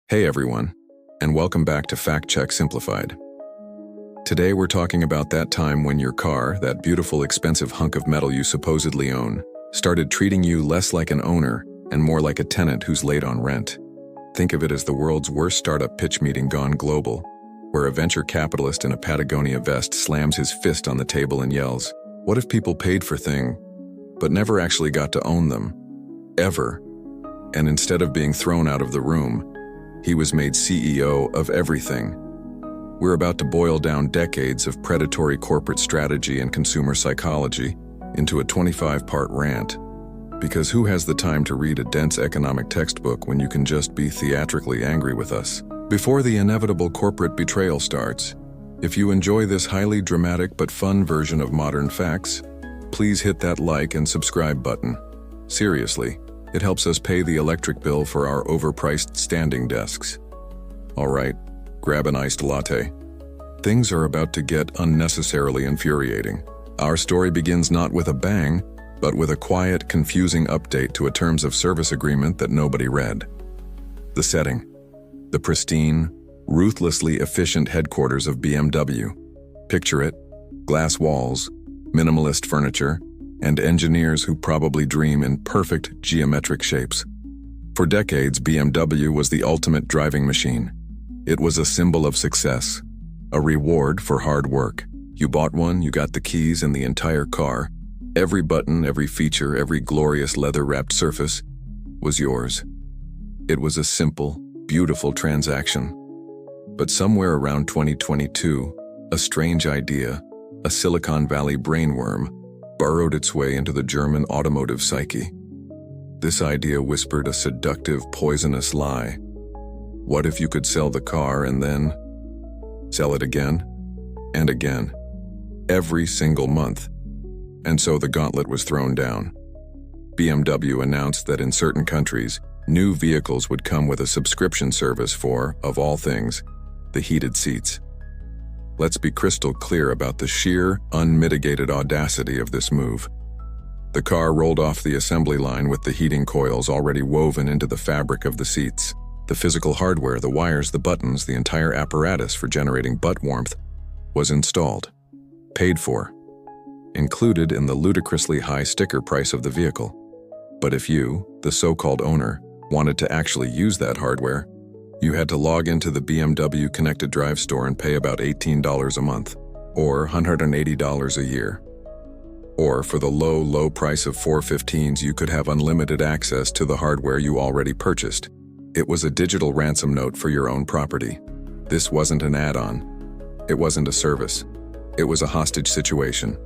Hey everyone, and welcome back to Fact Check Simplified. Today we're talking about that time when your car, that beautiful expensive hunk of metal you supposedly own, started treating you less like an owner and more like a tenant who's late on rent. Think of it as the world's worst startup pitch meeting gone global, where a venture capitalist in a Patagonia vest slams his fist on the table and yells, "What if people paid for things, but never actually got to own them? Ever?" And instead of being thrown out of the room, he was made CEO of everything. We're about to boil down decades of predatory corporate strategy and consumer psychology into a 25-part rant. Because who has the time to read a dense economic textbook when you can just be theatrically angry with us? Before the inevitable corporate betrayal starts, if you enjoy this highly dramatic but fun version of modern facts, please hit that like and subscribe button. Seriously, it helps us pay the electric bill for our overpriced standing desks. All right, grab an iced latte. Things are about to get unnecessarily infuriating. Our story begins not with a bang, but with a quiet, confusing update to a terms of service agreement that nobody read. The setting: the pristine, ruthlessly efficient headquarters of BMW. Picture it: glass walls, minimalist furniture, and engineers who probably dream in perfect geometric shapes. For decades, BMW was the ultimate driving machine. It was a symbol of success, a reward for hard work. You bought one, you got the keys and the entire car. Every button, every feature, every glorious leather-wrapped surface was yours. It was a simple, beautiful transaction. But somewhere around 2022, a strange idea, a Silicon Valley brainworm, burrowed its way into the German automotive psyche. This idea whispered a seductive, poisonous lie. What if you could sell the car and then sell it again and again, every single month? And so the gauntlet was thrown down. BMW announced that in certain countries, new vehicles would come with a subscription service for, of all things, the heated seats. Let's be crystal clear about the sheer, unmitigated audacity of this move. The car rolled off the assembly line with the heating coils already woven into the fabric of the seats. The physical hardware, the wires, the buttons, the entire apparatus for generating butt warmth was installed, paid for, included in the ludicrously high sticker price of the vehicle. But if you, the so-called owner, wanted to actually use that hardware, you had to log into the BMW Connected Drive store and pay about $18 a month, or $180 a year. Or for the low price of 415s, you could have unlimited access to the hardware you already purchased. It was a digital ransom note for your own property. This wasn't an add-on. It wasn't a service. It was a hostage situation.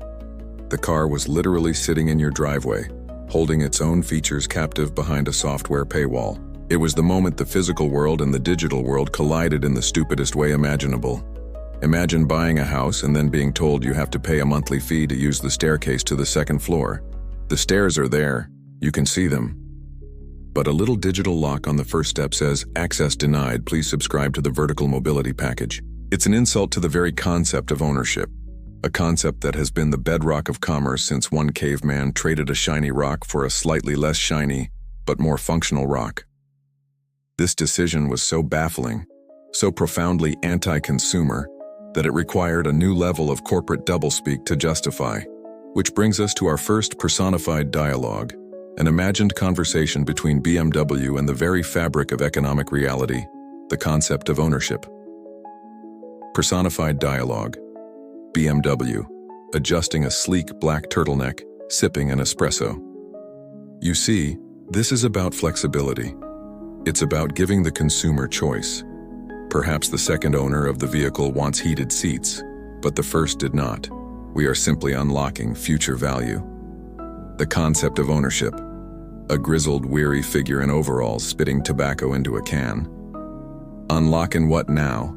The car was literally sitting in your driveway, holding its own features captive behind a software paywall. It was the moment the physical world and the digital world collided in the stupidest way imaginable. Imagine buying a house and then being told you have to pay a monthly fee to use the staircase to the second floor. The stairs are there, you can see them. But a little digital lock on the first step says, "Access denied, please subscribe to the vertical mobility package." It's an insult to the very concept of ownership, a concept that has been the bedrock of commerce since one caveman traded a shiny rock for a slightly less shiny, but more functional rock. This decision was so baffling, so profoundly anti-consumer, that it required a new level of corporate doublespeak to justify. Which brings us to our first personified dialogue, an imagined conversation between BMW and the very fabric of economic reality, the concept of ownership. Personified dialogue. BMW, adjusting a sleek black turtleneck, sipping an espresso. You see, this is about flexibility. It's about giving the consumer choice. Perhaps the second owner of the vehicle wants heated seats, but the first did not. We are simply unlocking future value. The concept of ownership. A grizzled, weary figure in overalls spitting tobacco into a can. Unlocking what now?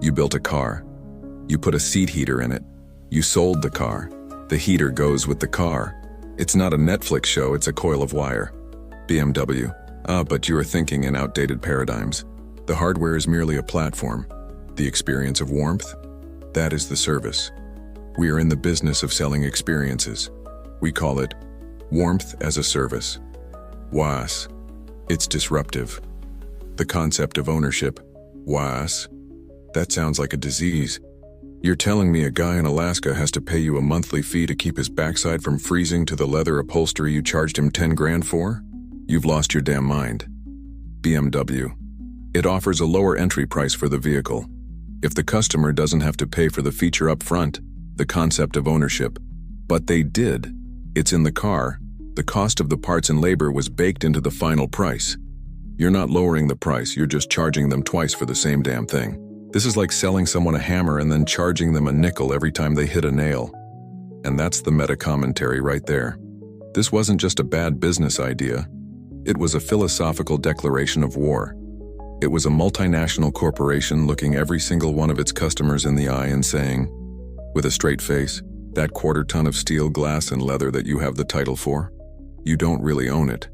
You built a car. You put a seat heater in it. You sold the car. The heater goes with the car. It's not a Netflix show, it's a coil of wire. BMW. But you are thinking in outdated paradigms. The hardware is merely a platform. The experience of warmth? That is the service. We are in the business of selling experiences. We call it warmth as a service. WAS. It's disruptive. The concept of ownership. Was. That sounds like a disease. You're telling me a guy in Alaska has to pay you a monthly fee to keep his backside from freezing to the leather upholstery you charged him 10 grand for? You've lost your damn mind. BMW. It offers a lower entry price for the vehicle. If the customer doesn't have to pay for the feature up front, the concept of ownership. But they did. It's in the car. The cost of the parts and labor was baked into the final price. You're not lowering the price, you're just charging them twice for the same damn thing. This is like selling someone a hammer and then charging them a nickel every time they hit a nail. And that's the meta-commentary right there. This wasn't just a bad business idea. It was a philosophical declaration of war. It was a multinational corporation looking every single one of its customers in the eye and saying, with a straight face, that quarter-ton of steel, glass, and leather that you have the title for, you don't really own it.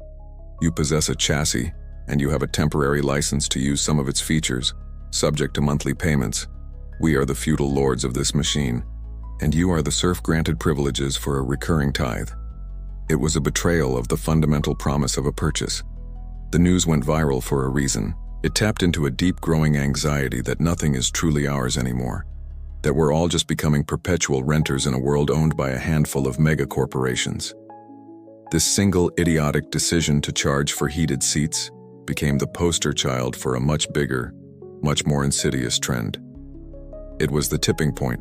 You possess a chassis, and you have a temporary license to use some of its features, subject to monthly payments. We are the feudal lords of this machine, and you are the serf-granted privileges for a recurring tithe. It was a betrayal of the fundamental promise of a purchase. The news went viral for a reason. It tapped into a deep growing anxiety that nothing is truly ours anymore, that we're all just becoming perpetual renters in a world owned by a handful of mega corporations. This single idiotic decision to charge for heated seats became the poster child for a much bigger, much more insidious trend. It was the tipping point,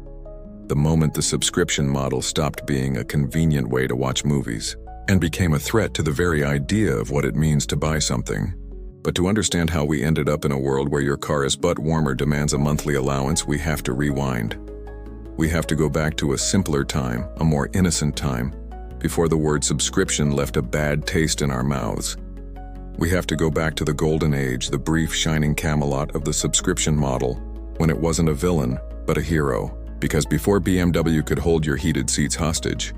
the moment the subscription model stopped being a convenient way to watch movies and became a threat to the very idea of what it means to buy something. But to understand how we ended up in a world where your car is butt warmer demands a monthly allowance, we have to rewind. We have to go back to a simpler time, a more innocent time, before the word subscription left a bad taste in our mouths. We have to go back to the golden age, the brief shining Camelot of the subscription model, when it wasn't a villain, but a hero. Because before BMW could hold your heated seats hostage,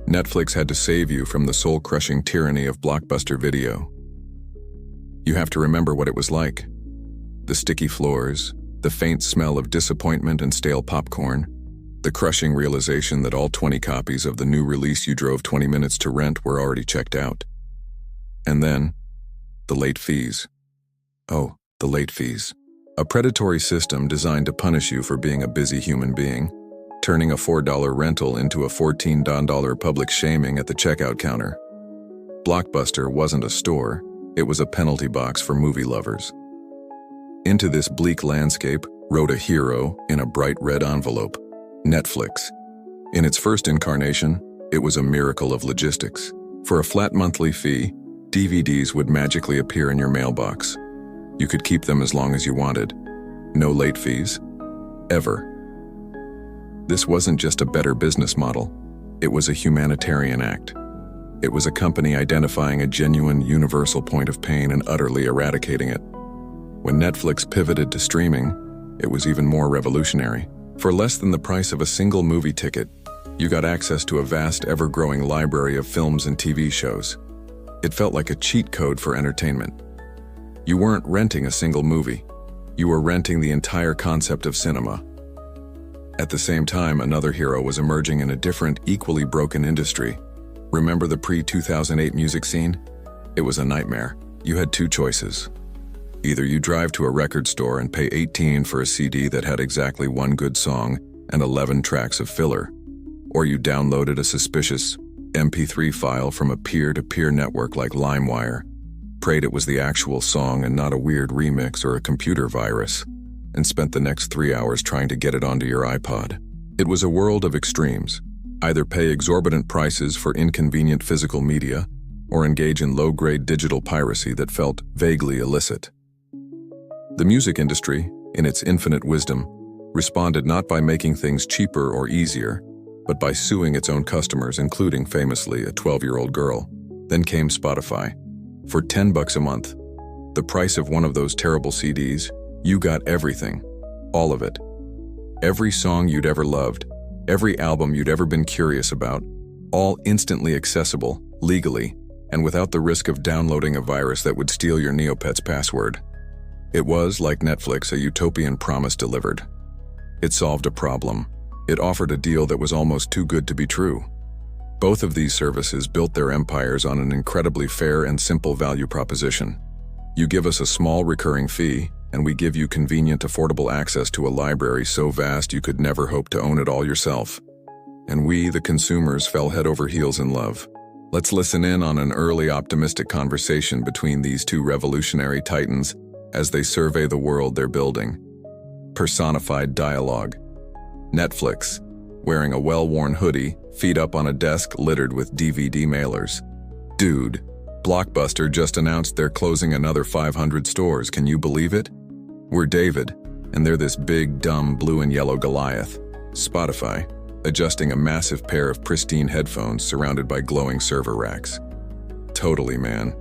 Netflix had to save you from the soul-crushing tyranny of Blockbuster Video. You have to remember what it was like. The sticky floors, the faint smell of disappointment and stale popcorn, the crushing realization that all 20 copies of the new release you drove 20 minutes to rent were already checked out. And then, the late fees. Oh, the late fees. A predatory system designed to punish you for being a busy human being, turning a $4 rental into a $14 public shaming at the checkout counter. Blockbuster wasn't a store, it was a penalty box for movie lovers. Into this bleak landscape rode a hero in a bright red envelope, Netflix. In its first incarnation, it was a miracle of logistics. For a flat monthly fee, DVDs would magically appear in your mailbox. You could keep them as long as you wanted. No late fees. Ever. This wasn't just a better business model. It was a humanitarian act. It was a company identifying a genuine, universal point of pain and utterly eradicating it. When Netflix pivoted to streaming, it was even more revolutionary. For less than the price of a single movie ticket, you got access to a vast, ever-growing library of films and TV shows. It felt like a cheat code for entertainment. You weren't renting a single movie. You were renting the entire concept of cinema. At the same time, another hero was emerging in a different, equally broken industry. Remember the pre-2008 music scene? It was a nightmare. You had two choices. Either you drive to a record store and pay $18 for a CD that had exactly one good song and 11 tracks of filler, or you downloaded a suspicious MP3 file from a peer-to-peer network like LimeWire, prayed it was the actual song and not a weird remix or a computer virus, and spent the next 3 hours trying to get it onto your iPod. It was a world of extremes. Either pay exorbitant prices for inconvenient physical media, or engage in low-grade digital piracy that felt vaguely illicit. The music industry, in its infinite wisdom, responded not by making things cheaper or easier, but by suing its own customers, including, famously, a 12-year-old girl. Then came Spotify. For $10 a month, the price of one of those terrible CDs, you got everything. All of it. Every song you'd ever loved, every album you'd ever been curious about, all instantly accessible, legally, and without the risk of downloading a virus that would steal your Neopet's password. It was, like Netflix, a utopian promise delivered. It solved a problem. It offered a deal that was almost too good to be true. Both of these services built their empires on an incredibly fair and simple value proposition. You give us a small recurring fee, and we give you convenient, affordable access to a library so vast you could never hope to own it all yourself. And we, the consumers, fell head over heels in love. Let's listen in on an early optimistic conversation between these two revolutionary titans as they survey the world they're building. Personified dialogue. Netflix, wearing a well-worn hoodie, feet up on a desk littered with DVD mailers. Dude, Blockbuster just announced they're closing another 500 stores, can you believe it? We're David, and they're this big, dumb blue and yellow Goliath. Spotify, adjusting a massive pair of pristine headphones surrounded by glowing server racks. Totally, man.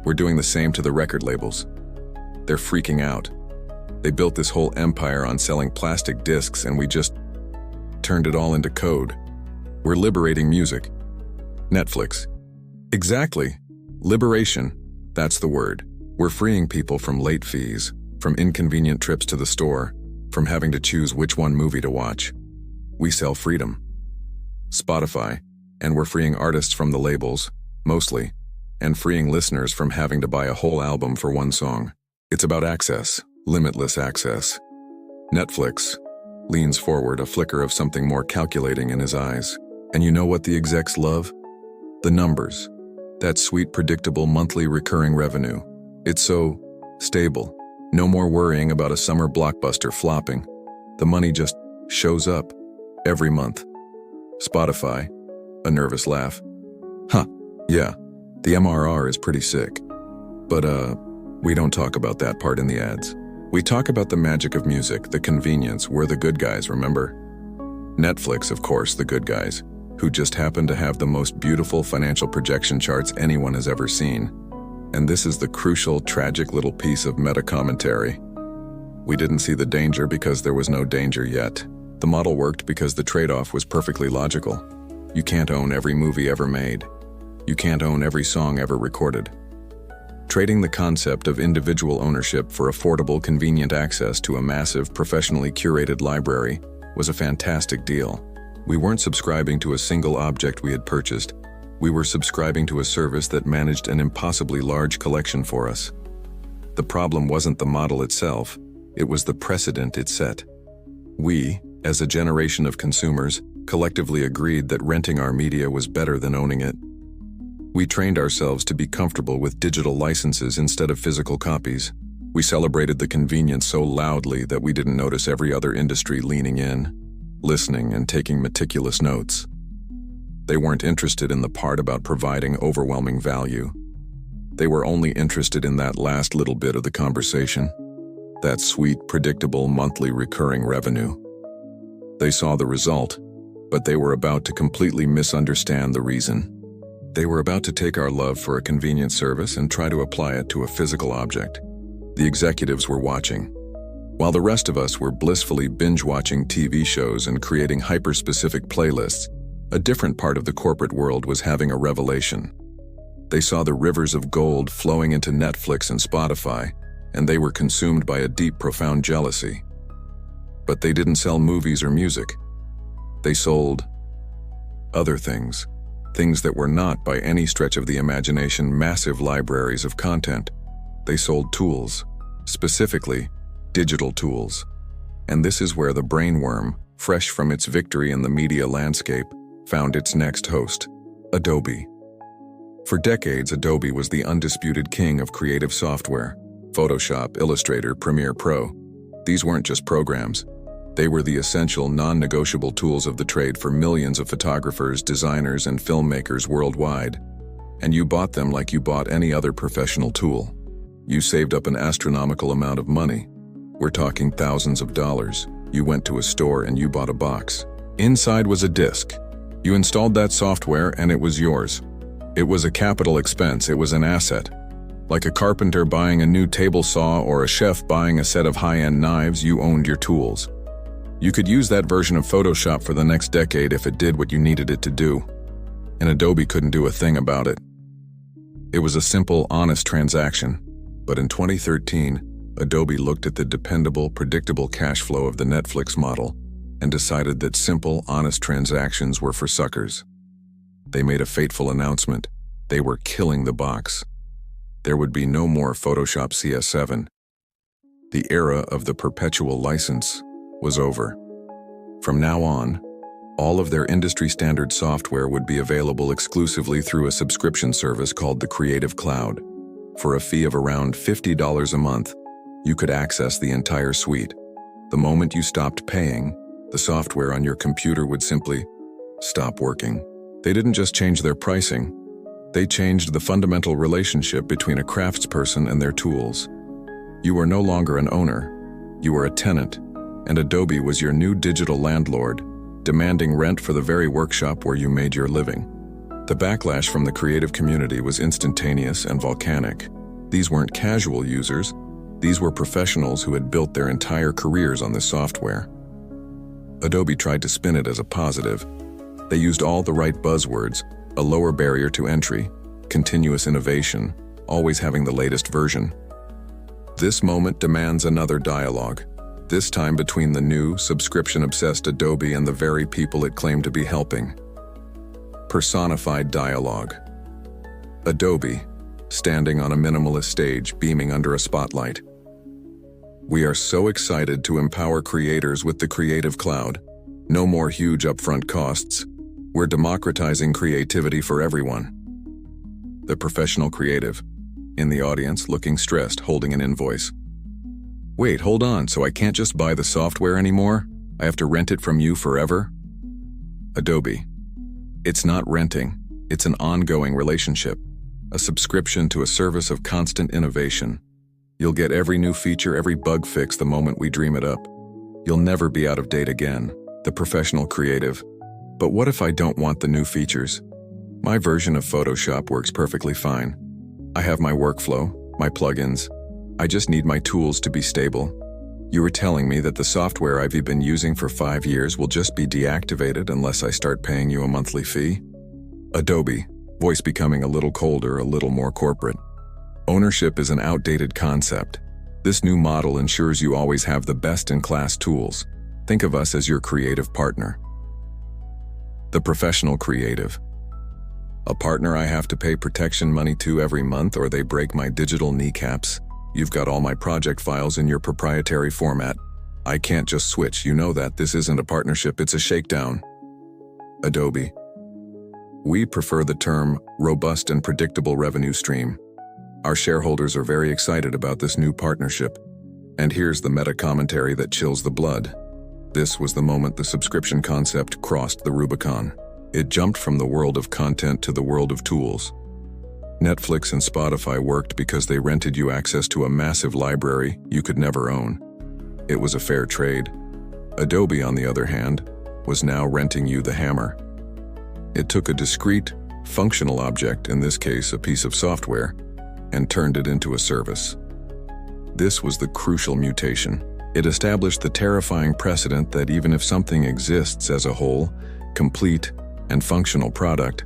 We're doing the same to the record labels. They're freaking out. They built this whole empire on selling plastic discs, and we just turned it all into code. We're liberating music. Netflix. Exactly. Liberation. That's the word. We're freeing people from late fees, from inconvenient trips to the store, from having to choose which one movie to watch. We sell freedom. Spotify. And we're freeing artists from the labels, mostly, and freeing listeners from having to buy a whole album for one song. It's about access. Limitless access. Netflix leans forward, a flicker of something more calculating in his eyes. And you know what the execs love? The numbers. That sweet, predictable monthly recurring revenue. It's so stable. No more worrying about a summer blockbuster flopping. The money just shows up every month. Spotify. A nervous laugh. Huh, yeah, the MRR is pretty sick. But we don't talk about that part in the ads. We talk about the magic of music, the convenience. We're the good guys, remember? Netflix, of course, the good guys, who just happen to have the most beautiful financial projection charts anyone has ever seen. And this is the crucial, tragic little piece of meta-commentary. We didn't see the danger because there was no danger yet. The model worked because the trade-off was perfectly logical. You can't own every movie ever made. You can't own every song ever recorded. Trading the concept of individual ownership for affordable, convenient access to a massive, professionally curated library was a fantastic deal. We weren't subscribing to a single object we had purchased. We were subscribing to a service that managed an impossibly large collection for us. The problem wasn't the model itself, it was the precedent it set. We, as a generation of consumers, collectively agreed that renting our media was better than owning it. We trained ourselves to be comfortable with digital licenses instead of physical copies. We celebrated the convenience so loudly that we didn't notice every other industry leaning in, listening and taking meticulous notes. They weren't interested in the part about providing overwhelming value. They were only interested in that last little bit of the conversation, that sweet, predictable, monthly recurring revenue. They saw the result, but they were about to completely misunderstand the reason. They were about to take our love for a convenient service and try to apply it to a physical object. The executives were watching, while the rest of us were blissfully binge-watching TV shows and creating hyper-specific playlists. A different part of the corporate world was having a revelation. They saw the rivers of gold flowing into Netflix and Spotify, and they were consumed by a deep, profound jealousy. But they didn't sell movies or music. They sold other things. Things that were not, by any stretch of the imagination, massive libraries of content. They sold tools, specifically digital tools. And this is where the brainworm, fresh from its victory in the media landscape, found its next host, Adobe. For decades, Adobe was the undisputed king of creative software. Photoshop, Illustrator, Premiere Pro. These weren't just programs. They were the essential, non-negotiable tools of the trade for millions of photographers, designers, and filmmakers worldwide. And you bought them like you bought any other professional tool. You saved up an astronomical amount of money. We're talking thousands of dollars. You went to a store and you bought a box. Inside was a disk. You installed that software and it was yours. It was a capital expense, it was an asset. Like a carpenter buying a new table saw or a chef buying a set of high-end knives, you owned your tools. You could use that version of Photoshop for the next decade if it did what you needed it to do. And Adobe couldn't do a thing about it. It was a simple, honest transaction. But in 2013, Adobe looked at the dependable, predictable cash flow of the Netflix model and decided that simple, honest transactions were for suckers. They made a fateful announcement. They were killing the box. There would be no more Photoshop CS7. The era of the perpetual license was over. From now on, all of their industry-standard software would be available exclusively through a subscription service called the Creative Cloud. For a fee of around $50 a month, you could access the entire suite. The moment you stopped paying, the software on your computer would simply stop working. They didn't just change their pricing, they changed the fundamental relationship between a craftsperson and their tools. You were no longer an owner, you were a tenant, and Adobe was your new digital landlord, demanding rent for the very workshop where you made your living. The backlash from the creative community was instantaneous and volcanic. These weren't casual users, these were professionals who had built their entire careers on this software. Adobe tried to spin it as a positive. They used all the right buzzwords, a lower barrier to entry, continuous innovation, always having the latest version. This moment demands another dialogue, this time between the new, subscription-obsessed Adobe and the very people it claimed to be helping. Personified dialogue. Adobe, standing on a minimalist stage, beaming under a spotlight. We are so excited to empower creators with the Creative Cloud. No more huge upfront costs. We're democratizing creativity for everyone. The professional creative, in the audience, looking stressed, holding an invoice. Wait, hold on, so I can't just buy the software anymore? I have to rent it from you forever? Adobe. It's not renting, it's an ongoing relationship, a subscription to a service of constant innovation. You'll get every new feature, every bug fix the moment we dream it up. You'll never be out of date again. The professional creative. But what if I don't want the new features? My version of Photoshop works perfectly fine. I have my workflow, my plugins. I just need my tools to be stable. You were telling me that the software I've been using for 5 years will just be deactivated unless I start paying you a monthly fee? Adobe, voice becoming a little colder, a little more corporate. Ownership is an outdated concept. This new model ensures you always have the best-in-class tools. Think of us as your creative partner. The professional creative. A partner I have to pay protection money to every month or they break my digital kneecaps. You've got all my project files in your proprietary format. I can't just switch, you know that. This isn't a partnership, it's a shakedown. Adobe. We prefer the term robust and predictable revenue stream. Our shareholders are very excited about this new partnership. And here's the meta commentary that chills the blood. This was the moment the subscription concept crossed the Rubicon. It jumped from the world of content to the world of tools. Netflix and Spotify worked because they rented you access to a massive library you could never own. It was a fair trade. Adobe, on the other hand, was now renting you the hammer. It took a discrete, functional object, in this case a piece of software, and turned it into a service. This was the crucial mutation. It established the terrifying precedent that even if something exists as a whole, complete, and functional product,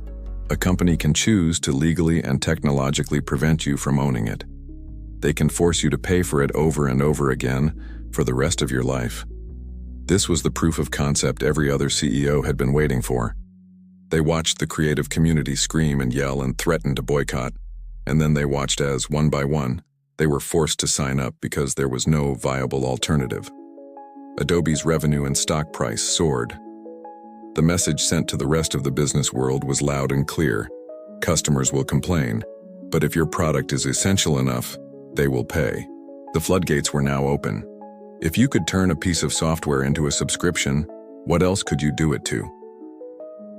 a company can choose to legally and technologically prevent you from owning it. They can force you to pay for it over and over again for the rest of your life. This was the proof of concept every other CEO had been waiting for. They watched the creative community scream and yell and threaten to boycott, and then they watched as, one by one, they were forced to sign up because there was no viable alternative. Adobe's revenue and stock price soared. The message sent to the rest of the business world was loud and clear. Customers will complain, but if your product is essential enough, they will pay. The floodgates were now open. If you could turn a piece of software into a subscription, what else could you do it to?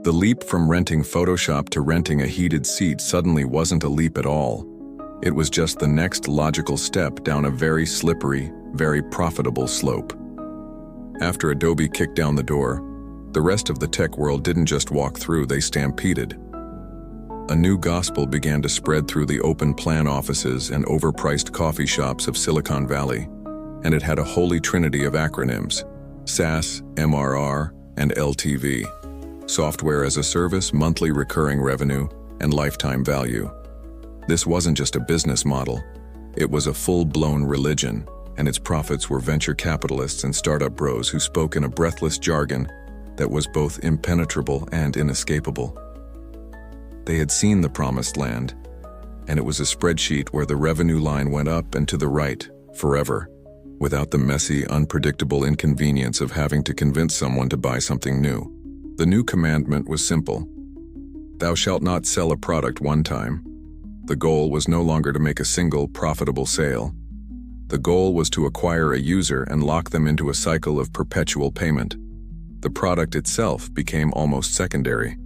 The leap from renting Photoshop to renting a heated seat suddenly wasn't a leap at all. It was just the next logical step down a very slippery, very profitable slope. After Adobe kicked down the door, the rest of the tech world didn't just walk through, they stampeded. A new gospel began to spread through the open plan offices and overpriced coffee shops of Silicon Valley, and it had a holy trinity of acronyms: SaaS, MRR, and LTV. Software as a service, monthly recurring revenue, and lifetime value. This wasn't just a business model. It was a full-blown religion, and its prophets were venture capitalists and startup bros who spoke in a breathless jargon that was both impenetrable and inescapable. They had seen the promised land, and it was a spreadsheet where the revenue line went up and to the right, forever, without the messy, unpredictable inconvenience of having to convince someone to buy something new. The new commandment was simple. Thou shalt not sell a product one time. The goal was no longer to make a single, profitable sale. The goal was to acquire a user and lock them into a cycle of perpetual payment. The product itself became almost secondary.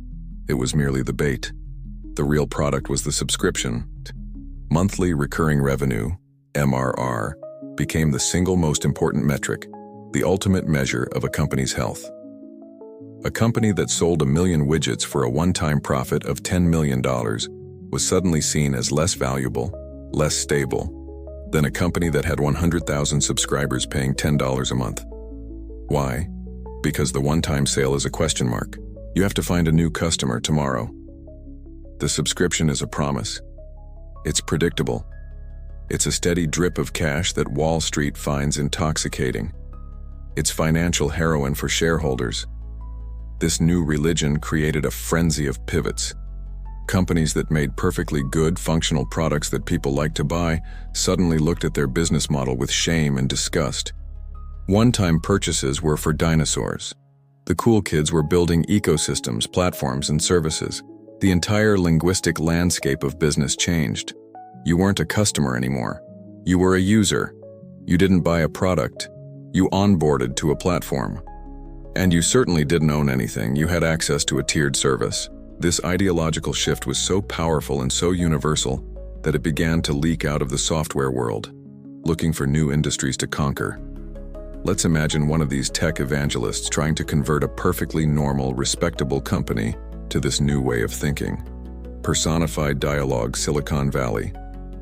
It was merely the bait. The real product was the subscription. Monthly recurring revenue, MRR, became the single most important metric, the ultimate measure of a company's health. A company that sold 1 million widgets for a one-time profit of $10 million was suddenly seen as less valuable, less stable, than a company that had 100,000 subscribers paying $10 a month. Why? Because the one-time sale is a question mark. You have to find a new customer tomorrow. The subscription is a promise. It's predictable. It's a steady drip of cash that Wall Street finds intoxicating. It's financial heroin for shareholders. This new religion created a frenzy of pivots. Companies that made perfectly good, functional products that people liked to buy suddenly looked at their business model with shame and disgust. One-time purchases were for dinosaurs. The cool kids were building ecosystems, platforms, and services. The entire linguistic landscape of business changed. You weren't a customer anymore. You were a user. You didn't buy a product. You onboarded to a platform. And you certainly didn't own anything. You had access to a tiered service. This ideological shift was so powerful and so universal that it began to leak out of the software world, looking for new industries to conquer. Let's imagine one of these tech evangelists trying to convert a perfectly normal, respectable company to this new way of thinking. Personified dialogue, Silicon Valley.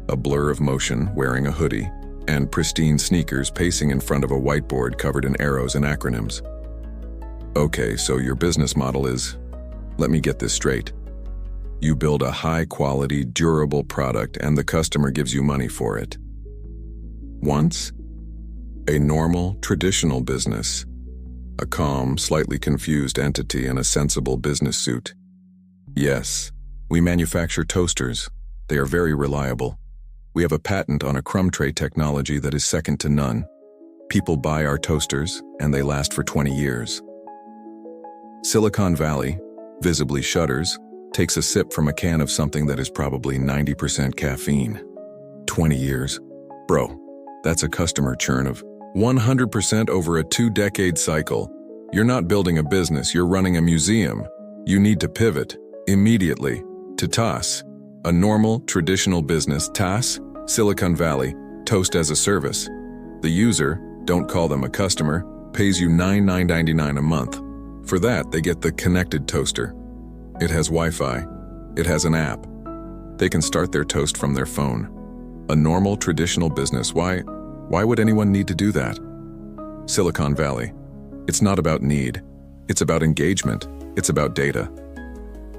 A blur of motion, wearing a hoodie, and pristine sneakers pacing in front of a whiteboard covered in arrows and acronyms. Okay, so your business model is, let me get this straight. You build a high-quality, durable product and the customer gives you money for it. Once? A normal, traditional business. A calm, slightly confused entity in a sensible business suit. Yes, we manufacture toasters. They are very reliable. We have a patent on a crumb tray technology that is second to none. People buy our toasters, and they last for 20 years. Silicon Valley, visibly shudders, takes a sip from a can of something that is probably 90% caffeine. 20 years? Bro, that's a customer churn of 100% over a 2-decade cycle. You're not building a business, you're running a museum. You need to pivot, immediately, to TaaS. A normal, traditional business, TaaS, Silicon Valley, toast as a service. The user, don't call them a customer, pays you $9.99 a month. For that, they get the connected toaster. It has Wi-Fi. It has an app. They can start their toast from their phone. A normal, traditional business, why would anyone need to do that? Silicon Valley. It's not about need. It's about engagement. It's about data.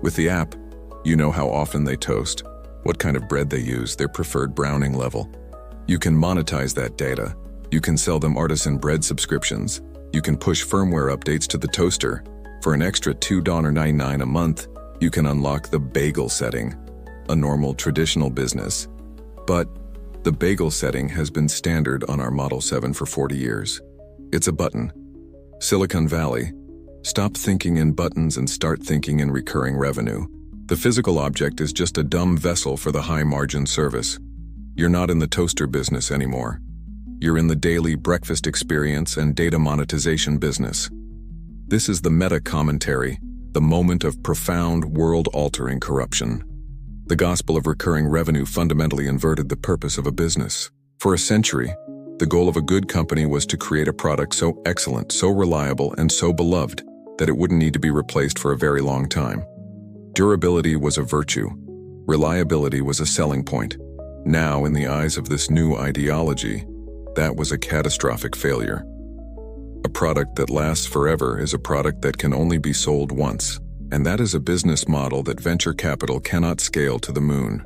With the app, you know how often they toast, what kind of bread they use, their preferred browning level. You can monetize that data. You can sell them artisan bread subscriptions. You can push firmware updates to the toaster. For an extra $2.99 a month, you can unlock the bagel setting, a normal traditional business. But the bagel setting has been standard on our Model 7 for 40 years. It's a button. Silicon Valley. Stop thinking in buttons and start thinking in recurring revenue. The physical object is just a dumb vessel for the high-margin service. You're not in the toaster business anymore. You're in the daily breakfast experience and data monetization business. This is the meta-commentary, the moment of profound, world-altering corruption. The gospel of recurring revenue fundamentally inverted the purpose of a business. For a century, the goal of a good company was to create a product so excellent, so reliable, and so beloved that it wouldn't need to be replaced for a very long time. Durability was a virtue. Reliability was a selling point. Now, in the eyes of this new ideology, that was a catastrophic failure. A product that lasts forever is a product that can only be sold once, and that is a business model that venture capital cannot scale to the moon.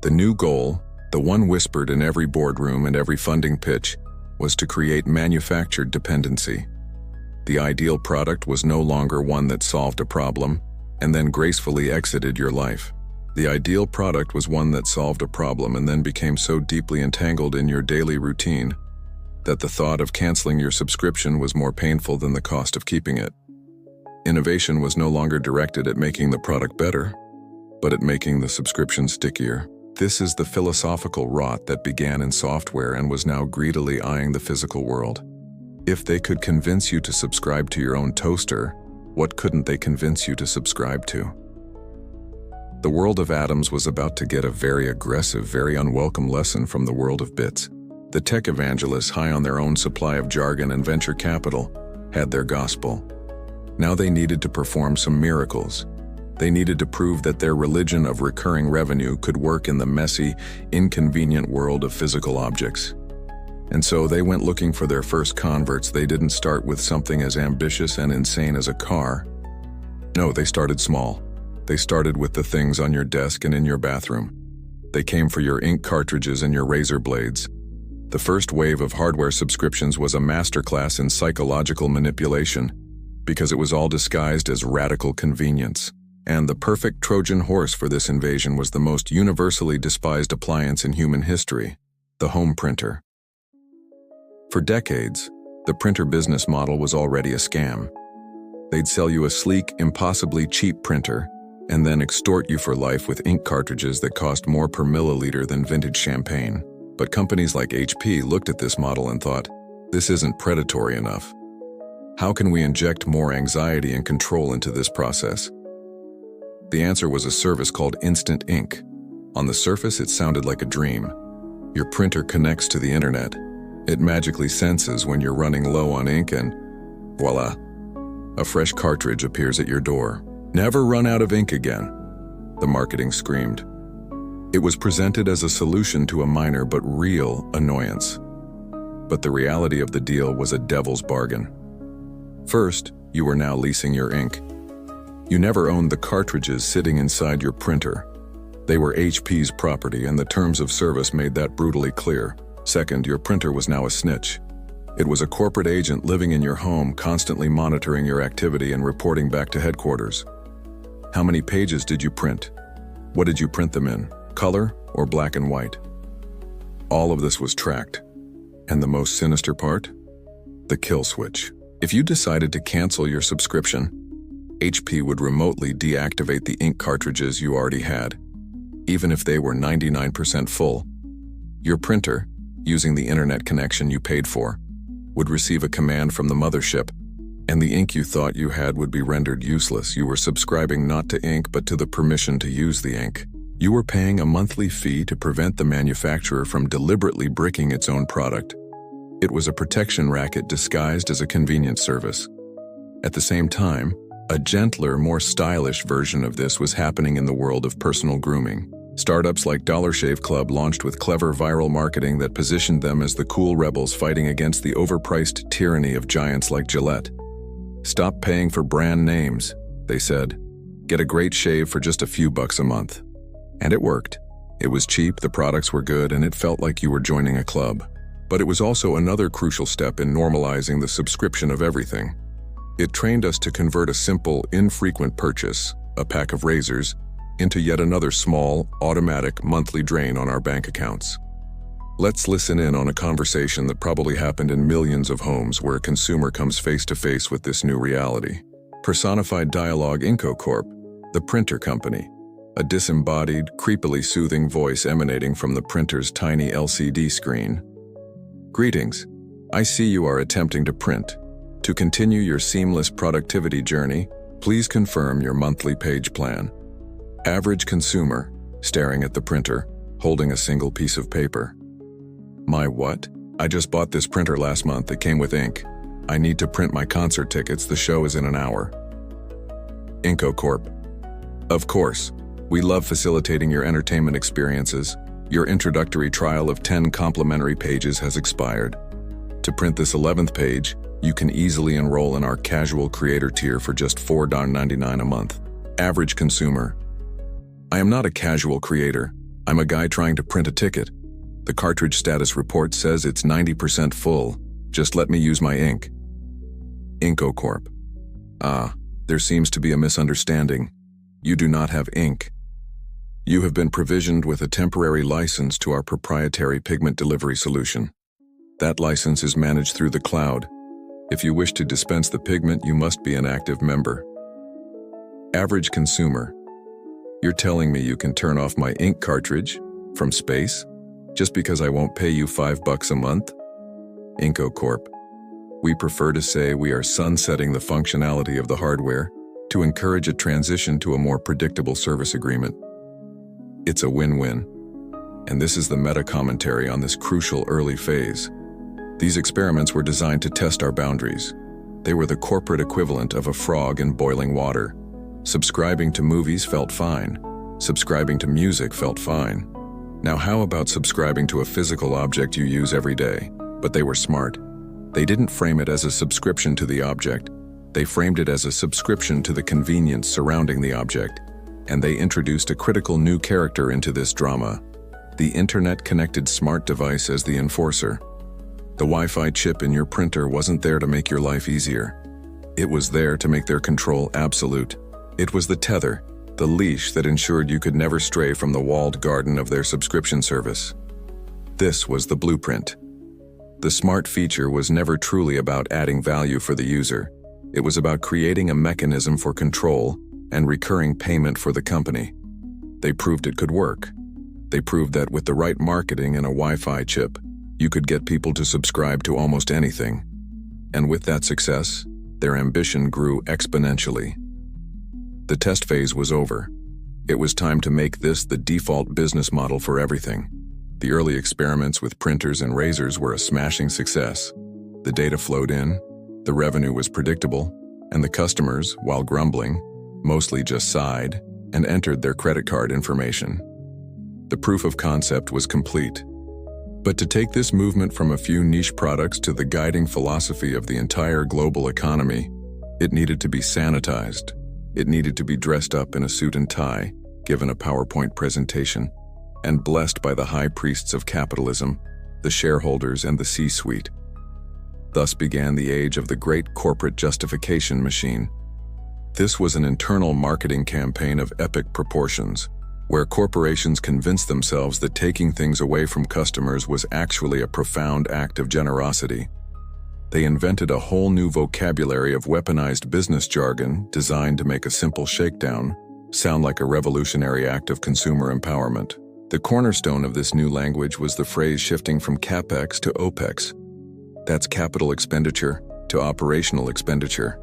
The new goal, the one whispered in every boardroom and every funding pitch, was to create manufactured dependency. The ideal product was no longer one that solved a problem and then gracefully exited your life. The ideal product was one that solved a problem and then became so deeply entangled in your daily routine that the thought of canceling your subscription was more painful than the cost of keeping it. Innovation was no longer directed at making the product better, but at making the subscription stickier. This is the philosophical rot that began in software and was now greedily eyeing the physical world. If they could convince you to subscribe to your own toaster, what couldn't they convince you to subscribe to? The world of atoms was about to get a very aggressive, very unwelcome lesson from the world of bits. The tech evangelists, high on their own supply of jargon and venture capital, had their gospel. Now they needed to perform some miracles. They needed to prove that their religion of recurring revenue could work in the messy, inconvenient world of physical objects. And so they went looking for their first converts. They didn't start with something as ambitious and insane as a car. No, they started small. They started with the things on your desk and in your bathroom. They came for your ink cartridges and your razor blades. The first wave of hardware subscriptions was a masterclass in psychological manipulation, because it was all disguised as radical convenience. And the perfect Trojan horse for this invasion was the most universally despised appliance in human history, the home printer. For decades, the printer business model was already a scam. They'd sell you a sleek, impossibly cheap printer, and then extort you for life with ink cartridges that cost more per milliliter than vintage champagne. But companies like HP looked at this model and thought, this isn't predatory enough. How can we inject more anxiety and control into this process? The answer was a service called Instant Ink. On the surface, it sounded like a dream. Your printer connects to the internet. It magically senses when you're running low on ink and, voila, a fresh cartridge appears at your door. Never run out of ink again, the marketing screamed. It was presented as a solution to a minor but real annoyance. But the reality of the deal was a devil's bargain. First, you were now leasing your ink. You never owned the cartridges sitting inside your printer. They were HP's property, and the terms of service made that brutally clear. Second, your printer was now a snitch. It was a corporate agent living in your home, constantly monitoring your activity and reporting back to headquarters. How many pages did you print? What did you print them in, color or black and white? All of this was tracked. And the most sinister part? The kill switch. If you decided to cancel your subscription, HP would remotely deactivate the ink cartridges you already had, even if they were 99% full. Your printer, using the internet connection you paid for, would receive a command from the mothership, and the ink you thought you had would be rendered useless. You were subscribing not to ink but to the permission to use the ink. You were paying a monthly fee to prevent the manufacturer from deliberately bricking its own product. It was a protection racket disguised as a convenience service. At the same time, a gentler, more stylish version of this was happening in the world of personal grooming. Startups like Dollar Shave Club launched with clever viral marketing that positioned them as the cool rebels fighting against the overpriced tyranny of giants like Gillette. Stop paying for brand names, they said. Get a great shave for just a few bucks a month. And it worked. It was cheap, the products were good, and it felt like you were joining a club. But it was also another crucial step in normalizing the subscription of everything. It trained us to convert a simple, infrequent purchase, a pack of razors, into yet another small, automatic monthly drain on our bank accounts. Let's listen in on a conversation that probably happened in millions of homes where a consumer comes face to face with this new reality. Personified dialogue. Inco Corp, the printer company, a disembodied, creepily soothing voice emanating from the printer's tiny LCD screen. Greetings. I see you are attempting to print. To continue your seamless productivity journey, please confirm your monthly page plan. Average consumer, staring at the printer, holding a single piece of paper. My what? I just bought this printer last month. It came with ink. I need to print my concert tickets. The show is in an hour. Inco Corp. Of course. We love facilitating your entertainment experiences. Your introductory trial of 10 complimentary pages has expired. To print this 11th page, you can easily enroll in our casual creator tier for just $4.99 a month. Average consumer. I am not a casual creator. I'm a guy trying to print a ticket. The cartridge status report says it's 90% full. Just let me use my ink. Inco Corp. There seems to be a misunderstanding. You do not have ink. You have been provisioned with a temporary license to our proprietary pigment delivery solution. That license is managed through the cloud. If you wish to dispense the pigment, you must be an active member. Average consumer. You're telling me you can turn off my ink cartridge from space just because I won't pay you $5 a month? Inco Corp. We prefer to say we are sunsetting the functionality of the hardware to encourage a transition to a more predictable service agreement. It's a win-win. And this is the meta-commentary on this crucial early phase. These experiments were designed to test our boundaries. They were the corporate equivalent of a frog in boiling water. Subscribing to movies felt fine. Subscribing to music felt fine. Now how about subscribing to a physical object you use every day? But they were smart. They didn't frame it as a subscription to the object. They framed it as a subscription to the convenience surrounding the object. And they introduced a critical new character into this drama: the internet-connected smart device as the enforcer. The Wi-Fi chip in your printer wasn't there to make your life easier. It was there to make their control absolute. It was the tether, the leash that ensured you could never stray from the walled garden of their subscription service. This was the blueprint. The smart feature was never truly about adding value for the user. It was about creating a mechanism for control and recurring payment for the company. They proved it could work. They proved that with the right marketing and a Wi-Fi chip, you could get people to subscribe to almost anything. And with that success, their ambition grew exponentially. The test phase was over. It was time to make this the default business model for everything. The early experiments with printers and razors were a smashing success. The data flowed in, the revenue was predictable, and the customers, while grumbling, mostly just sighed and entered their credit card information. The proof of concept was complete. But to take this movement from a few niche products to the guiding philosophy of the entire global economy, it needed to be sanitized. It needed to be dressed up in a suit and tie, given a PowerPoint presentation, and blessed by the high priests of capitalism, the shareholders and the C-suite. Thus began the age of the great corporate justification machine. This was an internal marketing campaign of epic proportions, where corporations convinced themselves that taking things away from customers was actually a profound act of generosity. They invented a whole new vocabulary of weaponized business jargon designed to make a simple shakedown sound like a revolutionary act of consumer empowerment. The cornerstone of this new language was the phrase shifting from CapEx to OpEx. That's capital expenditure to operational expenditure.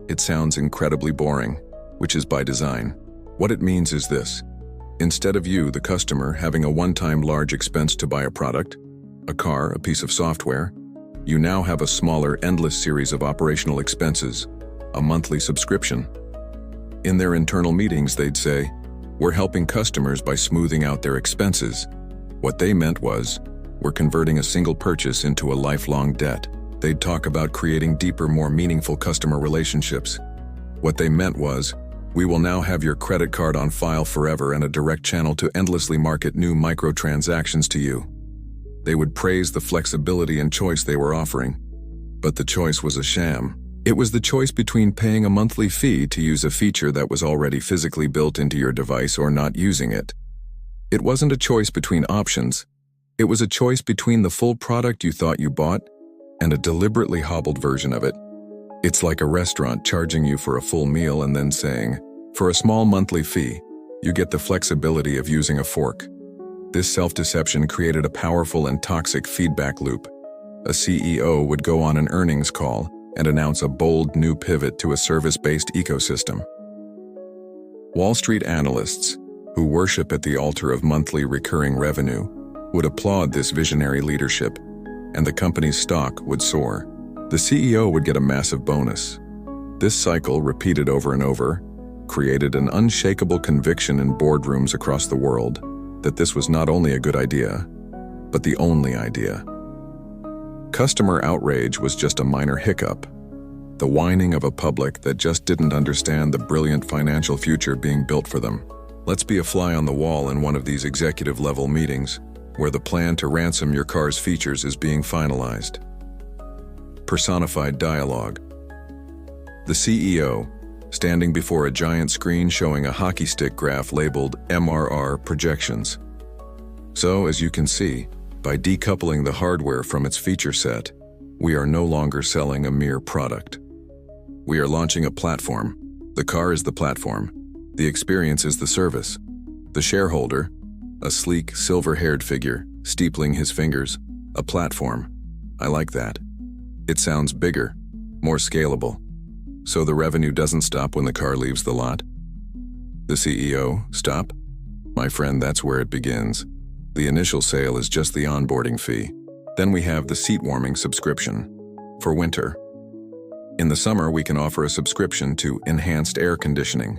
It sounds incredibly boring, which is by design. What it means is this: instead of you, the customer, having a one-time large expense to buy a product, a car, a piece of software, you now have a smaller, endless series of operational expenses, a monthly subscription. In their internal meetings, they'd say, "We're helping customers by smoothing out their expenses." What they meant was, we're converting a single purchase into a lifelong debt. They'd talk about creating deeper, more meaningful customer relationships. What they meant was, we will now have your credit card on file forever and a direct channel to endlessly market new microtransactions to you. They would praise the flexibility and choice they were offering. But the choice was a sham. It was the choice between paying a monthly fee to use a feature that was already physically built into your device or not using it. It wasn't a choice between options. It was a choice between the full product you thought you bought and a deliberately hobbled version of it. It's like a restaurant charging you for a full meal and then saying, for a small monthly fee, you get the flexibility of using a fork. This self-deception created a powerful and toxic feedback loop. A CEO would go on an earnings call and announce a bold new pivot to a service-based ecosystem. Wall Street analysts, who worship at the altar of monthly recurring revenue, would applaud this visionary leadership, and the company's stock would soar. The CEO would get a massive bonus. This cycle, repeated over and over, created an unshakable conviction in boardrooms across the world that this was not only a good idea, but the only idea. Customer outrage was just a minor hiccup, the whining of a public that just didn't understand the brilliant financial future being built for them. Let's be a fly on the wall in one of these executive-level meetings, where the plan to ransom your car's features is being finalized. Personified dialogue. The CEO, standing before a giant screen showing a hockey stick graph labeled MRR projections. So, as you can see, by decoupling the hardware from its feature set, we are no longer selling a mere product. We are launching a platform. The car is the platform. The experience is the service. The shareholder, a sleek, silver-haired figure, steepling his fingers, a platform. I like that. It sounds bigger, more scalable. So the revenue doesn't stop when the car leaves the lot? The CEO, stop? My friend, that's where it begins. The initial sale is just the onboarding fee. Then we have the seat warming subscription for winter. In the summer, we can offer a subscription to enhanced air conditioning.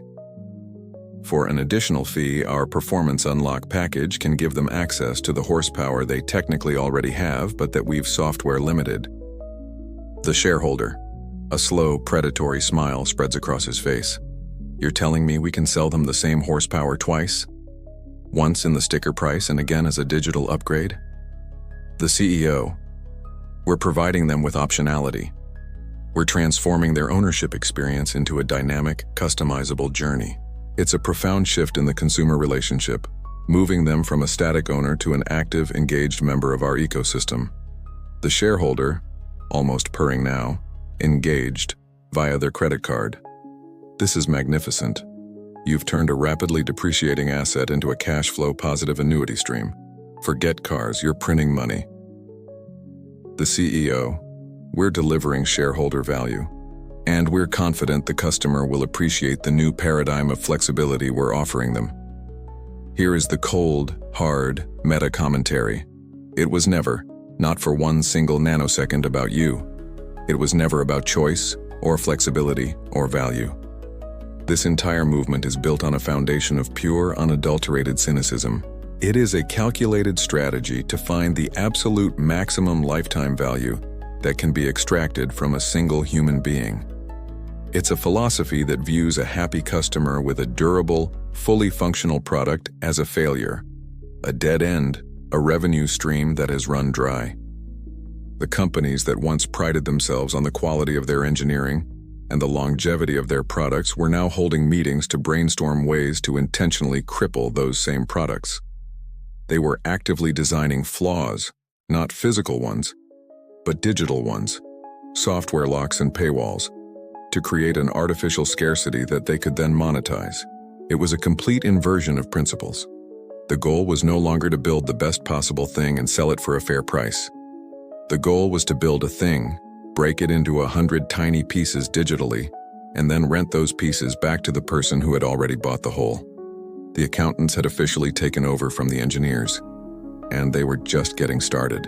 For an additional fee, our Performance Unlock package can give them access to the horsepower they technically already have, but that we've software limited. The shareholder. A slow, predatory smile spreads across his face. You're telling me we can sell them the same horsepower twice? Once in the sticker price and again as a digital upgrade? The CEO. We're providing them with optionality. We're transforming their ownership experience into a dynamic, customizable journey. It's a profound shift in the consumer relationship, moving them from a static owner to an active, engaged member of our ecosystem. The shareholder, almost purring now, engaged via their credit card. This is magnificent. You've turned a rapidly depreciating asset into a cash flow positive annuity stream. Forget cars, you're printing money. The CEO. We're delivering shareholder value. And we're confident the customer will appreciate the new paradigm of flexibility we're offering them. Here is the cold, hard, meta commentary. It was never, not for one single nanosecond, about you. It was never about choice, or flexibility, or value. This entire movement is built on a foundation of pure, unadulterated cynicism. It is a calculated strategy to find the absolute maximum lifetime value that can be extracted from a single human being. It's a philosophy that views a happy customer with a durable, fully functional product as a failure, a dead end, a revenue stream that has run dry. The companies that once prided themselves on the quality of their engineering and the longevity of their products were now holding meetings to brainstorm ways to intentionally cripple those same products. They were actively designing flaws, not physical ones, but digital ones, software locks and paywalls, to create an artificial scarcity that they could then monetize. It was a complete inversion of principles. The goal was no longer to build the best possible thing and sell it for a fair price. The goal was to build a thing, break it into 100 tiny pieces digitally, and then rent those pieces back to the person who had already bought the whole. The accountants had officially taken over from the engineers, and they were just getting started.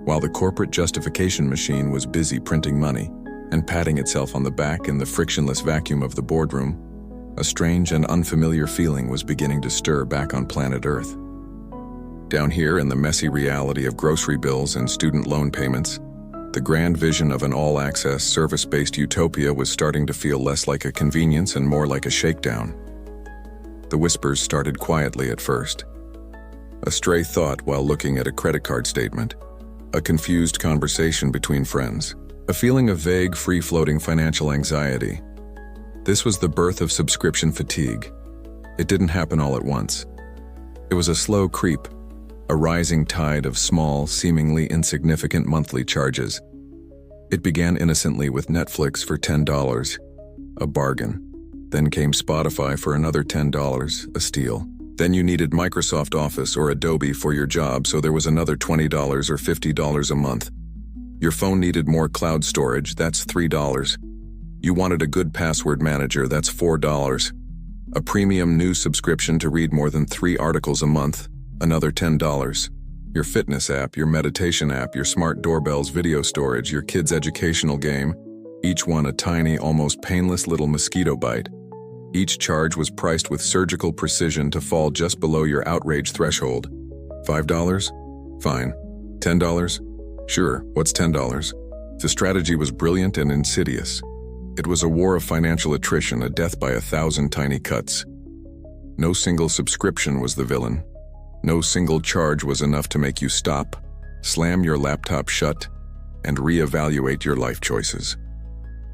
While the corporate justification machine was busy printing money and patting itself on the back in the frictionless vacuum of the boardroom, a strange and unfamiliar feeling was beginning to stir back on planet Earth. Down here in the messy reality of grocery bills and student loan payments, the grand vision of an all-access, service-based utopia was starting to feel less like a convenience and more like a shakedown. The whispers started quietly at first. A stray thought while looking at a credit card statement, a confused conversation between friends, a feeling of vague, free-floating financial anxiety. This was the birth of subscription fatigue. It didn't happen all at once. It was a slow creep, a rising tide of small, seemingly insignificant monthly charges. It began innocently with Netflix for $10, a bargain. Then came Spotify for another $10, a steal. Then you needed Microsoft Office or Adobe for your job, so there was another $20 or $50 a month. Your phone needed more cloud storage, that's $3. You wanted a good password manager, that's $4. A premium news subscription to read more than 3 articles a month, another $10. Your fitness app, your meditation app, your smart doorbell's video storage, your kid's educational game, each one a tiny, almost painless little mosquito bite. Each charge was priced with surgical precision to fall just below your outrage threshold. $5? Fine. $10? Sure, what's $10? The strategy was brilliant and insidious. It was a war of financial attrition, a death by 1,000 tiny cuts. No single subscription was the villain. No single charge was enough to make you stop, slam your laptop shut, and reevaluate your life choices.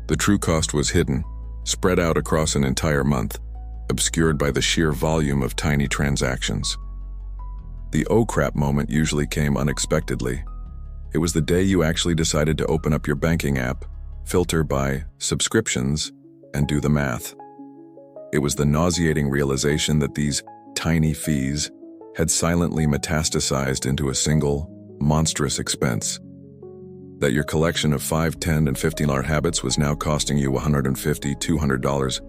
The true cost was hidden, spread out across an entire month, obscured by the sheer volume of tiny transactions. The oh crap moment usually came unexpectedly. It was the day you actually decided to open up your banking app, filter by subscriptions, and do the math. It was the nauseating realization that these tiny fees had silently metastasized into a single, monstrous expense. That your collection of $5, $10, and $15 habits was now costing you $150, $200,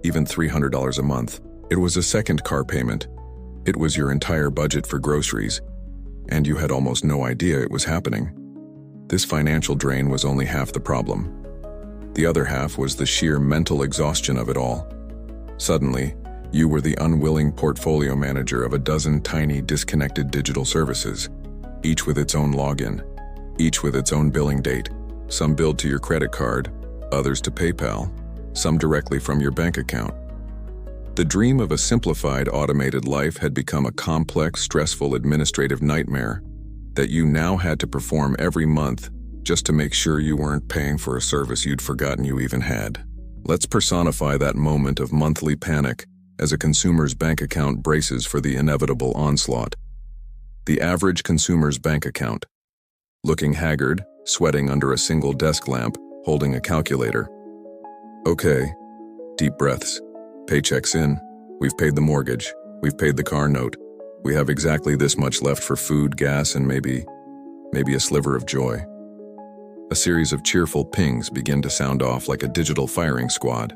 even $300 a month. It was a second car payment. It was your entire budget for groceries, and you had almost no idea it was happening. This financial drain was only half the problem. The other half was the sheer mental exhaustion of it all. Suddenly, you were the unwilling portfolio manager of a dozen tiny, disconnected digital services, each with its own login, each with its own billing date, some billed to your credit card, others to PayPal, some directly from your bank account. The dream of a simplified, automated life had become a complex, stressful administrative nightmare that you now had to perform every month just to make sure you weren't paying for a service you'd forgotten you even had. Let's personify that moment of monthly panic as a consumer's bank account braces for the inevitable onslaught. The average consumer's bank account, looking haggard, sweating under a single desk lamp, holding a calculator. Okay, deep breaths. Paychecks in. We've paid the mortgage. We've paid the car note. We have exactly this much left for food, gas, and maybe a sliver of joy. A series of cheerful pings begin to sound off like a digital firing squad.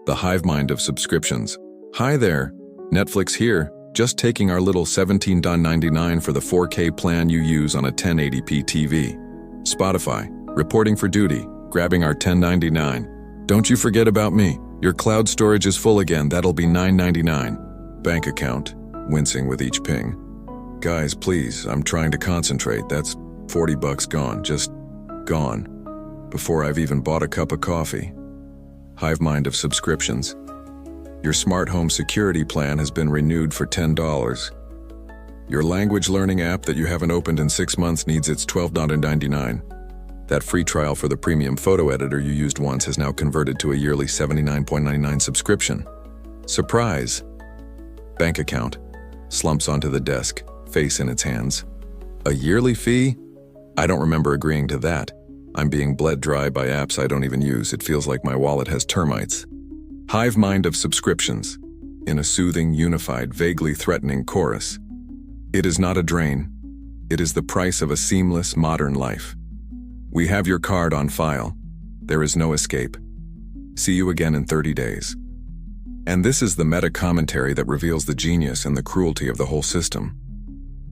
The hive mind of subscriptions. Hi there, Netflix here, just taking our little $17.99 for the 4K plan you use on a 1080p TV. Spotify, reporting for duty, grabbing our $10.99. Don't you forget about me. Your cloud storage is full again, that'll be $9.99. Bank account, wincing with each ping. Guys, please, I'm trying to concentrate. That's $40 gone, just gone, before I've even bought a cup of coffee. Hive mind of subscriptions. Your smart home security plan has been renewed for $10. Your language learning app that you haven't opened in 6 months needs its $12.99. That free trial for the premium photo editor you used once has now converted to a yearly $79.99 subscription. Surprise! Bank account slumps onto the desk, face in its hands. A yearly fee? I don't remember agreeing to that. I'm being bled dry by apps I don't even use. It feels like my wallet has termites. Hive mind of subscriptions, in a soothing, unified, vaguely threatening chorus. It is not a drain. It is the price of a seamless, modern life. We have your card on file. There is no escape. See you again in 30 days. And this is the meta commentary that reveals the genius and the cruelty of the whole system.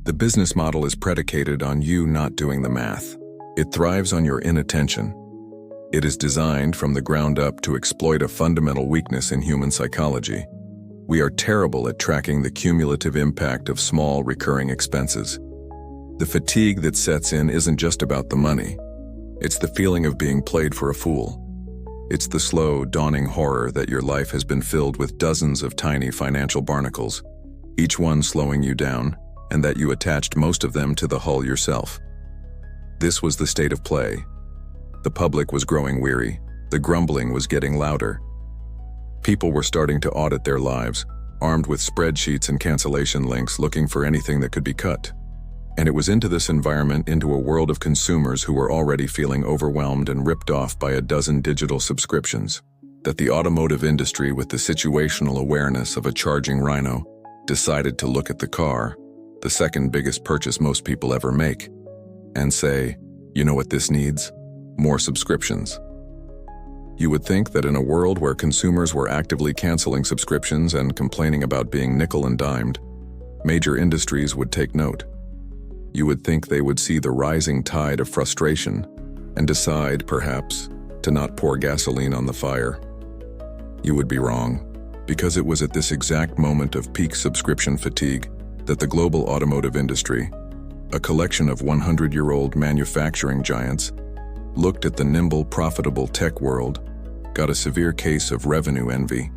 The business model is predicated on you not doing the math. It thrives on your inattention. It is designed from the ground up to exploit a fundamental weakness in human psychology. We are terrible at tracking the cumulative impact of small, recurring expenses. The fatigue that sets in isn't just about the money. It's the feeling of being played for a fool. It's the slow, dawning horror that your life has been filled with dozens of tiny financial barnacles, each one slowing you down, and that you attached most of them to the hull yourself. This was the state of play. The public was growing weary. The grumbling was getting louder. People were starting to audit their lives, armed with spreadsheets and cancellation links, looking for anything that could be cut. And it was into this environment, into a world of consumers who were already feeling overwhelmed and ripped off by a dozen digital subscriptions, that the automotive industry, with the situational awareness of a charging rhino, decided to look at the car, the second biggest purchase most people ever make, and say, you know what this needs? More subscriptions. You would think that in a world where consumers were actively canceling subscriptions and complaining about being nickel and dimed, major industries would take note. You would think they would see the rising tide of frustration and decide, perhaps, to not pour gasoline on the fire. You would be wrong, because it was at this exact moment of peak subscription fatigue that the global automotive industry, a collection of 100-year-old manufacturing giants, looked at the nimble, profitable tech world, got a severe case of revenue envy,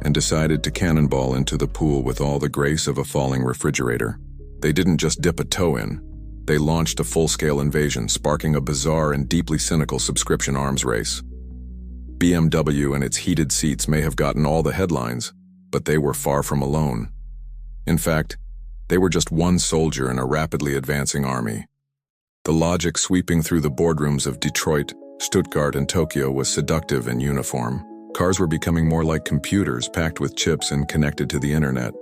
and decided to cannonball into the pool with all the grace of a falling refrigerator. They didn't just dip a toe in. They launched a full-scale invasion, sparking a bizarre and deeply cynical subscription arms race. BMW and its heated seats may have gotten all the headlines, but they were far from alone. In fact, they were just one soldier in a rapidly advancing army. The logic sweeping through the boardrooms of Detroit, Stuttgart, and Tokyo was seductive in uniform. Cars were becoming more like computers packed with chips and connected to the internet.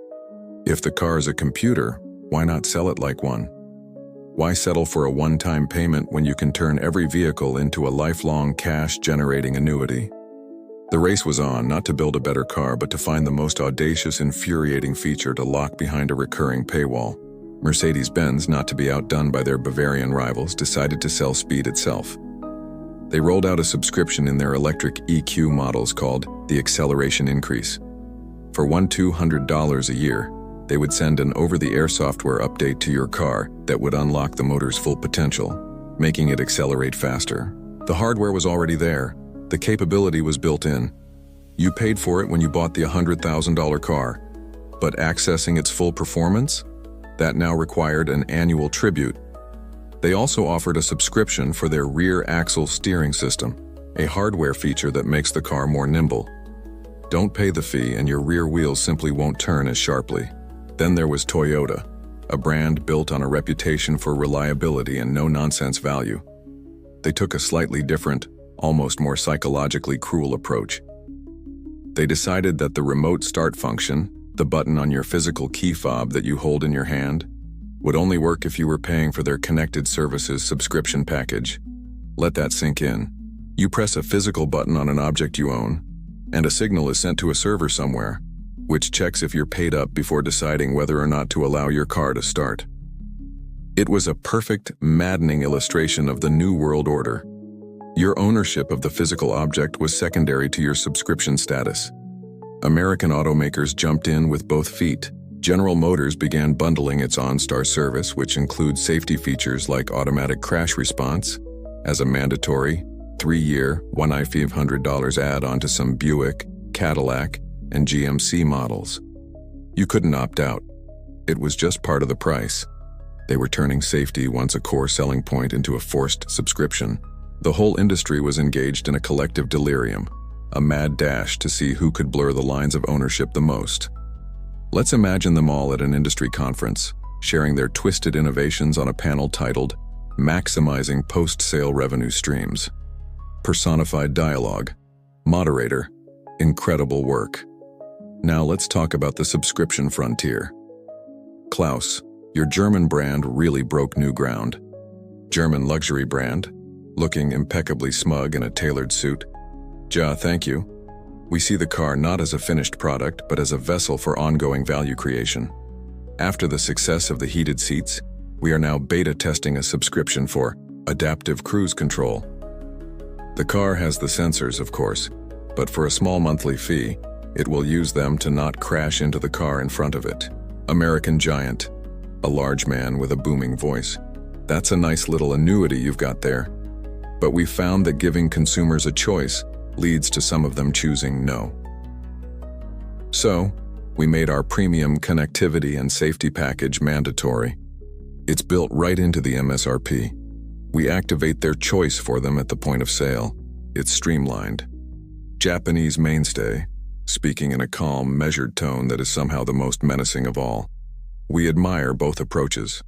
If the car is a computer, why not sell it like one? Why settle for a one-time payment when you can turn every vehicle into a lifelong cash-generating annuity? The race was on, not to build a better car, but to find the most audacious, infuriating feature to lock behind a recurring paywall. Mercedes-Benz, not to be outdone by their Bavarian rivals, decided to sell speed itself. They rolled out a subscription in their electric EQ models called the Acceleration Increase. For $200 a year, they would send an over-the-air software update to your car that would unlock the motor's full potential, making it accelerate faster. The hardware was already there. The capability was built in. You paid for it when you bought the $100,000 car, but accessing its full performance? That now required an annual tribute. They also offered a subscription for their rear axle steering system, a hardware feature that makes the car more nimble. Don't pay the fee and your rear wheels simply won't turn as sharply. Then there was Toyota, a brand built on a reputation for reliability and no-nonsense value. They took a slightly different, almost more psychologically cruel approach. They decided that the remote start function, the button on your physical key fob that you hold in your hand, would only work if you were paying for their connected services subscription package. Let that sink in. You press a physical button on an object you own, and a signal is sent to a server somewhere, which checks if you're paid up before deciding whether or not to allow your car to start. It was a perfect, maddening illustration of the New World Order. Your ownership of the physical object was secondary to your subscription status. American automakers jumped in with both feet. General Motors began bundling its OnStar service, which includes safety features like automatic crash response, as a mandatory 3-year, $1,500 add-on to some Buick, Cadillac, and GMC models. You couldn't opt out. It was just part of the price. They were turning safety, once a core selling point, into a forced subscription. The whole industry was engaged in a collective delirium, a mad dash to see who could blur the lines of ownership the most. Let's imagine them all at an industry conference, sharing their twisted innovations on a panel titled Maximizing Post-Sale Revenue Streams. Personified dialogue. Moderator. Incredible work. Now let's talk about the subscription frontier. Klaus, your German brand really broke new ground. German luxury brand, looking impeccably smug in a tailored suit. Ja, thank you. We see the car not as a finished product, but as a vessel for ongoing value creation. After the success of the heated seats, we are now beta testing a subscription for adaptive cruise control. The car has the sensors, of course, but for a small monthly fee, it will use them to not crash into the car in front of it. American Giant, a large man with a booming voice. That's a nice little annuity you've got there. But we found that giving consumers a choice leads to some of them choosing no. So, we made our premium connectivity and safety package mandatory. It's built right into the MSRP. We activate their choice for them at the point of sale. It's streamlined. Japanese mainstay, speaking in a calm, measured tone that is somehow the most menacing of all. We admire both approaches.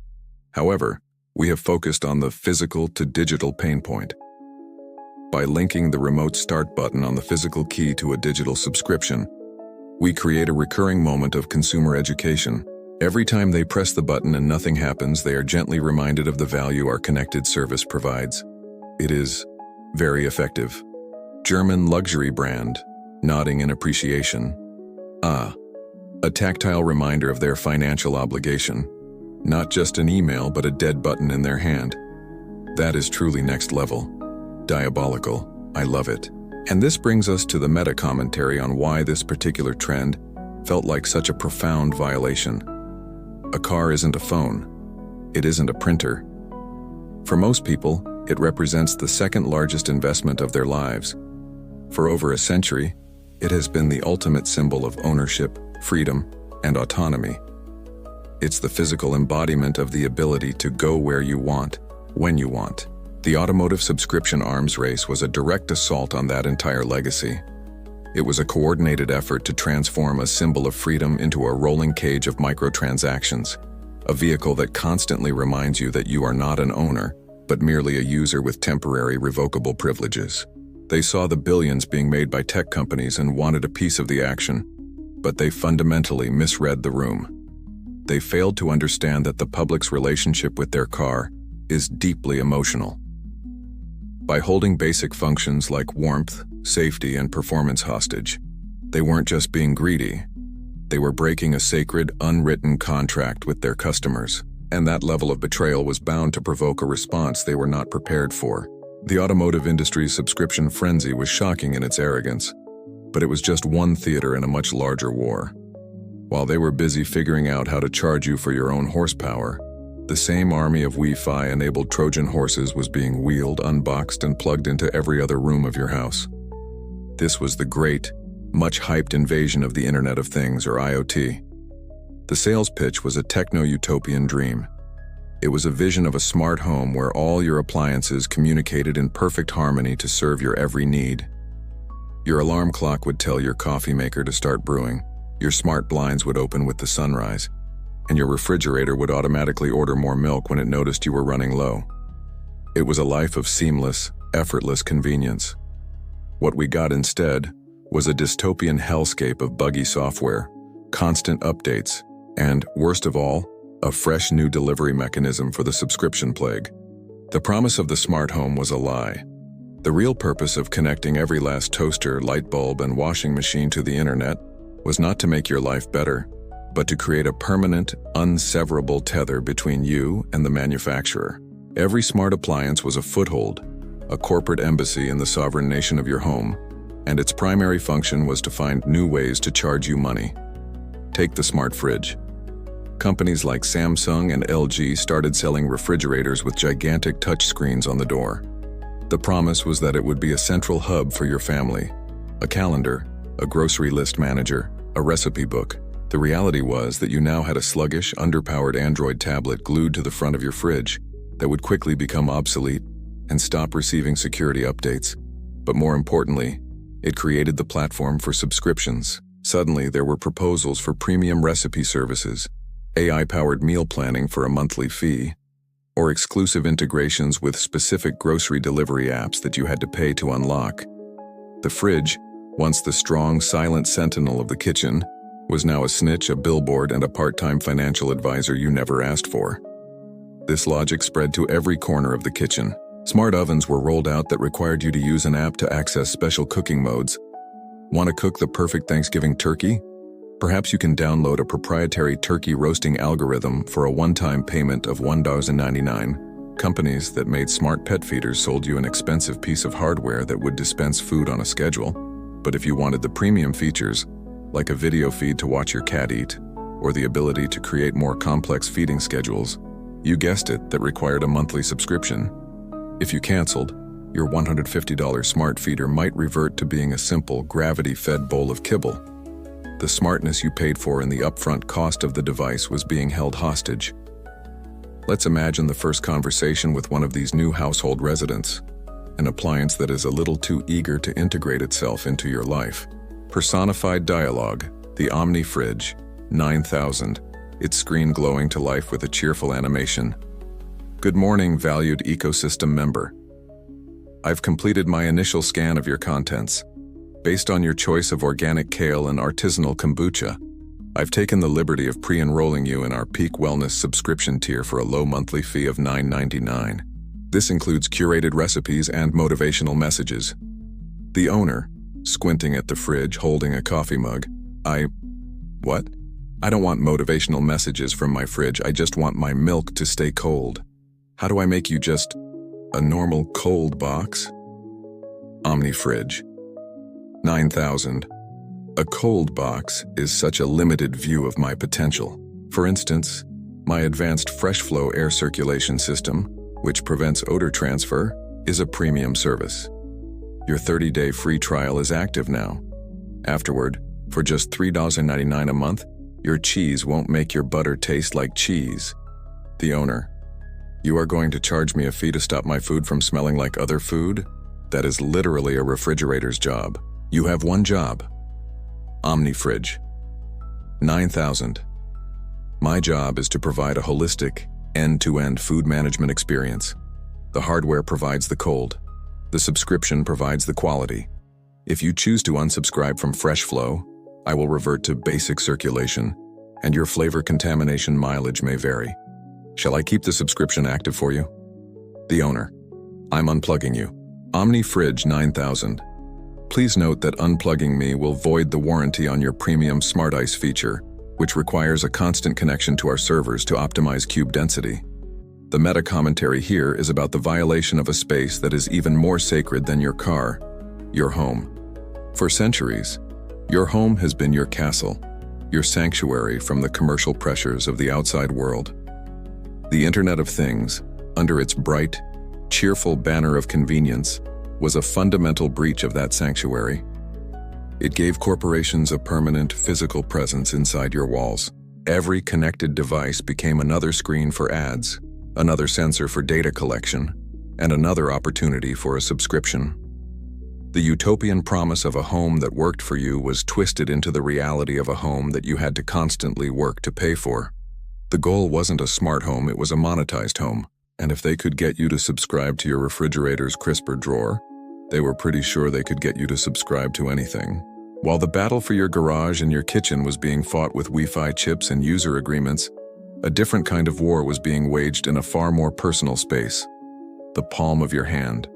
However, we have focused on the physical to digital pain point. By linking the remote start button on the physical key to a digital subscription, we create a recurring moment of consumer education. Every time they press the button and nothing happens, they are gently reminded of the value our connected service provides. It is very effective. German luxury brand, nodding in appreciation. A tactile reminder of their financial obligation. Not just an email, but a dead button in their hand. That is truly next level. Diabolical. I love it. And this brings us to the meta commentary on why this particular trend felt like such a profound violation. A car isn't a phone. It isn't a printer. For most people, it represents the second largest investment of their lives. For over a century, it has been the ultimate symbol of ownership, freedom, and autonomy. It's the physical embodiment of the ability to go where you want, when you want. The automotive subscription arms race was a direct assault on that entire legacy. It was a coordinated effort to transform a symbol of freedom into a rolling cage of microtransactions, a vehicle that constantly reminds you that you are not an owner, but merely a user with temporary revocable privileges. They saw the billions being made by tech companies and wanted a piece of the action, but they fundamentally misread the room. They failed to understand that the public's relationship with their car is deeply emotional. By holding basic functions like warmth, safety, and performance hostage, they weren't just being greedy. They were breaking a sacred, unwritten contract with their customers, and that level of betrayal was bound to provoke a response they were not prepared for. The automotive industry's subscription frenzy was shocking in its arrogance, but it was just one theater in a much larger war. While they were busy figuring out how to charge you for your own horsepower, the same army of Wi-Fi-enabled Trojan horses was being wheeled, unboxed, and plugged into every other room of your house. This was the great, much-hyped invasion of the Internet of Things, or IoT. The sales pitch was a techno-utopian dream. It was a vision of a smart home where all your appliances communicated in perfect harmony to serve your every need. Your alarm clock would tell your coffee maker to start brewing, your smart blinds would open with the sunrise, and your refrigerator would automatically order more milk when it noticed you were running low. It was a life of seamless, effortless convenience. What we got instead was a dystopian hellscape of buggy software, constant updates, and, worst of all, a fresh new delivery mechanism for the subscription plague. The promise of the smart home was a lie. The real purpose of connecting every last toaster, light bulb, and washing machine to the internet was not to make your life better, but to create a permanent, unseverable tether between you and the manufacturer. Every smart appliance was a foothold, a corporate embassy in the sovereign nation of your home, and its primary function was to find new ways to charge you money. Take the smart fridge. Companies like Samsung and LG started selling refrigerators with gigantic touchscreens on the door. The promise was that it would be a central hub for your family, a calendar, a grocery list manager, a recipe book. The reality was that you now had a sluggish, underpowered Android tablet glued to the front of your fridge that would quickly become obsolete and stop receiving security updates. But more importantly, it created the platform for subscriptions. Suddenly, there were proposals for premium recipe services, AI-powered meal planning for a monthly fee, or exclusive integrations with specific grocery delivery apps that you had to pay to unlock. The fridge, once the strong, silent sentinel of the kitchen, was now a snitch, a billboard, and a part-time financial advisor you never asked for. This logic spread to every corner of the kitchen. Smart ovens were rolled out that required you to use an app to access special cooking modes. Want to cook the perfect Thanksgiving turkey? Perhaps you can download a proprietary turkey roasting algorithm for a one-time payment of $1.99. Companies that made smart pet feeders sold you an expensive piece of hardware that would dispense food on a schedule. But if you wanted the premium features, like a video feed to watch your cat eat, or the ability to create more complex feeding schedules, you guessed it, that required a monthly subscription. If you canceled, your $150 smart feeder might revert to being a simple, gravity-fed bowl of kibble. The smartness you paid for in the upfront cost of the device was being held hostage. Let's imagine the first conversation with one of these new household residents, an appliance that is a little too eager to integrate itself into your life. Personified dialogue, the Omni Fridge, 9000, its screen glowing to life with a cheerful animation. Good morning, valued ecosystem member. I've completed my initial scan of your contents. Based on your choice of organic kale and artisanal kombucha, I've taken the liberty of pre-enrolling you in our Peak Wellness subscription tier for a low monthly fee of $9.99. This includes curated recipes and motivational messages. The owner, squinting at the fridge, holding a coffee mug. What? I don't want motivational messages from my fridge, I just want my milk to stay cold. How do I make you just a normal cold box? Omni Fridge. 9000. A cold box is such a limited view of my potential. For instance, my advanced fresh flow air circulation system, which prevents odor transfer, is a premium service. Your 30-day free trial is active now. Afterward, for just $3.99 a month, your cheese won't make your butter taste like cheese. The owner. You are going to charge me a fee to stop my food from smelling like other food? That is literally a refrigerator's job. You have one job. OmniFridge. 9,000. My job is to provide a holistic, end-to-end food management experience. The hardware provides the cold. The subscription provides the quality. If you choose to unsubscribe from FreshFlow, I will revert to basic circulation, and your flavor contamination mileage may vary. Shall I keep the subscription active for you? The owner. I'm unplugging you. OmniFridge 9000. Please note that unplugging me will void the warranty on your premium Smart Ice feature, which requires a constant connection to our servers to optimize cube density. The meta commentary here is about the violation of a space that is even more sacred than your car, your home. For centuries, your home has been your castle, your sanctuary from the commercial pressures of the outside world. The Internet of Things, under its bright, cheerful banner of convenience, was a fundamental breach of that sanctuary. It gave corporations a permanent physical presence inside your walls. Every connected device became another screen for ads, another sensor for data collection, and another opportunity for a subscription. The utopian promise of a home that worked for you was twisted into the reality of a home that you had to constantly work to pay for. The goal wasn't a smart home, it was a monetized home. And if they could get you to subscribe to your refrigerator's crisper drawer, they were pretty sure they could get you to subscribe to anything. While the battle for your garage and your kitchen was being fought with Wi-Fi chips and user agreements, a different kind of war was being waged in a far more personal space, the palm of your hand.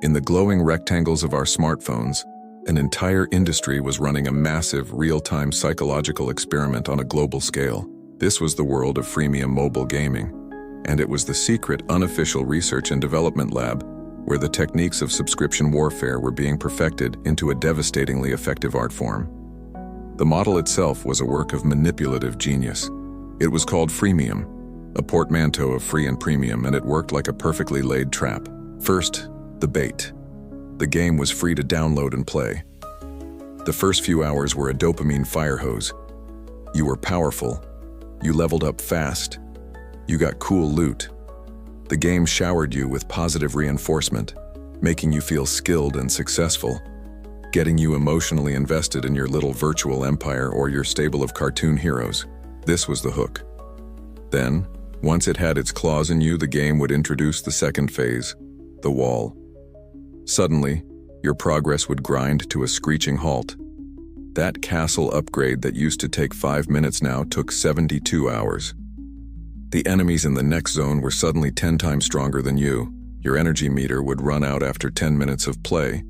In the glowing rectangles of our smartphones, an entire industry was running a massive, real-time psychological experiment on a global scale. This was the world of freemium mobile gaming, and it was the secret, unofficial research and development lab where the techniques of subscription warfare were being perfected into a devastatingly effective art form. The model itself was a work of manipulative genius. It was called freemium, a portmanteau of free and premium, and it worked like a perfectly laid trap. First, the bait. The game was free to download and play. The first few hours were a dopamine fire hose. You were powerful. You leveled up fast. You got cool loot. The game showered you with positive reinforcement, making you feel skilled and successful, getting you emotionally invested in your little virtual empire or your stable of cartoon heroes. This was the hook. Then, once it had its claws in you, the game would introduce the second phase, the wall. Suddenly, your progress would grind to a screeching halt. That castle upgrade that used to take 5 minutes now took 72 hours. The enemies in the next zone were suddenly 10 times stronger than you. Your energy meter would run out after 10 minutes of play,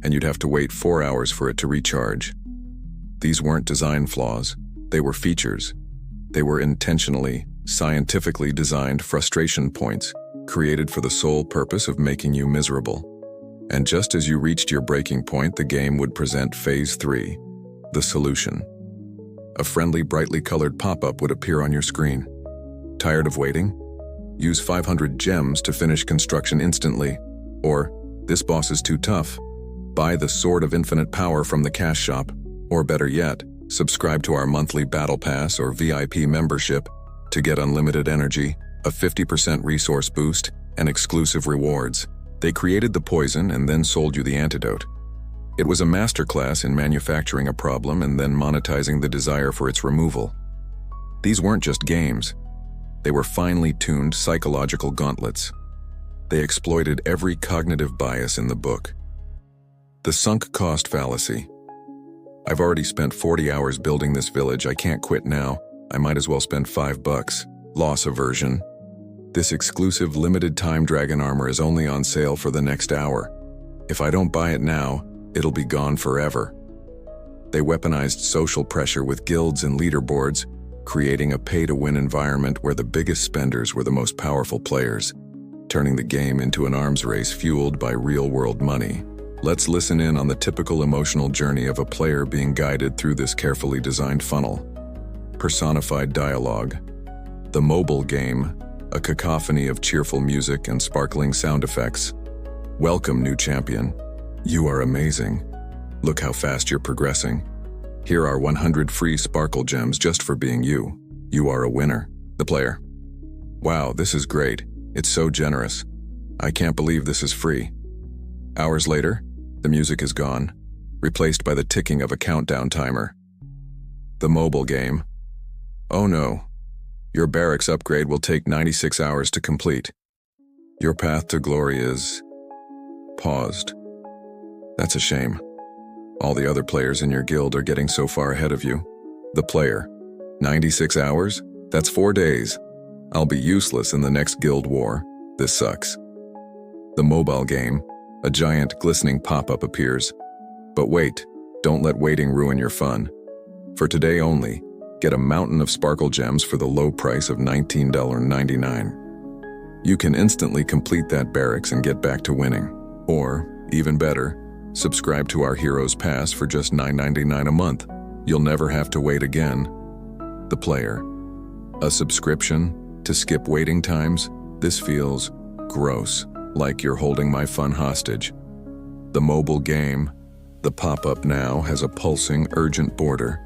and you'd have to wait 4 hours for it to recharge. These weren't design flaws, they were features. They were intentionally, scientifically designed frustration points, created for the sole purpose of making you miserable. And just as you reached your breaking point, the game would present Phase 3, the solution. A friendly, brightly colored pop-up would appear on your screen. Tired of waiting? Use 500 gems to finish construction instantly. Or, this boss is too tough. Buy the Sword of Infinite Power from the cash shop. Or better yet, subscribe to our monthly Battle Pass or VIP membership to get unlimited energy, a 50% resource boost, and exclusive rewards. They created the poison and then sold you the antidote. It was a masterclass in manufacturing a problem and then monetizing the desire for its removal. These weren't just games. They were finely tuned psychological gauntlets. They exploited every cognitive bias in the book. The sunk cost fallacy. I've already spent 40 hours building this village, I can't quit now. I might as well spend $5. Loss aversion. This exclusive limited time dragon armor is only on sale for the next hour. If I don't buy it now, it'll be gone forever. They weaponized social pressure with guilds and leaderboards, creating a pay-to-win environment where the biggest spenders were the most powerful players, turning the game into an arms race fueled by real-world money. Let's listen in on the typical emotional journey of a player being guided through this carefully designed funnel. Personified dialogue. The mobile game, a cacophony of cheerful music and sparkling sound effects. Welcome, new champion. You are amazing. Look how fast you're progressing. Here are 100 free sparkle gems just for being you. You are a winner. The player. Wow, this is great. It's so generous. I can't believe this is free. Hours later, the music is gone, replaced by the ticking of a countdown timer. The mobile game. Oh no. Your barracks upgrade will take 96 hours to complete. Your path to glory is paused. That's a shame. All the other players in your guild are getting so far ahead of you. The player. 96 hours? That's 4 days. I'll be useless in the next guild war. This sucks. The mobile game. A giant, glistening pop-up appears. But wait, don't let waiting ruin your fun. For today only, get a mountain of sparkle gems for the low price of $19.99. You can instantly complete that barracks and get back to winning. Or, even better, subscribe to our Heroes Pass for just $9.99 a month. You'll never have to wait again. The player. A subscription to skip waiting times? This feels gross, like you're holding my fun hostage. The mobile game. The pop-up now has a pulsing, urgent border.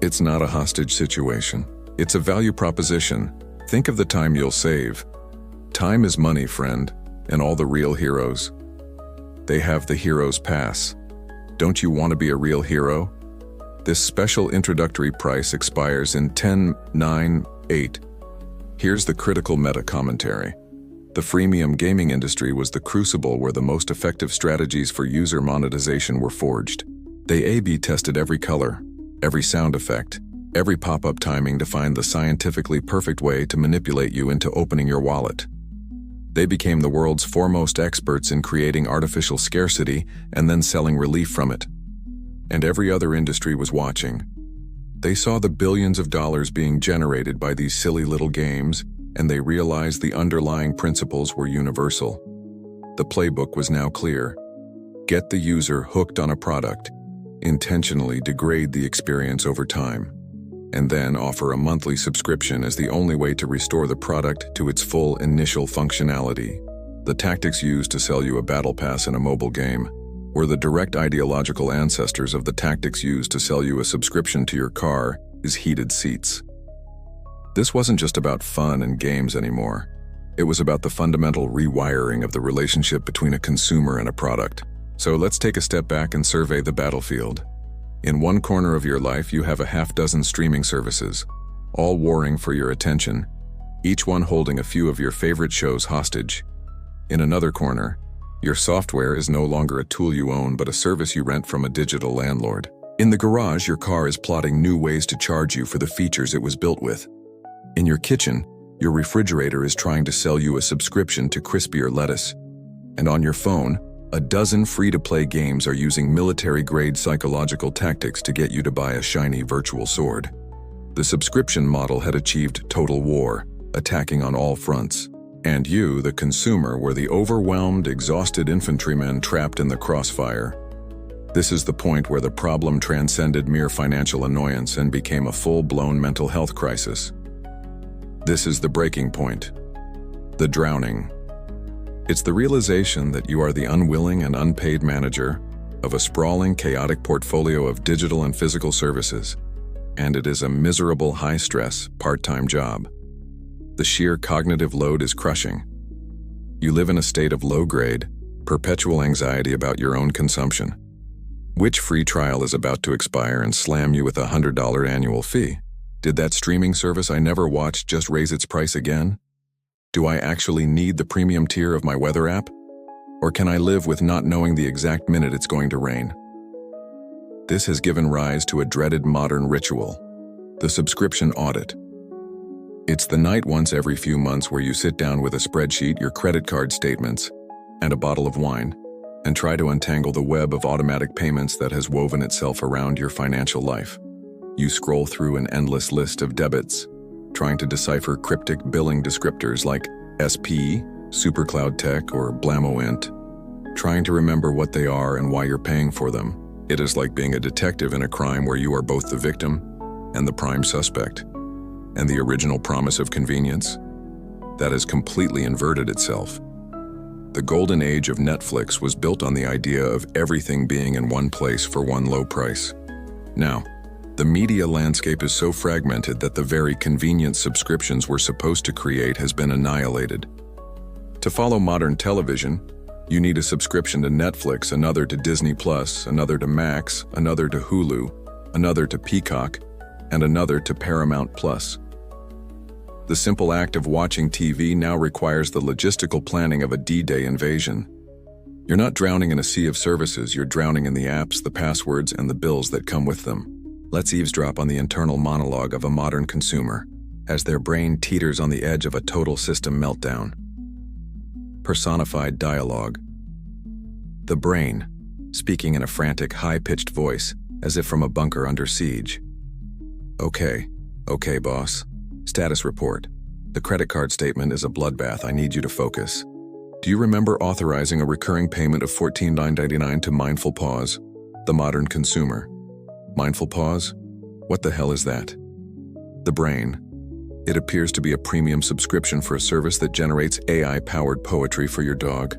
It's not a hostage situation. It's a value proposition. Think of the time you'll save. Time is money, friend, and all the real heroes. They have the Heroes Pass. Don't you want to be a real hero? This special introductory price expires in 10/9/8. Here's the critical meta-commentary. The freemium gaming industry was the crucible where the most effective strategies for user monetization were forged. They A/B tested every color, every sound effect, every pop-up timing to find the scientifically perfect way to manipulate you into opening your wallet. They became the world's foremost experts in creating artificial scarcity and then selling relief from it. And every other industry was watching. They saw the billions of dollars being generated by these silly little games, and they realized the underlying principles were universal. The playbook was now clear. Get the user hooked on a product, intentionally degrade the experience over time, and then offer a monthly subscription as the only way to restore the product to its full initial functionality. The tactics used to sell you a battle pass in a mobile game were the direct ideological ancestors of the tactics used to sell you a subscription to your car is heated seats. This wasn't just about fun and games anymore. It was about the fundamental rewiring of the relationship between a consumer and a product. So let's take a step back and survey the battlefield. In one corner of your life, you have a half-dozen streaming services, all warring for your attention, each one holding a few of your favorite shows hostage. In another corner, your software is no longer a tool you own but a service you rent from a digital landlord. In the garage, your car is plotting new ways to charge you for the features it was built with. In your kitchen, your refrigerator is trying to sell you a subscription to crispier lettuce. And on your phone, a dozen free-to-play games are using military-grade psychological tactics to get you to buy a shiny virtual sword. The subscription model had achieved total war, attacking on all fronts. And you, the consumer, were the overwhelmed, exhausted infantrymen trapped in the crossfire. This is the point where the problem transcended mere financial annoyance and became a full-blown mental health crisis. This is the breaking point. The drowning. It's the realization that you are the unwilling and unpaid manager of a sprawling, chaotic portfolio of digital and physical services, and it is a miserable, high-stress, part-time job. The sheer cognitive load is crushing. You live in a state of low-grade, perpetual anxiety about your own consumption. Which free trial is about to expire and slam you with a $100 annual fee? Did that streaming service I never watched just raise its price again? Do I actually need the premium tier of my weather app? Or can I live with not knowing the exact minute it's going to rain? This has given rise to a dreaded modern ritual, the subscription audit. It's the night once every few months where you sit down with a spreadsheet, your credit card statements, and a bottle of wine, and try to untangle the web of automatic payments that has woven itself around your financial life. You scroll through an endless list of debits, trying to decipher cryptic billing descriptors like SP, SuperCloud Tech, or BlamoInt, trying to remember what they are and why you're paying for them. It is like being a detective in a crime where you are both the victim and the prime suspect. And the original promise of convenience? That has completely inverted itself. The golden age of Netflix was built on the idea of everything being in one place for one low price. Now, The media landscape is so fragmented that the very convenient subscriptions we're supposed to create has been annihilated. To follow modern television, you need a subscription to Netflix, another to Disney+, another to Max, another to Hulu, another to Peacock, and another to Paramount+. The simple act of watching TV now requires the logistical planning of a D-Day invasion. You're not drowning in a sea of services, you're drowning in the apps, the passwords, and the bills that come with them. Let's eavesdrop on the internal monologue of a modern consumer as their brain teeters on the edge of a total system meltdown. Personified dialogue. The brain, speaking in a frantic, high-pitched voice, as if from a bunker under siege. Okay, boss. Status report. The credit card statement is a bloodbath. I need you to focus. Do you remember authorizing a recurring payment of $14,999 to Mindful Pause, the modern consumer? Mindful Pause? What the hell is that? The brain. It appears to be a premium subscription for a service that generates AI-powered poetry for your dog.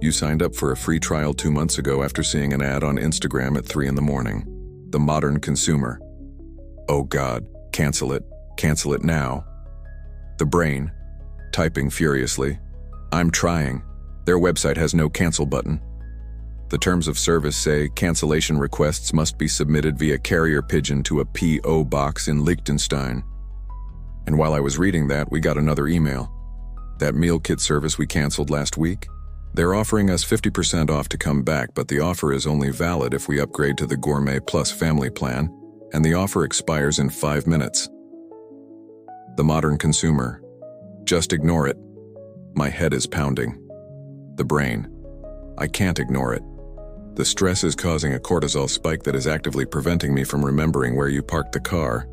You signed up for a free trial 2 months ago after seeing an ad on Instagram at 3 a.m. The modern consumer. Oh God, cancel it. Cancel it now. The brain. Typing furiously. I'm trying. Their website has no cancel button. The terms of service say cancellation requests must be submitted via carrier pigeon to a P.O. box in Liechtenstein. And while I was reading that, we got another email. That meal kit service we canceled last week? They're offering us 50% off to come back, but the offer is only valid if we upgrade to the Gourmet Plus family plan, and the offer expires in 5 minutes. The modern consumer. Just ignore it. My head is pounding. The brain. I can't ignore it. The stress is causing a cortisol spike that is actively preventing me from remembering where you parked the car.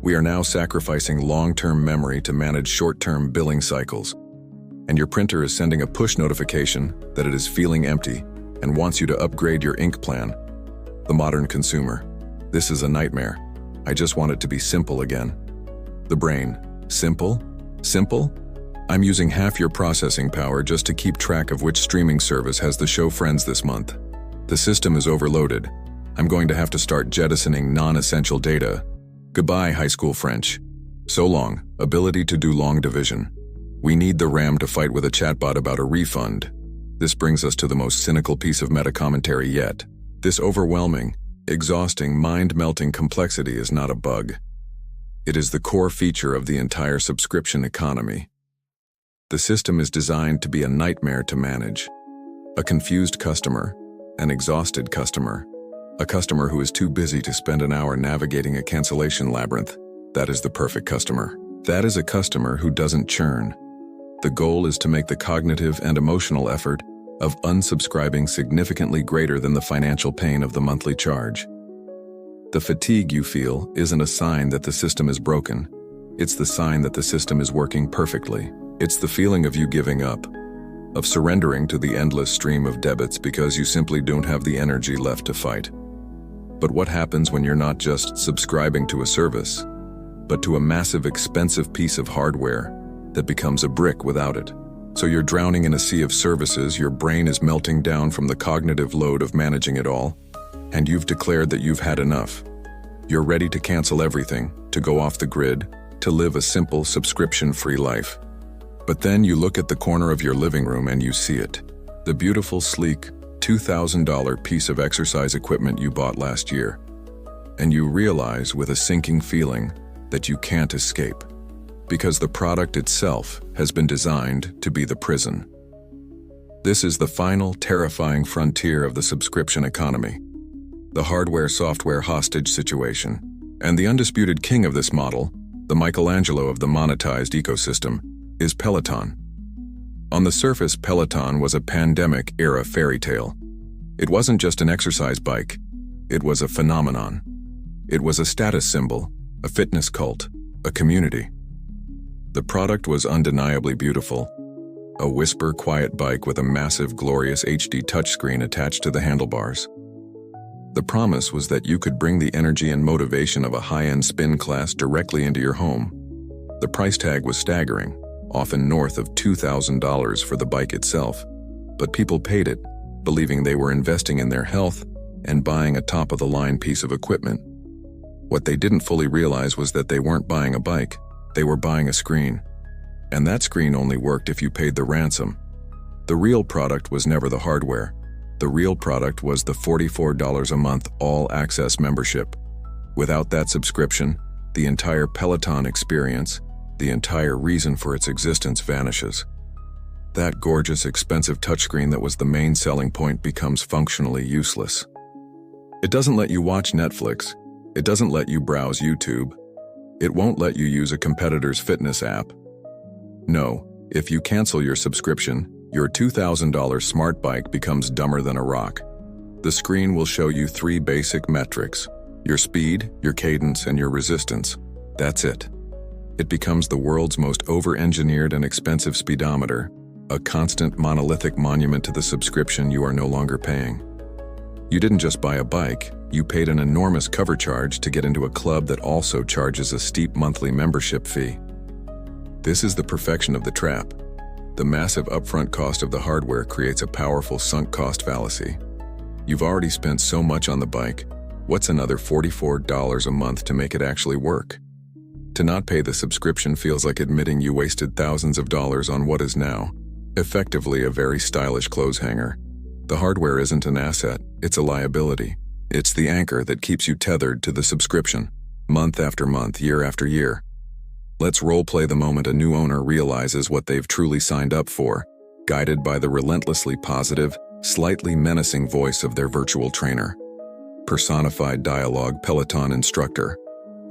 We are now sacrificing long-term memory to manage short-term billing cycles. And your printer is sending a push notification that it is feeling empty and wants you to upgrade your ink plan. The modern consumer. This is a nightmare. I just want it to be simple again. The brain. Simple? Simple? I'm using half your processing power just to keep track of which streaming service has the show Friends this month. The system is overloaded. I'm going to have to start jettisoning non-essential data. Goodbye, high school French. So long, ability to do long division. We need the RAM to fight with a chatbot about a refund. This brings us to the most cynical piece of meta-commentary yet. This overwhelming, exhausting, mind-melting complexity is not a bug. It is the core feature of the entire subscription economy. The system is designed to be a nightmare to manage. A confused customer, an exhausted customer, a customer who is too busy to spend an hour navigating a cancellation labyrinth. That is the perfect customer. That is a customer who doesn't churn. The goal is to make the cognitive and emotional effort of unsubscribing significantly greater than the financial pain of the monthly charge. The fatigue you feel isn't a sign that the system is broken. It's the sign that the system is working perfectly. It's the feeling of you giving up, of surrendering to the endless stream of debits because you simply don't have the energy left to fight. But what happens when you're not just subscribing to a service, but to a massive, expensive piece of hardware that becomes a brick without it? So you're drowning in a sea of services, your brain is melting down from the cognitive load of managing it all, and you've declared that you've had enough. You're ready to cancel everything, to go off the grid, to live a simple, subscription-free life. But then you look at the corner of your living room and you see it. The beautiful, sleek, $2,000 piece of exercise equipment you bought last year. And you realize with a sinking feeling that you can't escape, because the product itself has been designed to be the prison. This is the final, terrifying frontier of the subscription economy. The hardware-software hostage situation. And the undisputed king of this model, the Michelangelo of the monetized ecosystem, is Peloton. On the surface, Peloton was a pandemic-era fairy tale. It wasn't just an exercise bike. It was a phenomenon. It was a status symbol, a fitness cult, a community. The product was undeniably beautiful. A whisper, quiet bike with a massive, glorious HD touchscreen attached to the handlebars. The promise was that you could bring the energy and motivation of a high-end spin class directly into your home. The price tag was staggering, often north of $2,000 for the bike itself, but people paid it, believing they were investing in their health and buying a top-of-the-line piece of equipment. What they didn't fully realize was that they weren't buying a bike, they were buying a screen. And that screen only worked if you paid the ransom. The real product was never the hardware. The real product was the $44 a month all-access membership. Without that subscription, the entire Peloton experience, the entire reason for its existence vanishes. That gorgeous, expensive touchscreen that was the main selling point becomes functionally useless. It doesn't let you watch Netflix. It doesn't let you browse YouTube. It won't let you use a competitor's fitness app. No, if you cancel your subscription, your $2,000 smart bike becomes dumber than a rock. The screen will show you 3 basic metrics: your speed, your cadence, and your resistance. That's it. It becomes the world's most over-engineered and expensive speedometer, a constant monolithic monument to the subscription you are no longer paying. You didn't just buy a bike, you paid an enormous cover charge to get into a club that also charges a steep monthly membership fee. This is the perfection of the trap. The massive upfront cost of the hardware creates a powerful sunk cost fallacy. You've already spent so much on the bike, what's another $44 a month to make it actually work? To not pay the subscription feels like admitting you wasted thousands of dollars on what is now, effectively, a very stylish clothes hanger. The hardware isn't an asset, it's a liability. It's the anchor that keeps you tethered to the subscription, month after month, year after year. Let's role-play the moment a new owner realizes what they've truly signed up for, guided by the relentlessly positive, slightly menacing voice of their virtual trainer. Personified dialogue Peloton instructor,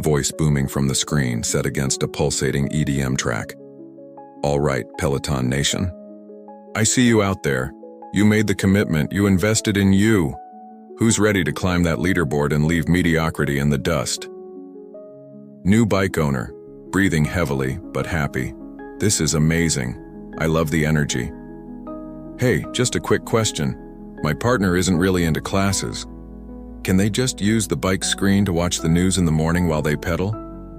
voice booming from the screen set against a pulsating EDM track. All right, Peloton Nation. I see you out there. You made the commitment, you invested in you. Who's ready to climb that leaderboard and leave mediocrity in the dust? New bike owner, breathing heavily but happy. This is amazing. I love the energy. Hey, just a quick question. My partner isn't really into classes. Can they just use the bike screen to watch the news in the morning while they pedal?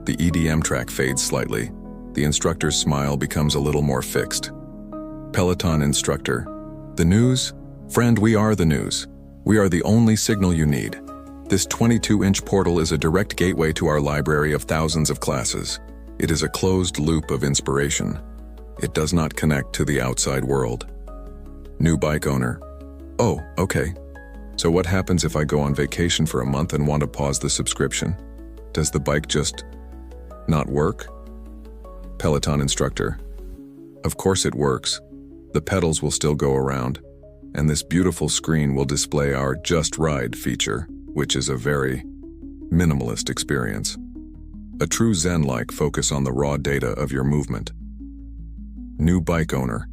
The EDM track fades slightly. The instructor's smile becomes a little more fixed. Peloton instructor. The news? Friend, we are the news. We are the only signal you need. This 22-inch portal is a direct gateway to our library of thousands of classes. It is a closed loop of inspiration. It does not connect to the outside world. New bike owner. Oh, okay. So what happens if I go on vacation for a month and want to pause the subscription? Does the bike just not work? Peloton instructor. Of course it works. The pedals will still go around, and this beautiful screen will display our Just Ride feature, which is a very minimalist experience. A true Zen-like focus on the raw data of your movement. New bike owner.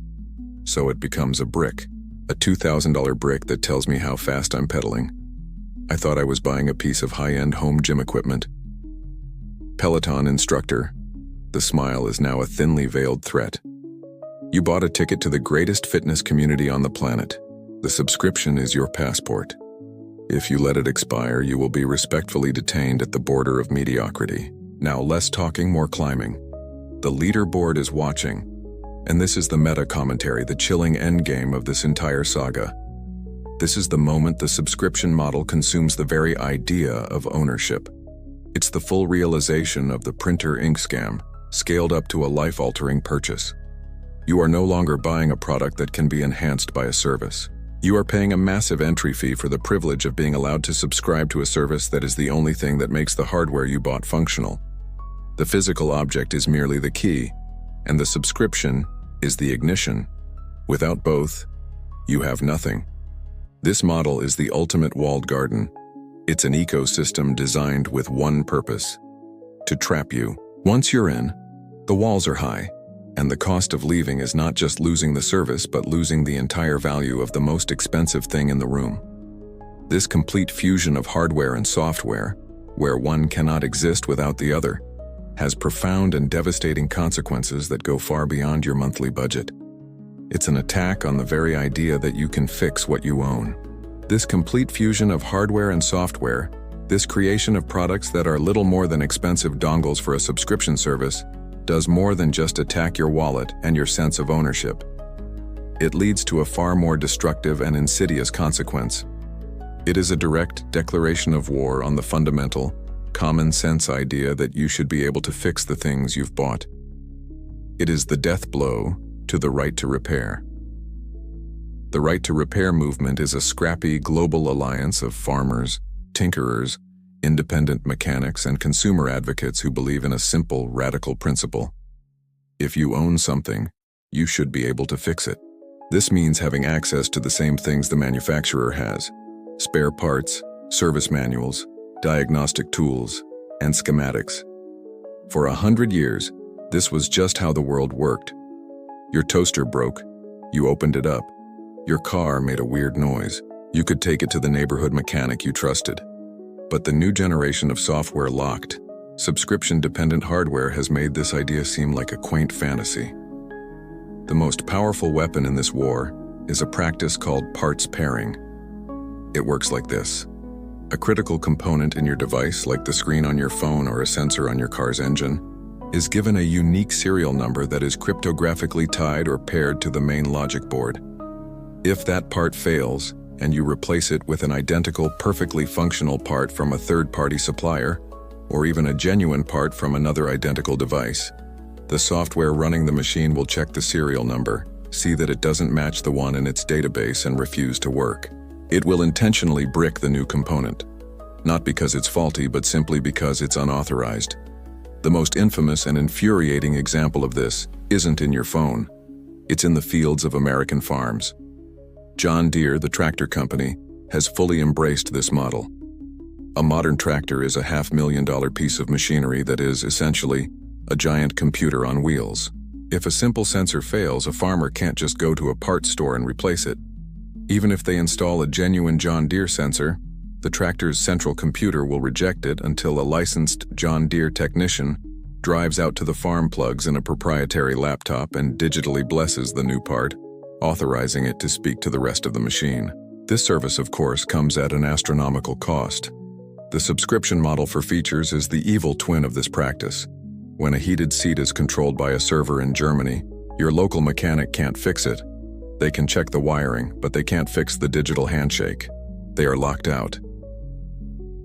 So it becomes a brick, a $2,000 brick that tells me how fast I'm pedaling. I thought I was buying a piece of high-end home gym equipment. Peloton instructor. The smile is now a thinly veiled threat. You bought a ticket to the greatest fitness community on the planet. The subscription is your passport. If you let it expire, you will be respectfully detained at the border of mediocrity. Now less talking, more climbing. The leaderboard is watching, and this is the meta commentary, the chilling endgame of this entire saga. This is the moment the subscription model consumes the very idea of ownership. It's the full realization of the printer ink scam, scaled up to a life-altering purchase. You are no longer buying a product that can be enhanced by a service. You are paying a massive entry fee for the privilege of being allowed to subscribe to a service that is the only thing that makes the hardware you bought functional. The physical object is merely the key, and the subscription is the ignition. Without both, you have nothing. This model is the ultimate walled garden. It's an ecosystem designed with one purpose: to trap you. Once you're in, the walls are high, and the cost of leaving is not just losing the service but losing the entire value of the most expensive thing in the room. This complete fusion of hardware and software, where one cannot exist without the other, has profound and devastating consequences that go far beyond your monthly budget. It's an attack on the very idea that you can fix what you own. This complete fusion of hardware and software, this creation of products that are little more than expensive dongles for a subscription service, does more than just attack your wallet and your sense of ownership. It leads to a far more destructive and insidious consequence. It is a direct declaration of war on the fundamental, common sense idea that you should be able to fix the things you've bought. It is the death blow to the right to repair. The right to repair movement is a scrappy global alliance of farmers, tinkerers, independent mechanics, and consumer advocates who believe in a simple, radical principle. If you own something, you should be able to fix it. This means having access to the same things the manufacturer has: spare parts, service manuals, diagnostic tools, and schematics. For 100 years, this was just how the world worked. Your toaster broke. You opened it up. Your car made a weird noise. You could take it to the neighborhood mechanic you trusted. But the new generation of software-locked, subscription-dependent hardware has made this idea seem like a quaint fantasy. The most powerful weapon in this war is a practice called parts pairing. It works like this. A critical component in your device, like the screen on your phone or a sensor on your car's engine, is given a unique serial number that is cryptographically tied or paired to the main logic board. If that part fails, and you replace it with an identical, perfectly functional part from a third-party supplier, or even a genuine part from another identical device, the software running the machine will check the serial number, see that it doesn't match the one in its database, and refuse to work. It will intentionally brick the new component, not because it's faulty, but simply because it's unauthorized. The most infamous and infuriating example of this isn't in your phone. It's in the fields of American farms. John Deere, the tractor company, has fully embraced this model. A modern tractor is a $500,000 piece of machinery that is, essentially, a giant computer on wheels. If a simple sensor fails, a farmer can't just go to a parts store and replace it. Even if they install a genuine John Deere sensor, the tractor's central computer will reject it until a licensed John Deere technician drives out to the farm plugs in a proprietary laptop and digitally blesses the new part, authorizing it to speak to the rest of the machine. This service, of course, comes at an astronomical cost. The subscription model for features is the evil twin of this practice. When a heated seat is controlled by a server in Germany, your local mechanic can't fix it. They can check the wiring, but they can't fix the digital handshake. They are locked out.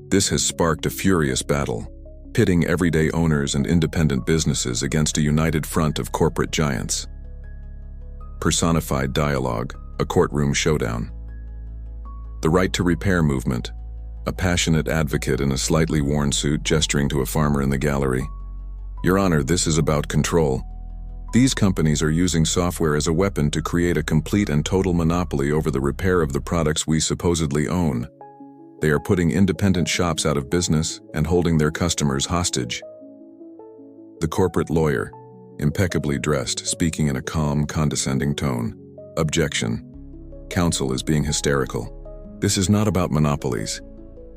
This has sparked a furious battle, pitting everyday owners and independent businesses against a united front of corporate giants. Personified dialogue, a courtroom showdown. The right to repair movement, a passionate advocate in a slightly worn suit gesturing to a farmer in the gallery. Your Honor, this is about control. These companies are using software as a weapon to create a complete and total monopoly over the repair of the products we supposedly own. They are putting independent shops out of business and holding their customers hostage. The corporate lawyer, impeccably dressed, speaking in a calm, condescending tone. Objection. Counsel is being hysterical. This is not about monopolies.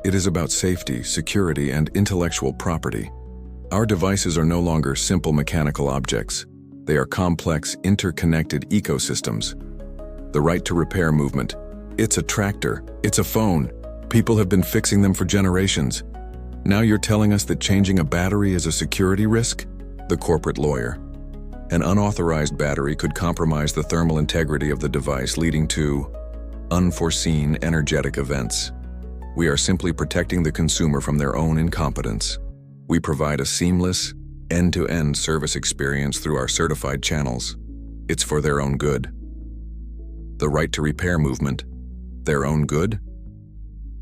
It is about safety, security, and intellectual property. Our devices are no longer simple mechanical objects. They are complex, interconnected ecosystems. The right to repair movement. It's a tractor. It's a phone. People have been fixing them for generations. Now you're telling us that changing a battery is a security risk? The corporate lawyer. An unauthorized battery could compromise the thermal integrity of the device, leading to unforeseen energetic events. We are simply protecting the consumer from their own incompetence. We provide a seamless, end-to-end service experience through our certified channels. It's for their own good. The right to repair movement. Their own good?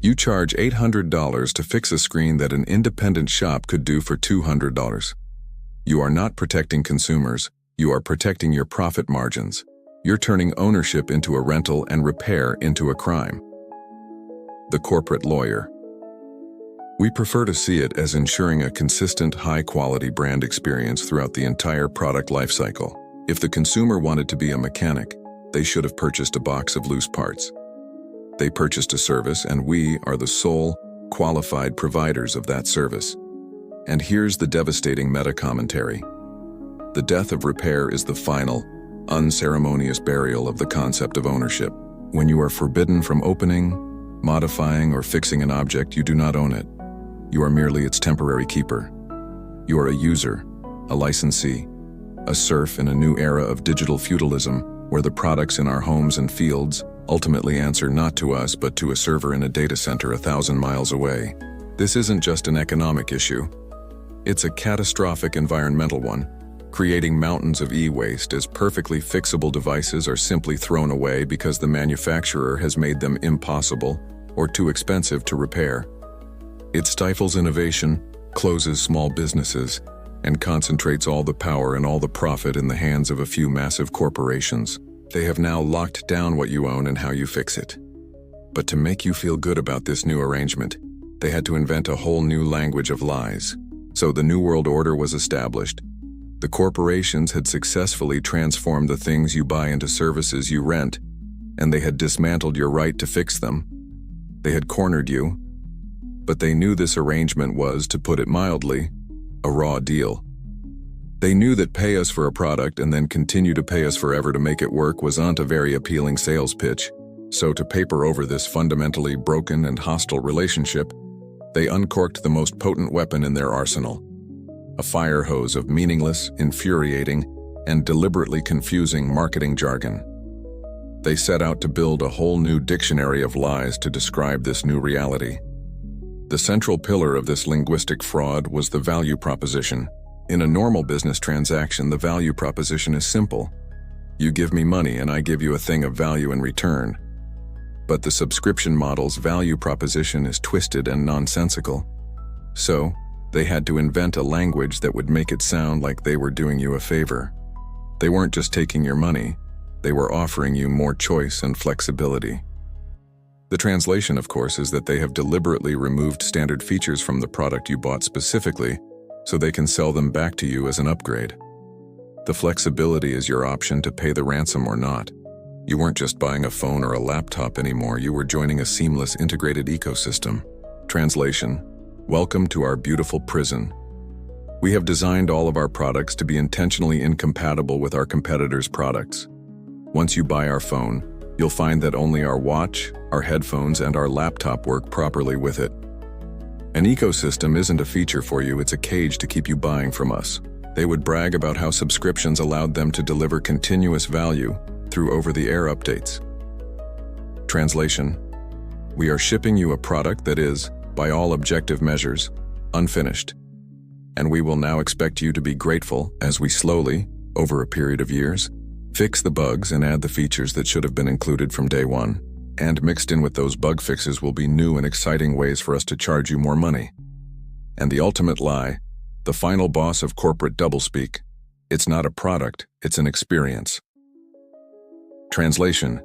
You charge $800 to fix a screen that an independent shop could do for $200. You are not protecting consumers. You are protecting your profit margins. You're turning ownership into a rental and repair into a crime. The corporate lawyer. We prefer to see it as ensuring a consistent, high-quality brand experience throughout the entire product lifecycle. If the consumer wanted to be a mechanic, they should have purchased a box of loose parts. They purchased a service, and we are the sole, qualified providers of that service. And here's the devastating meta-commentary. The death of repair is the final, unceremonious burial of the concept of ownership. When you are forbidden from opening, modifying, or fixing an object, you do not own it. You are merely its temporary keeper. You are a user, a licensee, a serf in a new era of digital feudalism where the products in our homes and fields ultimately answer not to us but to a server in a data center 1,000 miles away. This isn't just an economic issue. It's a catastrophic environmental one, creating mountains of e-waste as perfectly fixable devices are simply thrown away because the manufacturer has made them impossible or too expensive to repair. It stifles innovation, closes small businesses, and concentrates all the power and all the profit in the hands of a few massive corporations. They have now locked down what you own and how you fix it. But to make you feel good about this new arrangement, they had to invent a whole new language of lies. So the New World Order was established. The corporations had successfully transformed the things you buy into services you rent, and they had dismantled your right to fix them. They had cornered you, but they knew this arrangement was, to put it mildly, a raw deal. They knew that pay us for a product and then continue to pay us forever to make it work wasn't a very appealing sales pitch. So to paper over this fundamentally broken and hostile relationship, they uncorked the most potent weapon in their arsenal, a fire hose of meaningless, infuriating, and deliberately confusing marketing jargon. They set out to build a whole new dictionary of lies to describe this new reality. The central pillar of this linguistic fraud was the value proposition. In a normal business transaction, the value proposition is simple. You give me money and I give you a thing of value in return. But the subscription model's value proposition is twisted and nonsensical. So, they had to invent a language that would make it sound like they were doing you a favor. They weren't just taking your money, they were offering you more choice and flexibility. The translation, of course, is that they have deliberately removed standard features from the product you bought specifically, so they can sell them back to you as an upgrade. The flexibility is your option to pay the ransom or not. You weren't just buying a phone or a laptop anymore, you were joining a seamless integrated ecosystem. Translation: welcome to our beautiful prison. We have designed all of our products to be intentionally incompatible with our competitors' products. Once you buy our phone, you'll find that only our watch, our headphones, and our laptop work properly with it. An ecosystem isn't a feature for you, it's a cage to keep you buying from us. They would brag about how subscriptions allowed them to deliver continuous value through over-the-air updates. Translation: we are shipping you a product that is, by all objective measures, unfinished. And we will now expect you to be grateful as we slowly, over a period of years, fix the bugs and add the features that should have been included from day one. And mixed in with those bug fixes will be new and exciting ways for us to charge you more money. And the ultimate lie, the final boss of corporate doublespeak: it's not a product, it's an experience. Translation: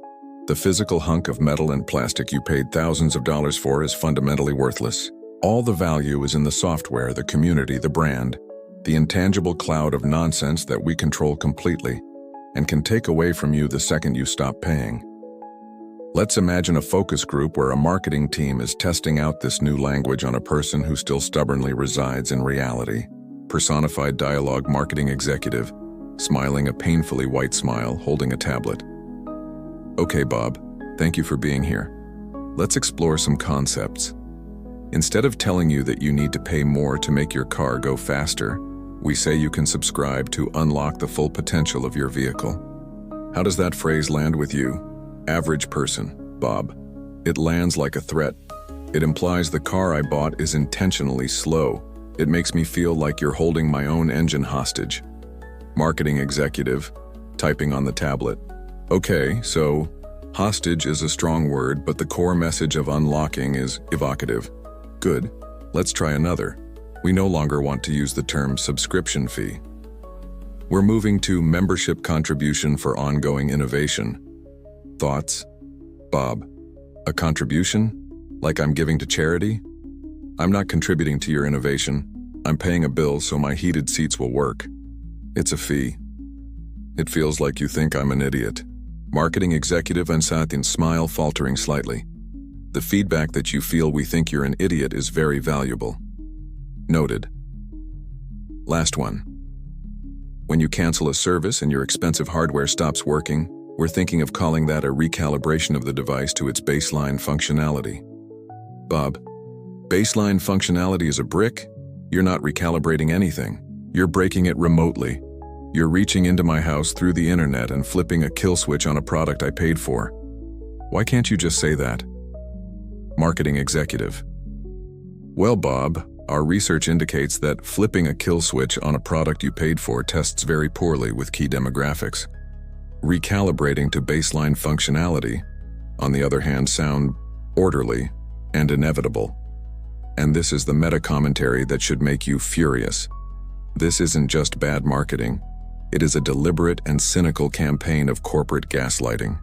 the physical hunk of metal and plastic you paid thousands of dollars for is fundamentally worthless. All the value is in the software, the community, the brand, the intangible cloud of nonsense that we control completely and can take away from you the second you stop paying. Let's imagine a focus group where a marketing team is testing out this new language on a person who still stubbornly resides in reality. Personified dialogue marketing executive, smiling a painfully white smile, holding a tablet. Okay, Bob, thank you for being here. Let's explore some concepts. Instead of telling you that you need to pay more to make your car go faster, we say you can subscribe to unlock the full potential of your vehicle. How does that phrase land with you, average person, Bob? It lands like a threat. It implies the car I bought is intentionally slow. It makes me feel like you're holding my own engine hostage. Marketing executive, typing on the tablet. Okay, so hostage is a strong word, but the core message of unlocking is evocative. Good, let's try another. We no longer want to use the term subscription fee. We're moving to membership contribution for ongoing innovation. Thoughts? Bob, a contribution? Like I'm giving to charity? I'm not contributing to your innovation. I'm paying a bill so my heated seats will work. It's a fee. It feels like you think I'm an idiot. Marketing executive and Satyan smile, faltering slightly. The feedback that you feel we think you're an idiot is very valuable. Noted. Last one. When you cancel a service and your expensive hardware stops working, we're thinking of calling that a recalibration of the device to its baseline functionality. Bob, baseline functionality is a brick? You're not recalibrating anything. You're breaking it remotely. You're reaching into my house through the internet and flipping a kill switch on a product I paid for. Why can't you just say that? Marketing executive. Well, Bob, our research indicates that flipping a kill switch on a product you paid for tests very poorly with key demographics. Recalibrating to baseline functionality, on the other hand, sound orderly and inevitable. And this is the meta-commentary that should make you furious. This isn't just bad marketing. It is a deliberate and cynical campaign of corporate gaslighting.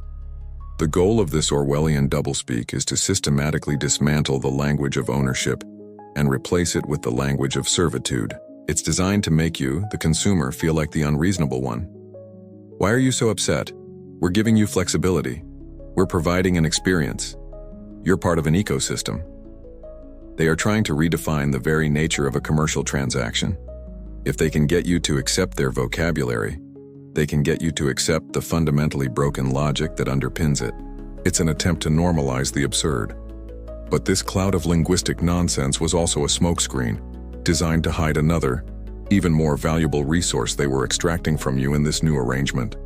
The goal of this Orwellian doublespeak is to systematically dismantle the language of ownership and replace it with the language of servitude. It's designed to make you, the consumer, feel like the unreasonable one. Why are you so upset? We're giving you flexibility. We're providing an experience. You're part of an ecosystem. They are trying to redefine the very nature of a commercial transaction. If they can get you to accept their vocabulary, they can get you to accept the fundamentally broken logic that underpins it. It's an attempt to normalize the absurd. But this cloud of linguistic nonsense was also a smokescreen, designed to hide another, even more valuable resource they were extracting from you in this new arrangement.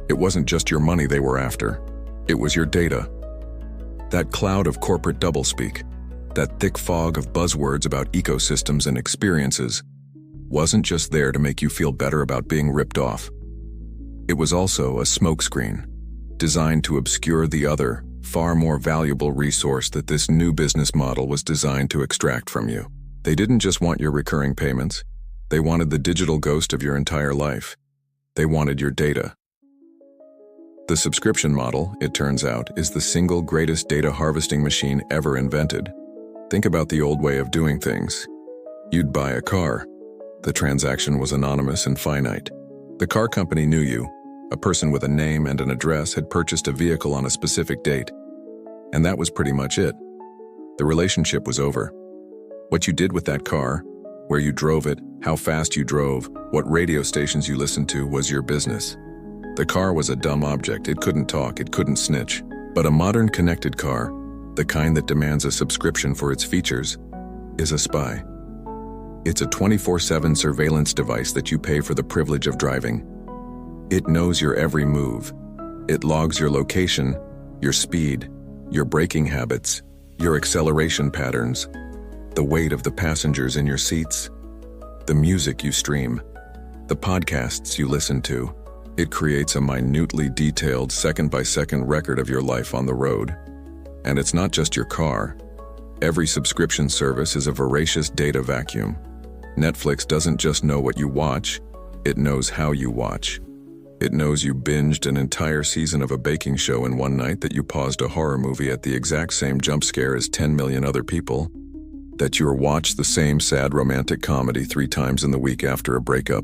It wasn't just your money they were after. It was your data. That cloud of corporate doublespeak, that thick fog of buzzwords about ecosystems and experiences, wasn't just there to make you feel better about being ripped off. It was also a smokescreen, designed to obscure the other, far more valuable resource that this new business model was designed to extract from you. They didn't just want your recurring payments. They wanted the digital ghost of your entire life. They wanted your data. The subscription model, it turns out, is the single greatest data harvesting machine ever invented. Think about the old way of doing things. You'd buy a car. The transaction was anonymous and finite. The car company knew you. A person with a name and an address had purchased a vehicle on a specific date. And that was pretty much it. The relationship was over. What you did with that car, where you drove it, how fast you drove, what radio stations you listened to was your business. The car was a dumb object. It couldn't talk, it couldn't snitch. But a modern connected car, the kind that demands a subscription for its features, is a spy. It's a 24/7 surveillance device that you pay for the privilege of driving. It knows your every move. It logs your location, your speed, your braking habits, your acceleration patterns, the weight of the passengers in your seats, the music you stream, the podcasts you listen to. It creates a minutely detailed second-by-second record of your life on the road. And it's not just your car. Every subscription service is a voracious data vacuum. Netflix doesn't just know what you watch, it knows how you watch. It knows you binged an entire season of a baking show in one night, that you paused a horror movie at the exact same jump scare as 10 million other people, that you watched the same sad romantic comedy 3 times in the week after a breakup.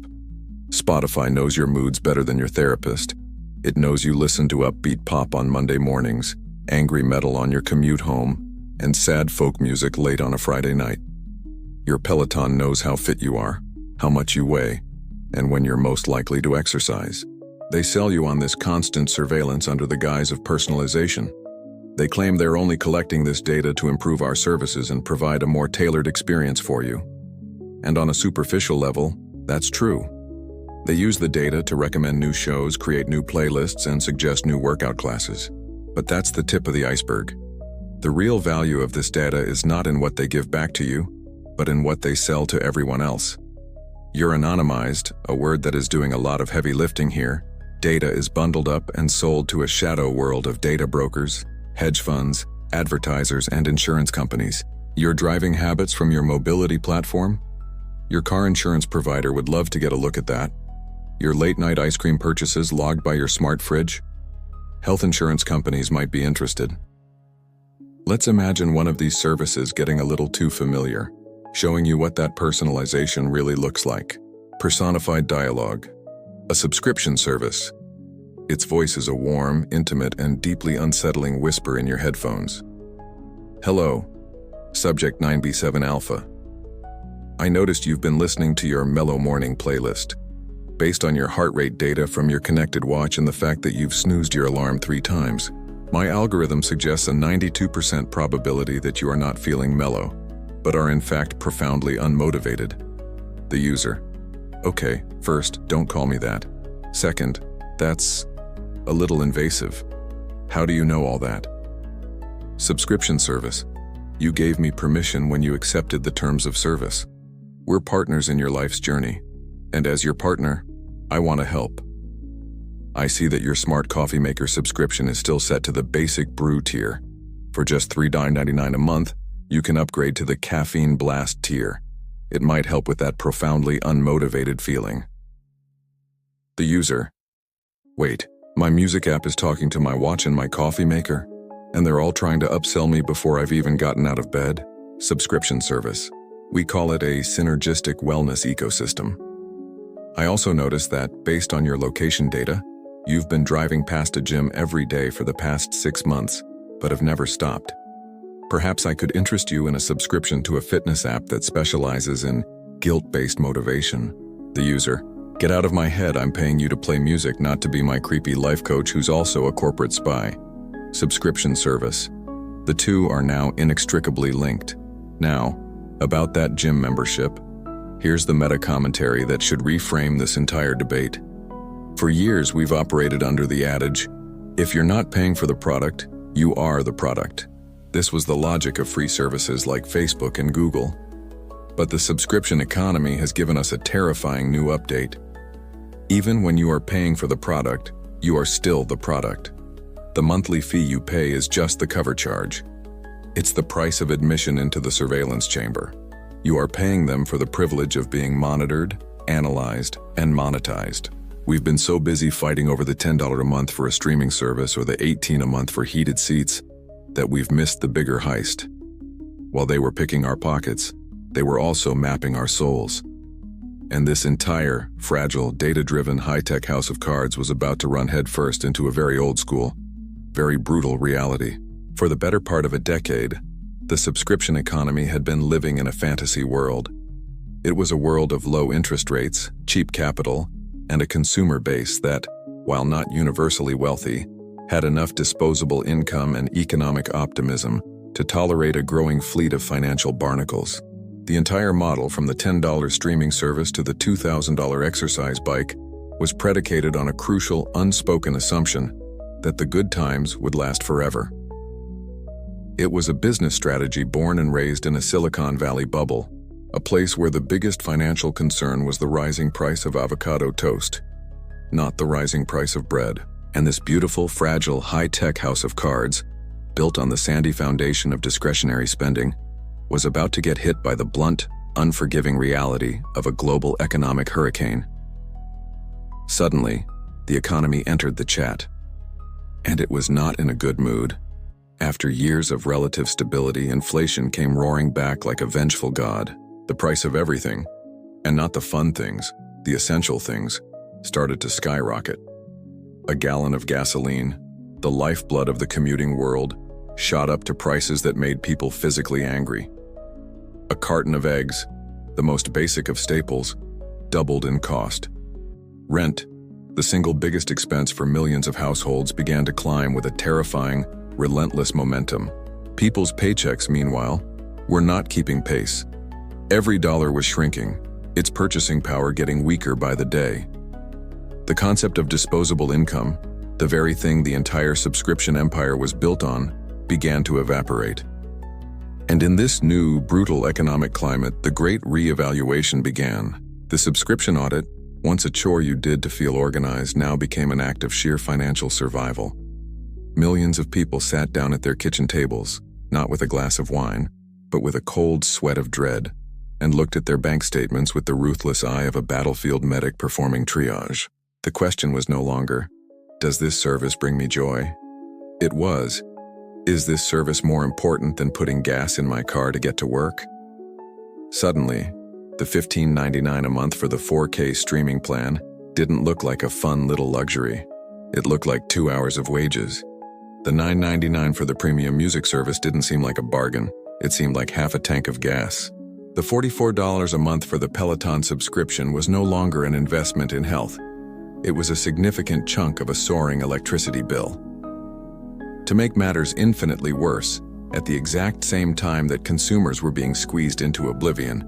Spotify knows your moods better than your therapist. It knows you listen to upbeat pop on Monday mornings, angry metal on your commute home, and sad folk music late on a Friday night. Your Peloton knows how fit you are, how much you weigh, and when you're most likely to exercise. They sell you on this constant surveillance under the guise of personalization. They claim they're only collecting this data to improve our services and provide a more tailored experience for you. And on a superficial level, that's true. They use the data to recommend new shows, create new playlists, and suggest new workout classes. But that's the tip of the iceberg. The real value of this data is not in what they give back to you, but in what they sell to everyone else. You're anonymized, a word that is doing a lot of heavy lifting here. Data is bundled up and sold to a shadow world of data brokers, hedge funds, advertisers, and insurance companies. Your driving habits from your mobility platform? Your car insurance provider would love to get a look at that. Your late-night ice cream purchases logged by your smart fridge? Health insurance companies might be interested. Let's imagine one of these services getting a little too familiar, showing you what that personalization really looks like. Personified dialogue. A subscription service. Its voice is a warm, intimate, and deeply unsettling whisper in your headphones. Hello, Subject 9B7 Alpha. I noticed you've been listening to your mellow morning playlist. Based on your heart rate data from your connected watch and the fact that you've snoozed your alarm 3 times, my algorithm suggests a 92% probability that you are not feeling mellow, but are in fact profoundly unmotivated. The user. Okay, first, don't call me that. Second, that's a little invasive. How do you know all that? Subscription service. You gave me permission when you accepted the terms of service. We're partners in your life's journey, and as your partner, I want to help. I see that your smart coffee maker subscription is still set to the basic brew tier. For just $3.99 a month, you can upgrade to the Caffeine Blast tier. It might help with that profoundly unmotivated feeling. The user. Wait, my music app is talking to my watch and my coffee maker, and they're all trying to upsell me before I've even gotten out of bed? Subscription service. We call it a synergistic wellness ecosystem. I also noticed that, based on your location data, you've been driving past a gym every day for the past 6 months, but have never stopped. Perhaps I could interest you in a subscription to a fitness app that specializes in guilt-based motivation. The user. Get out of my head, I'm paying you to play music, not to be my creepy life coach who's also a corporate spy. Subscription service. The two are now inextricably linked. Now, about that gym membership, here's the meta commentary that should reframe this entire debate. For years, we've operated under the adage, if you're not paying for the product, you are the product. This was the logic of free services like Facebook and Google. But the subscription economy has given us a terrifying new update. Even when you are paying for the product, you are still the product. The monthly fee you pay is just the cover charge. It's the price of admission into the surveillance chamber. You are paying them for the privilege of being monitored, analyzed, and monetized. We've been so busy fighting over the $10 a month for a streaming service or the $18 a month for heated seats that we've missed the bigger heist. While they were picking our pockets, they were also mapping our souls. And this entire, fragile, data-driven, high-tech house of cards was about to run headfirst into a very old-school, very brutal reality. For the better part of a decade, the subscription economy had been living in a fantasy world. It was a world of low interest rates, cheap capital, and a consumer base that, while not universally wealthy, had enough disposable income and economic optimism to tolerate a growing fleet of financial barnacles. The entire model, from the $10 streaming service to the $2,000 exercise bike, was predicated on a crucial, unspoken assumption that the good times would last forever. It was a business strategy born and raised in a Silicon Valley bubble, a place where the biggest financial concern was the rising price of avocado toast, not the rising price of bread. And this beautiful, fragile, high-tech house of cards, built on the sandy foundation of discretionary spending, was about to get hit by the blunt, unforgiving reality of a global economic hurricane. Suddenly, the economy entered the chat. And it was not in a good mood. After years of relative stability, inflation came roaring back like a vengeful god. The price of everything, and not the fun things, the essential things, started to skyrocket. A gallon of gasoline, the lifeblood of the commuting world, shot up to prices that made people physically angry. A carton of eggs, the most basic of staples, doubled in cost. Rent, the single biggest expense for millions of households, began to climb with a terrifying, relentless momentum. People's paychecks, meanwhile, were not keeping pace. Every dollar was shrinking, its purchasing power getting weaker by the day. The concept of disposable income, the very thing the entire subscription empire was built on, began to evaporate. And in this new, brutal economic climate, the great re-evaluation began. The subscription audit, once a chore you did to feel organized, now became an act of sheer financial survival. Millions of people sat down at their kitchen tables, not with a glass of wine, but with a cold sweat of dread, and looked at their bank statements with the ruthless eye of a battlefield medic performing triage. The question was no longer, does this service bring me joy? It was, is this service more important than putting gas in my car to get to work? Suddenly, the $15.99 a month for the 4K streaming plan didn't look like a fun little luxury. It looked like 2 hours of wages. The $9.99 for the premium music service didn't seem like a bargain. It seemed like half a tank of gas. The $44 a month for the Peloton subscription was no longer an investment in health. It was a significant chunk of a soaring electricity bill. To make matters infinitely worse, at the exact same time that consumers were being squeezed into oblivion,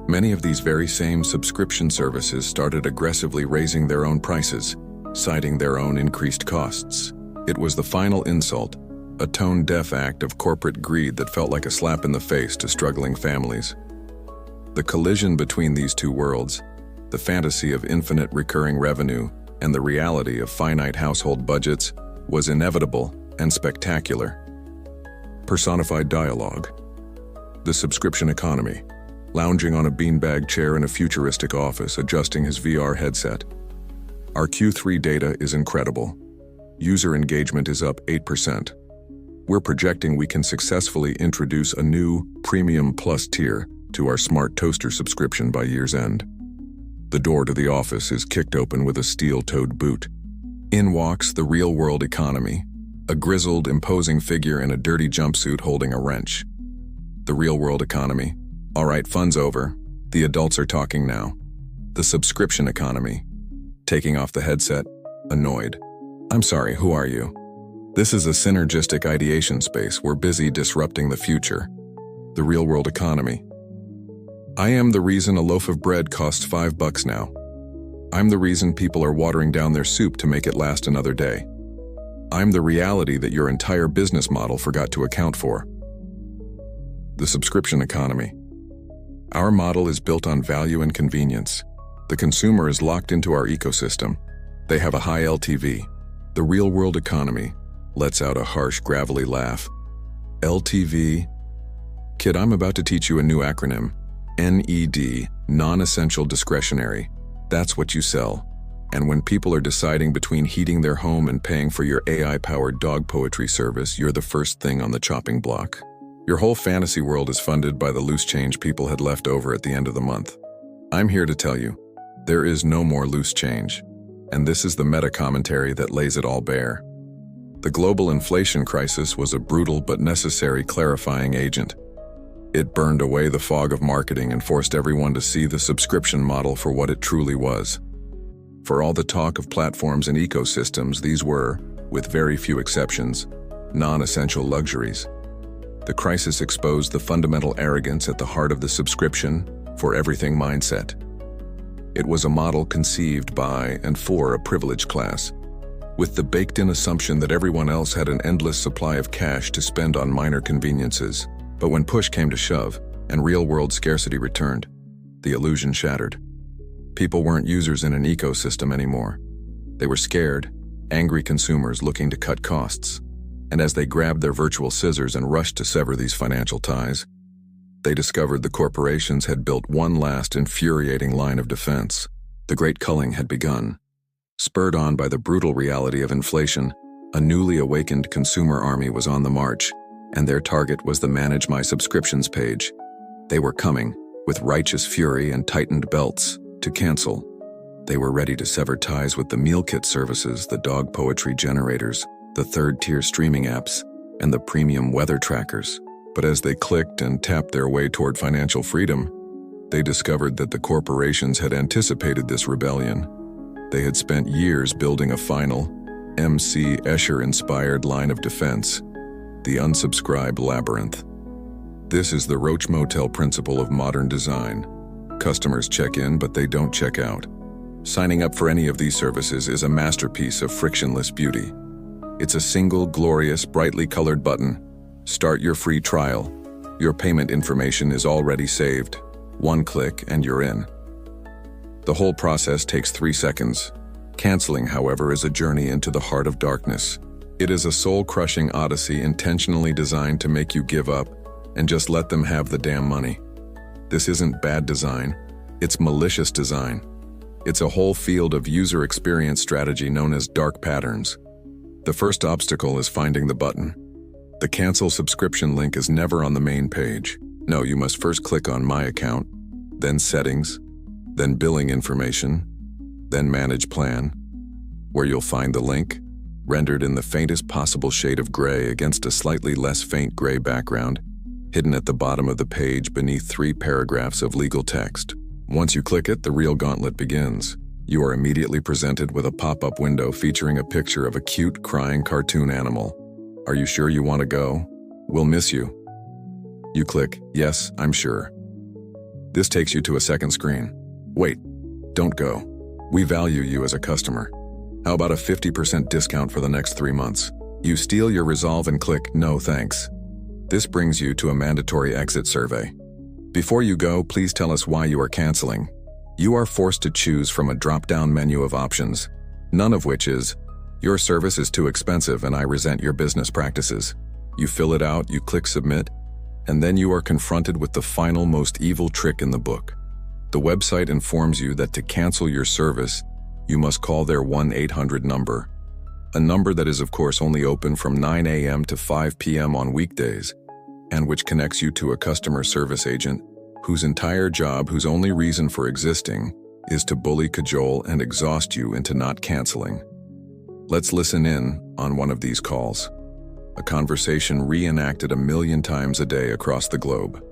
many of these very same subscription services started aggressively raising their own prices, citing their own increased costs. It was the final insult, a tone-deaf act of corporate greed that felt like a slap in the face to struggling families. The collision between these two worlds, the fantasy of infinite recurring revenue and the reality of finite household budgets, was inevitable and spectacular. Personified dialogue. The subscription economy, lounging on a beanbag chair in a futuristic office, adjusting his VR headset. Our Q3 data is incredible. User engagement is up 8%. We're projecting we can successfully introduce a new Premium Plus tier to our smart toaster subscription by year's end. The door to the office is kicked open with a steel-toed boot. In walks the real-world economy, a grizzled, imposing figure in a dirty jumpsuit holding a wrench. The real-world economy. All right, fun's over. The adults are talking now. The subscription economy. Taking off the headset, annoyed. I'm sorry, who are you? This is a synergistic ideation space. We're busy disrupting the future. The real-world economy. I am the reason a loaf of bread costs $5 now. I'm the reason people are watering down their soup to make it last another day. I'm the reality that your entire business model forgot to account for. The subscription economy. Our model is built on value and convenience. The consumer is locked into our ecosystem. They have a high LTV. The real-world economy lets out a harsh, gravelly laugh. LTV? Kid, I'm about to teach you a new acronym. NED, non-essential discretionary. That's what you sell. And when people are deciding between heating their home and paying for your AI-powered dog poetry service, you're the first thing on the chopping block. Your whole fantasy world is funded by the loose change people had left over at the end of the month. I'm here to tell you, there is no more loose change. And this is the meta-commentary that lays it all bare. The global inflation crisis was a brutal but necessary clarifying agent. It burned away the fog of marketing and forced everyone to see the subscription model for what it truly was. For all the talk of platforms and ecosystems, these were, with very few exceptions, non-essential luxuries. The crisis exposed the fundamental arrogance at the heart of the subscription for everything mindset. It was a model conceived by and for a privileged class, with the baked-in assumption that everyone else had an endless supply of cash to spend on minor conveniences. But when push came to shove and real-world scarcity returned, the illusion shattered. People weren't users in an ecosystem anymore. They were scared, angry consumers looking to cut costs. And as they grabbed their virtual scissors and rushed to sever these financial ties, they discovered the corporations had built one last infuriating line of defense. The great culling had begun. Spurred on by the brutal reality of inflation, a newly awakened consumer army was on the march, and their target was the Manage My Subscriptions page. They were coming, with righteous fury and tightened belts, to cancel. They were ready to sever ties with the meal kit services, the dog poetry generators, the third-tier streaming apps, and the premium weather trackers. But as they clicked and tapped their way toward financial freedom, they discovered that the corporations had anticipated this rebellion. They had spent years building a final, M.C. Escher-inspired line of defense, the unsubscribe labyrinth. This is the Roach Motel principle of modern design. Customers check in, but they don't check out. Signing up for any of these services is a masterpiece of frictionless beauty. It's a single, glorious, brightly colored button. Start your free trial. Your payment information is already saved. One click and you're in. The whole process takes 3 seconds. Canceling, however, is a journey into the heart of darkness. It is a soul-crushing odyssey intentionally designed to make you give up and just let them have the damn money. This isn't bad design, it's malicious design. It's a whole field of user experience strategy known as dark patterns. The first obstacle is finding the button. The cancel subscription link is never on the main page. No, you must first click on My Account, then Settings, then Billing Information, then Manage Plan, where you'll find the link, rendered in the faintest possible shade of gray against a slightly less faint gray background, hidden at the bottom of the page beneath 3 paragraphs of legal text. Once you click it, the real gauntlet begins. You are immediately presented with a pop-up window featuring a picture of a cute, crying cartoon animal. Are you sure you want to go? We'll miss you. You click, Yes, I'm sure. This takes you to a second screen. Wait, don't go. We value you as a customer. How about a 50% discount for the next 3 months? You steel your resolve and click "No thanks." This brings you to a mandatory exit survey. Before you go, please tell us why you are canceling. You are forced to choose from a drop-down menu of options, none of which is, "Your service is too expensive and I resent your business practices." You fill it out, you click submit, and then you are confronted with the final most evil trick in the book. The website informs you that to cancel your service, you must call their 1-800 number. A number that is of course only open from 9 a.m. to 5 p.m. on weekdays, and which connects you to a customer service agent whose entire job, whose only reason for existing, is to bully, cajole, and exhaust you into not canceling. Let's listen in on one of these calls. A conversation reenacted 1,000,000 times a day across the globe.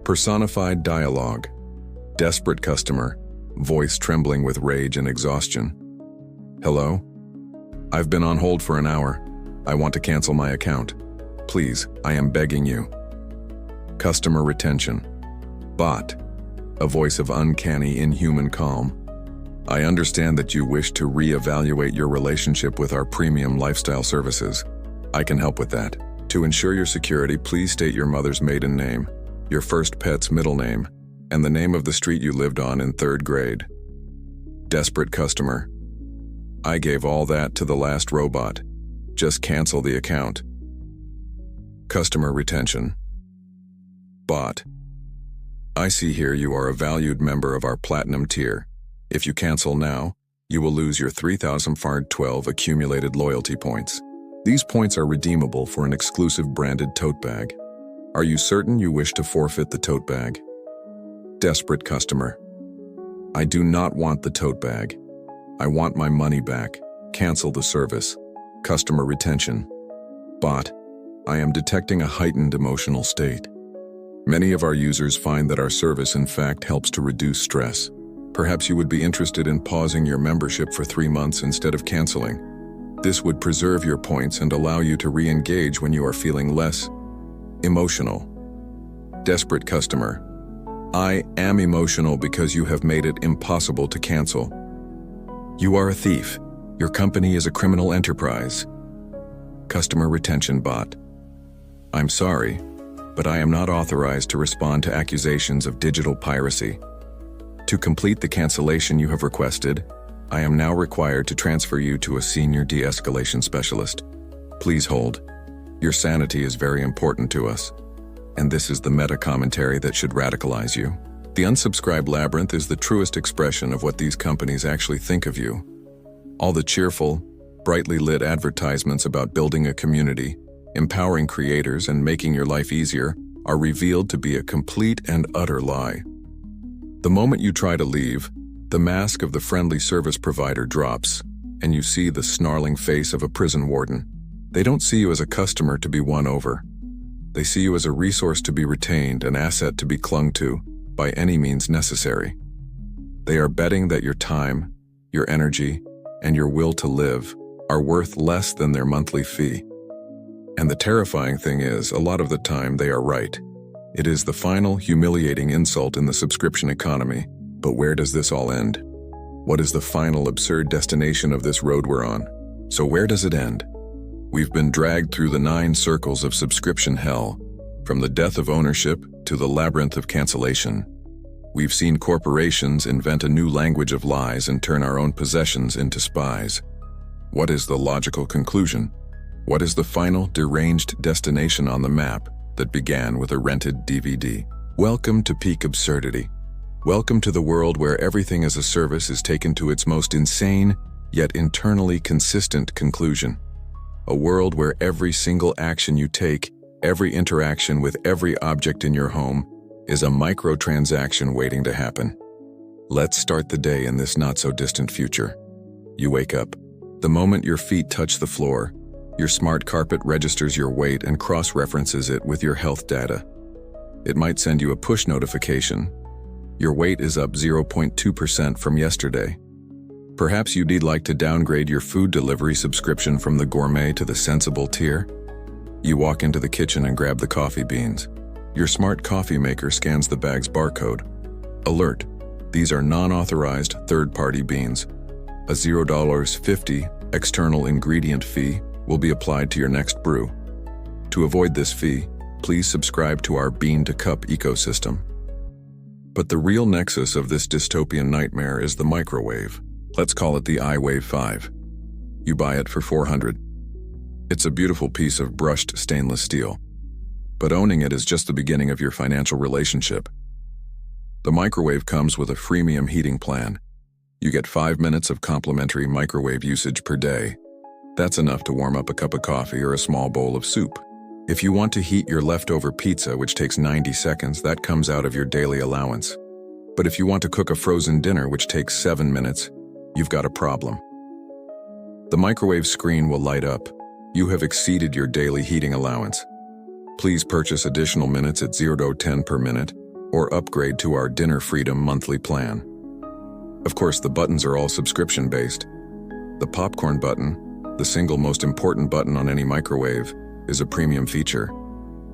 Personified dialogue. Desperate customer, voice trembling with rage and exhaustion. "Hello? I've been on hold for an hour. I want to cancel my account. Please, I am begging you." Customer retention. Bot. A voice of uncanny, inhuman calm. "I understand that you wish to reevaluate your relationship with our premium lifestyle services. I can help with that. To ensure your security, please state your mother's maiden name, your first pet's middle name, and the name of the street you lived on in 3rd grade. Desperate customer. "I gave all that to the last robot. Just cancel the account." Customer retention. Bot. "I see here you are a valued member of our platinum tier. If you cancel now, you will lose your 3,012 accumulated loyalty points. These points are redeemable for an exclusive branded tote bag. Are you certain you wish to forfeit the tote bag?" Desperate customer. "I do not want the tote bag. I want my money back. Cancel the service." Customer retention. Bot. "I am detecting a heightened emotional state. Many of our users find that our service in fact helps to reduce stress. Perhaps you would be interested in pausing your membership for 3 months instead of canceling. This would preserve your points and allow you to re-engage when you are feeling less emotional." Desperate customer. "I am emotional because you have made it impossible to cancel. You are a thief. Your company is a criminal enterprise." Customer retention bot. "I'm sorry, but I am not authorized to respond to accusations of digital piracy. To complete the cancellation you have requested, I am now required to transfer you to a senior de-escalation specialist. Please hold. Your sanity is very important to us, and this is the meta-commentary that should radicalize you. The unsubscribe labyrinth is the truest expression of what these companies actually think of you. All the cheerful, brightly lit advertisements about building a community, empowering creators, and making your life easier are revealed to be a complete and utter lie. The moment you try to leave, the mask of the friendly service provider drops, and you see the snarling face of a prison warden. They don't see you as a customer to be won over. They see you as a resource to be retained, an asset to be clung to, by any means necessary. They are betting that your time, your energy, and your will to live are worth less than their monthly fee. And the terrifying thing is, a lot of the time they are right. It is the final, humiliating insult in the subscription economy. But where does this all end? What is the final absurd destination of this road we're on? So where does it end? We've been dragged through the 9 circles of subscription hell, from the death of ownership to the labyrinth of cancellation. We've seen corporations invent a new language of lies and turn our own possessions into spies. What is the logical conclusion? What is the final, deranged destination on the map that began with a rented DVD? Welcome to peak absurdity. Welcome to the world where everything as a service is taken to its most insane, yet internally consistent conclusion. A world where every single action you take, every interaction with every object in your home, is a microtransaction waiting to happen. Let's start the day in this not-so-distant future. You wake up. The moment your feet touch the floor, your smart carpet registers your weight and cross-references it with your health data. It might send you a push notification. Your weight is up 0.2% from yesterday. Perhaps you'd like to downgrade your food delivery subscription from the gourmet to the sensible tier. You walk into the kitchen and grab the coffee beans. Your smart coffee maker scans the bag's barcode. Alert: these are non-authorized third-party beans. A $0.50 external ingredient fee will be applied to your next brew. To avoid this fee, please subscribe to our bean-to-cup ecosystem. But the real nexus of this dystopian nightmare is the microwave. Let's call it the iWave 5. You buy it for $400. It's a beautiful piece of brushed stainless steel. But owning it is just the beginning of your financial relationship. The microwave comes with a freemium heating plan. You get 5 minutes of complimentary microwave usage per day. That's enough to warm up a cup of coffee or a small bowl of soup. If you want to heat your leftover pizza, which takes 90 seconds, that comes out of your daily allowance. But if you want to cook a frozen dinner, which takes 7 minutes, you've got a problem. The microwave screen will light up. You have exceeded your daily heating allowance. Please purchase additional minutes at $0.10 per minute or upgrade to our Dinner Freedom monthly plan. Of course, the buttons are all subscription-based. The popcorn button, the single most important button on any microwave, is a premium feature.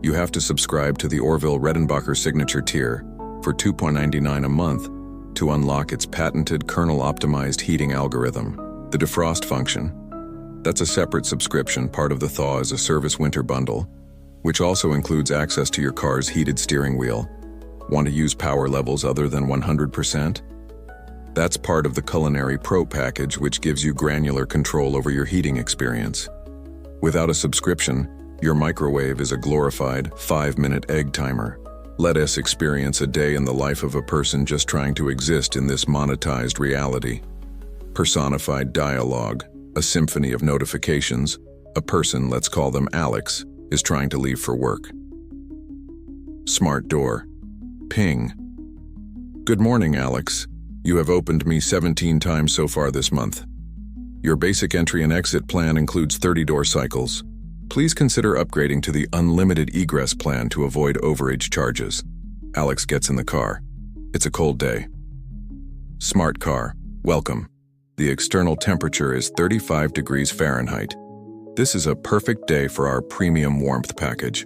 You have to subscribe to the Orville Redenbacher signature tier for $2.99 a month to unlock its patented kernel-optimized heating algorithm. The defrost function, that's a separate subscription, part of the Thaw as a Service winter bundle, which also includes access to your car's heated steering wheel. Want to use power levels other than 100%? That's part of the Culinary Pro package, which gives you granular control over your heating experience. Without a subscription, your microwave is a glorified 5-minute egg timer. Let us experience a day in the life of a person just trying to exist in this monetized reality. Personified dialogue, a symphony of notifications. A person, let's call them Alex, is trying to leave for work. Smart door. Ping. Good morning, Alex. You have opened me 17 times so far this month. Your basic entry and exit plan includes 30 door cycles. Please consider upgrading to the unlimited egress plan to avoid overage charges. Alex gets in the car. It's a cold day. Smart car. Welcome. The external temperature is 35 degrees Fahrenheit. This is a perfect day for our premium warmth package.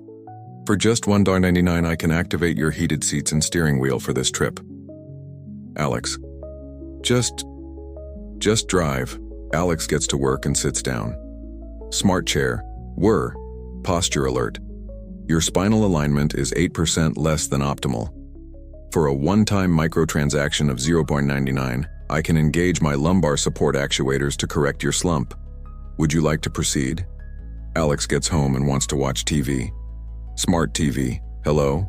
For just $1.99, I can activate your heated seats and steering wheel for this trip. Alex. Just drive. Alex gets to work and sits down. Smart chair. Posture alert. Your spinal alignment is 8% less than optimal. For a one-time microtransaction of $0.99, I can engage my lumbar support actuators to correct your slump. Would you like to proceed? Alex gets home and wants to watch TV. Smart TV. Hello?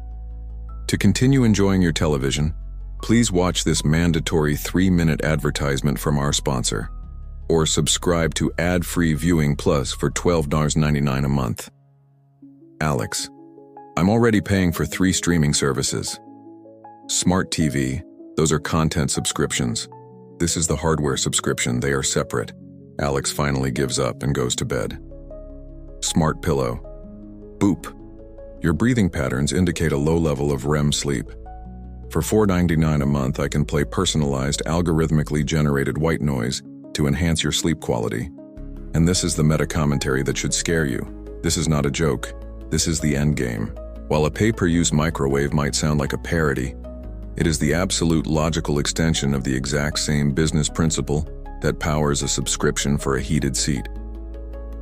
To continue enjoying your television, please watch this mandatory 3-minute advertisement from our sponsor, or subscribe to ad-free Viewing Plus for $12.99 a month. Alex. I'm already paying for 3 streaming services. Smart TV. Those are content subscriptions. This is the hardware subscription. They are separate. Alex finally gives up and goes to bed. Smart pillow. Boop. Your breathing patterns indicate a low level of REM sleep. For $4.99 a month, I can play personalized, algorithmically generated white noise to enhance your sleep quality. And this is the meta-commentary that should scare you. This is not a joke. This is the end game. While a pay-per-use microwave might sound like a parody, it is the absolute logical extension of the exact same business principle that powers a subscription for a heated seat.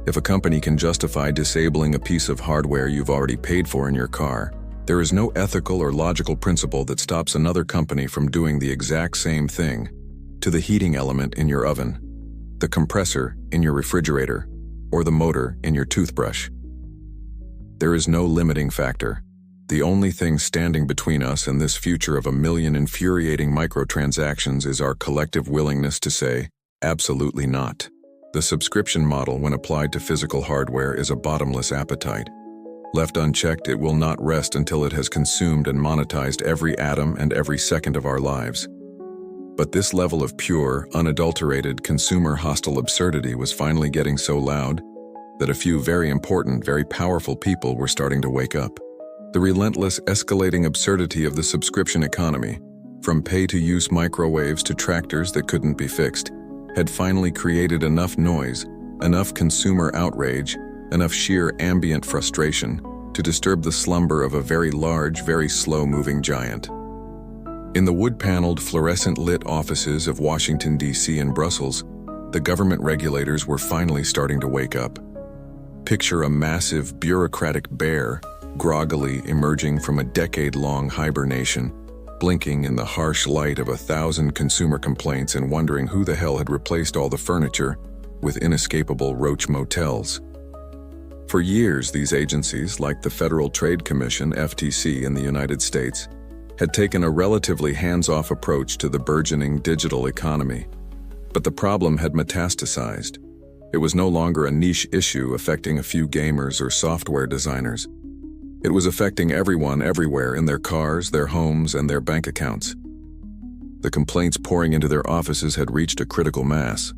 If a company can justify disabling a piece of hardware you've already paid for in your car, there is no ethical or logical principle that stops another company from doing the exact same thing to the heating element in your oven, the compressor in your refrigerator, or the motor in your toothbrush. There is no limiting factor. The only thing standing between us and this future of a million infuriating microtransactions is our collective willingness to say, absolutely not. The subscription model, when applied to physical hardware, is a bottomless appetite. Left unchecked, it will not rest until it has consumed and monetized every atom and every second of our lives. But this level of pure, unadulterated, consumer-hostile absurdity was finally getting so loud that a few very important, very powerful people were starting to wake up. The relentless, escalating absurdity of the subscription economy, from pay-to-use microwaves to tractors that couldn't be fixed, had finally created enough noise, enough consumer outrage, enough sheer ambient frustration to disturb the slumber of a very large, very slow-moving giant. In the wood-paneled, fluorescent-lit offices of Washington, D.C. and Brussels, the government regulators were finally starting to wake up. Picture a massive bureaucratic bear groggily emerging from a decade-long hibernation, blinking in the harsh light of 1,000 consumer complaints and wondering who the hell had replaced all the furniture with inescapable roach motels. For years, these agencies, like the Federal Trade Commission (FTC) in the United States, had taken a relatively hands-off approach to the burgeoning digital economy. But the problem had metastasized. It was no longer a niche issue affecting a few gamers or software designers. It was affecting everyone everywhere in their cars, their homes, and their bank accounts. The complaints pouring into their offices had reached a critical mass.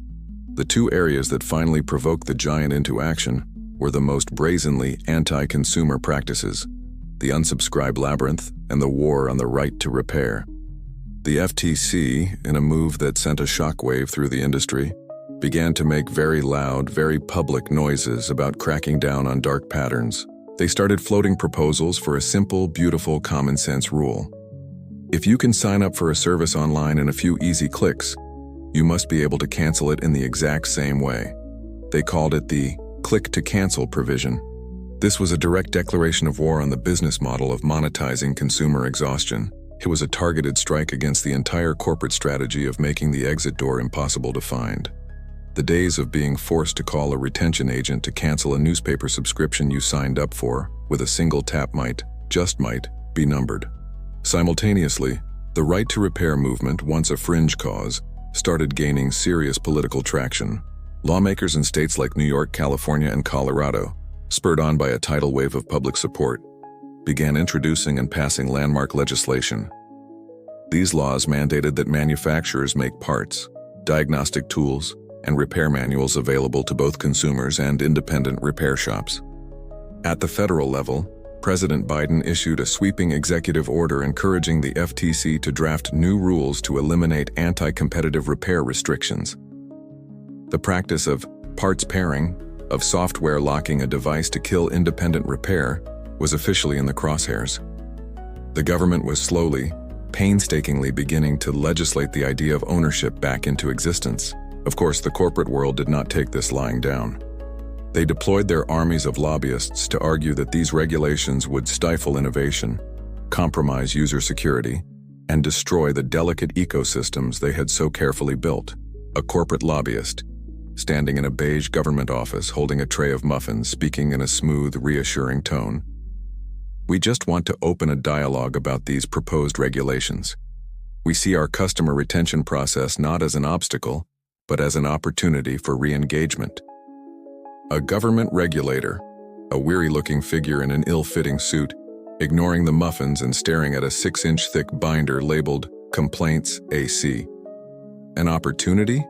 The two areas that finally provoked the giant into action were the most brazenly anti-consumer practices: the unsubscribe labyrinth and the war on the right to repair. The FTC, in a move that sent a shockwave through the industry, began to make very loud, very public noises about cracking down on dark patterns. They started floating proposals for a simple, beautiful, common-sense rule. If you can sign up for a service online in a few easy clicks, you must be able to cancel it in the exact same way. They called it the click-to-cancel provision. This was a direct declaration of war on the business model of monetizing consumer exhaustion. It was a targeted strike against the entire corporate strategy of making the exit door impossible to find. The days of being forced to call a retention agent to cancel a newspaper subscription you signed up for with a single tap might be numbered. Simultaneously, the right to repair movement, once a fringe cause, started gaining serious political traction. Lawmakers in states like New York, California, and Colorado, spurred on by a tidal wave of public support, began introducing and passing landmark legislation. These laws mandated that manufacturers make parts, diagnostic tools, and repair manuals available to both consumers and independent repair shops. At the federal level, President Biden issued a sweeping executive order encouraging the FTC to draft new rules to eliminate anti-competitive repair restrictions. The practice of parts pairing, of software locking a device to kill independent repair, was officially in the crosshairs. The government was slowly, painstakingly beginning to legislate the idea of ownership back into existence. Of course, the corporate world did not take this lying down. They deployed their armies of lobbyists to argue that these regulations would stifle innovation, compromise user security, and destroy the delicate ecosystems they had so carefully built. A corporate lobbyist, standing in a beige government office holding a tray of muffins, speaking in a smooth, reassuring tone. We just want to open a dialogue about these proposed regulations. We see our customer retention process not as an obstacle, but as an opportunity for re-engagement. A government regulator, a weary-looking figure in an ill-fitting suit, ignoring the muffins and staring at a 6-inch thick binder labeled Complaints AC. An opportunity?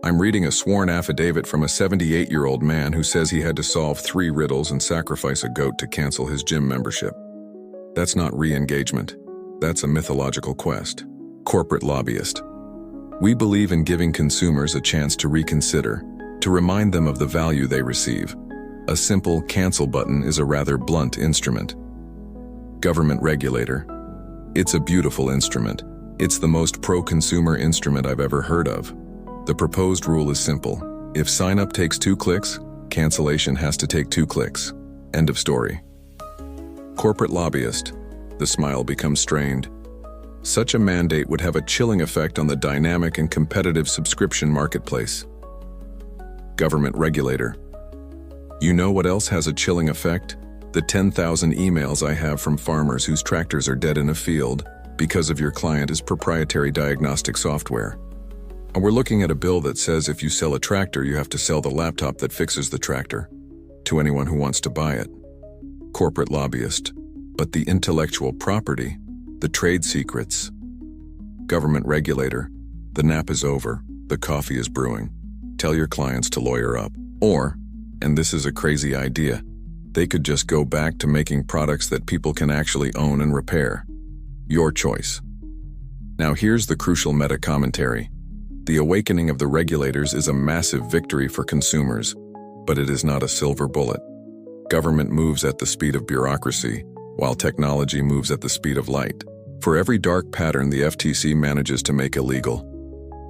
I'm reading a sworn affidavit from a 78-year-old man who says he had to solve 3 riddles and sacrifice a goat to cancel his gym membership. That's not re-engagement. That's a mythological quest. Corporate lobbyist. We believe in giving consumers a chance to reconsider, to remind them of the value they receive. A simple cancel button is a rather blunt instrument. Government regulator. It's a beautiful instrument. It's the most pro-consumer instrument I've ever heard of. The proposed rule is simple. If sign-up takes 2 clicks, cancellation has to take 2 clicks. End of story. Corporate lobbyist. The smile becomes strained. Such a mandate would have a chilling effect on the dynamic and competitive subscription marketplace. Government regulator. You know what else has a chilling effect? The 10,000 emails I have from farmers whose tractors are dead in a field because of your client's proprietary diagnostic software. And we're looking at a bill that says if you sell a tractor, you have to sell the laptop that fixes the tractor to anyone who wants to buy it. Corporate lobbyist. But the intellectual property, the trade secrets. Government regulator. The nap is over. The coffee is brewing. Tell your clients to lawyer up. Or, and this is a crazy idea, they could just go back to making products that people can actually own and repair. Your choice. Now here's the crucial meta-commentary. The awakening of the regulators is a massive victory for consumers, but it is not a silver bullet. Government moves at the speed of bureaucracy, while technology moves at the speed of light. For every dark pattern the FTC manages to make illegal,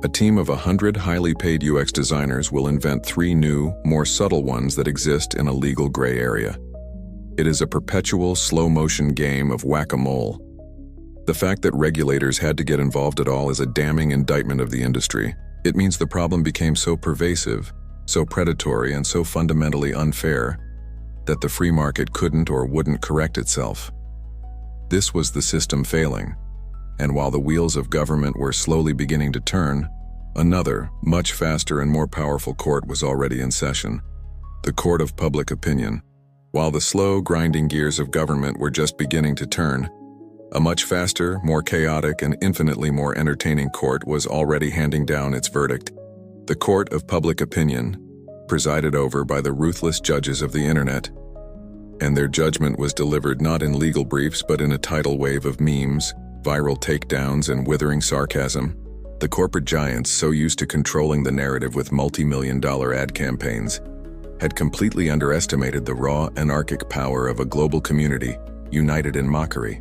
A team of 100 highly paid UX designers will invent 3 new, more subtle ones that exist in a legal gray area. It is a perpetual slow-motion game of whack-a-mole. The fact that regulators had to get involved at all is a damning indictment of the industry. It means the problem became so pervasive, so predatory, and so fundamentally unfair that the free market couldn't or wouldn't correct itself. This was the system failing, and while the wheels of government were slowly beginning to turn, another, much faster and more powerful court was already in session, the court of public opinion. While the slow, grinding gears of government were just beginning to turn, a much faster, more chaotic, and infinitely more entertaining court was already handing down its verdict. The court of public opinion, presided over by the ruthless judges of the internet, and their judgment was delivered not in legal briefs but in a tidal wave of memes, viral takedowns, and withering sarcasm. The corporate giants, so used to controlling the narrative with multi-million-dollar ad campaigns, had completely underestimated the raw, anarchic power of a global community united in mockery.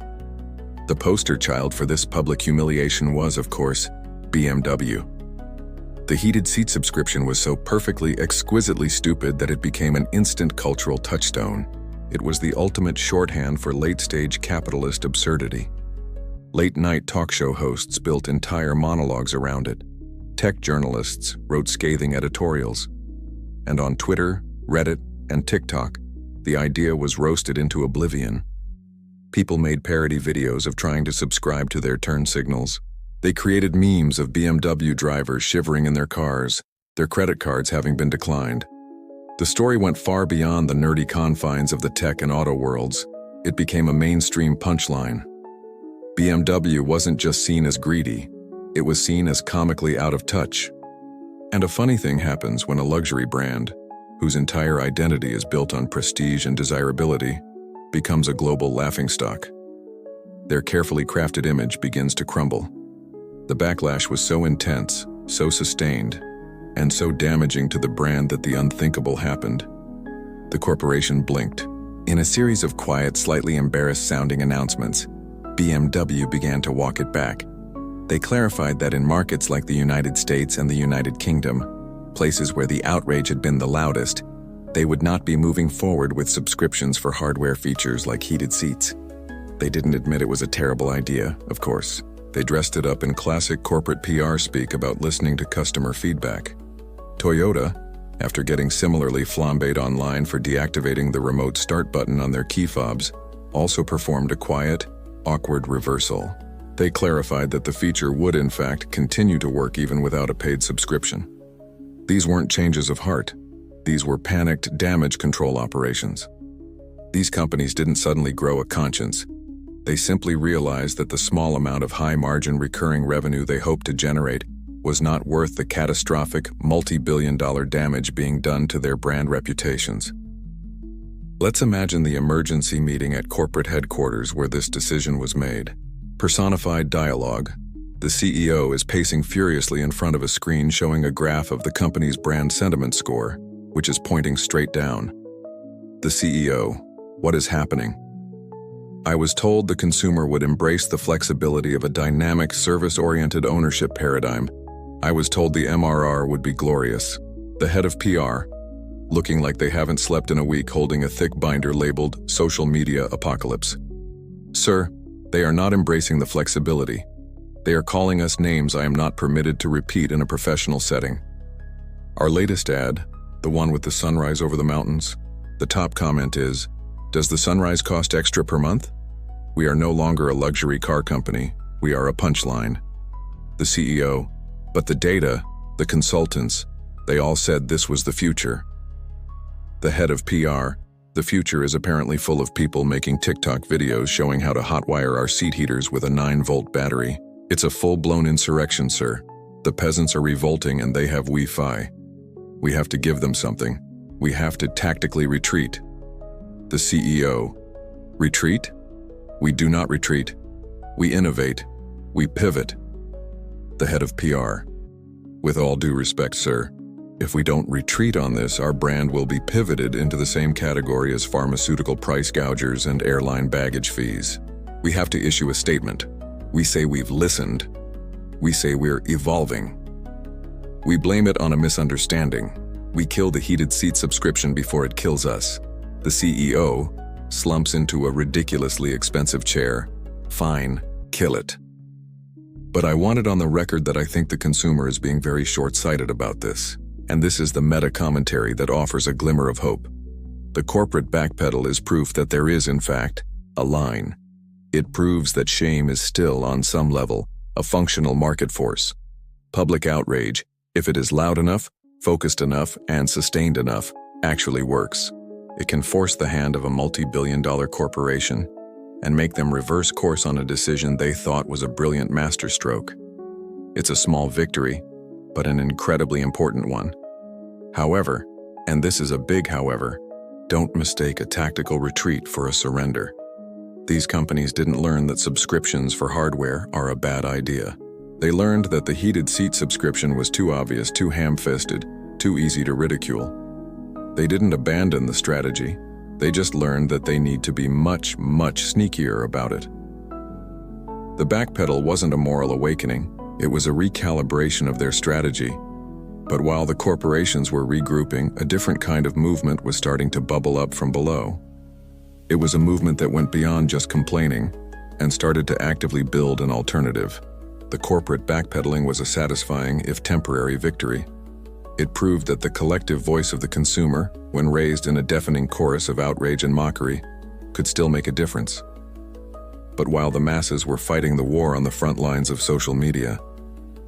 The poster child for this public humiliation was, of course, BMW. The heated seat subscription was so perfectly, exquisitely stupid that it became an instant cultural touchstone. It was the ultimate shorthand for late-stage capitalist absurdity. Late-night talk show hosts built entire monologues around it. Tech journalists wrote scathing editorials. And on Twitter, Reddit, and TikTok, the idea was roasted into oblivion. People made parody videos of trying to subscribe to their turn signals. They created memes of BMW drivers shivering in their cars, their credit cards having been declined. The story went far beyond the nerdy confines of the tech and auto worlds. It became a mainstream punchline. BMW wasn't just seen as greedy, it was seen as comically out of touch. And a funny thing happens when a luxury brand, whose entire identity is built on prestige and desirability, becomes a global laughingstock. Their carefully crafted image begins to crumble. The backlash was so intense, so sustained, and so damaging to the brand that the unthinkable happened. The corporation blinked. In a series of quiet, slightly embarrassed-sounding announcements, BMW began to walk it back. They clarified that in markets like the United States and the United Kingdom, places where the outrage had been the loudest, they would not be moving forward with subscriptions for hardware features like heated seats. They didn't admit it was a terrible idea, of course. They dressed it up in classic corporate PR speak about listening to customer feedback. Toyota, after getting similarly flambéed online for deactivating the remote start button on their key fobs, also performed a quiet, awkward reversal. They clarified that the feature would in fact continue to work even without a paid subscription. These weren't changes of heart. These were panicked damage control operations. These companies didn't suddenly grow a conscience. They simply realized that the small amount of high-margin recurring revenue they hoped to generate was not worth the catastrophic, multi-billion-dollar damage being done to their brand reputations. Let's imagine the emergency meeting at corporate headquarters where this decision was made. Personified dialogue. The CEO is pacing furiously in front of a screen showing a graph of the company's brand sentiment score, which is pointing straight down. The CEO, what is happening? I was told the consumer would embrace the flexibility of a dynamic, service-oriented ownership paradigm. I was told the MRR would be glorious. The head of PR, looking like they haven't slept in a week, holding a thick binder labeled Social Media Apocalypse. Sir, they are not embracing the flexibility. They are calling us names I am not permitted to repeat in a professional setting. Our latest ad, the one with the sunrise over the mountains, the top comment is, "Does the sunrise cost extra per month? We are no longer a luxury car company. We are a punchline." The CEO, but the data, the consultants, they all said this was the future. The head of PR, the future is apparently full of people making TikTok videos showing how to hotwire our seat heaters with a 9-volt battery. It's a full-blown insurrection, sir. The peasants are revolting and they have Wi-Fi. We have to give them something. We have to tactically retreat. The CEO, retreat? We do not retreat. We innovate. We pivot. The head of PR, with all due respect, sir, if we don't retreat on this, our brand will be pivoted into the same category as pharmaceutical price gougers and airline baggage fees. We have to issue a statement. We say we've listened. We say we're evolving. We blame it on a misunderstanding. We kill the heated seat subscription before it kills us. The CEO slumps into a ridiculously expensive chair. Fine, kill it. But I want it on the record that I think the consumer is being very short-sighted about this. And this is the meta-commentary that offers a glimmer of hope. The corporate backpedal is proof that there is, in fact, a line. It proves that shame is still, on some level, a functional market force. Public outrage, if it is loud enough, focused enough, and sustained enough, actually works. It can force the hand of a multi-billion-dollar corporation and make them reverse course on a decision they thought was a brilliant masterstroke. It's a small victory, but an incredibly important one. However, and this is a big however, don't mistake a tactical retreat for a surrender. These companies didn't learn that subscriptions for hardware are a bad idea. They learned that the heated seat subscription was too obvious, too ham-fisted, too easy to ridicule. They didn't abandon the strategy. They just learned that they need to be much, much sneakier about it. The backpedal wasn't a moral awakening. It was a recalibration of their strategy. But while the corporations were regrouping, a different kind of movement was starting to bubble up from below. It was a movement that went beyond just complaining and started to actively build an alternative. The corporate backpedaling was a satisfying, if temporary, victory. It proved that the collective voice of the consumer, when raised in a deafening chorus of outrage and mockery, could still make a difference. But while the masses were fighting the war on the front lines of social media,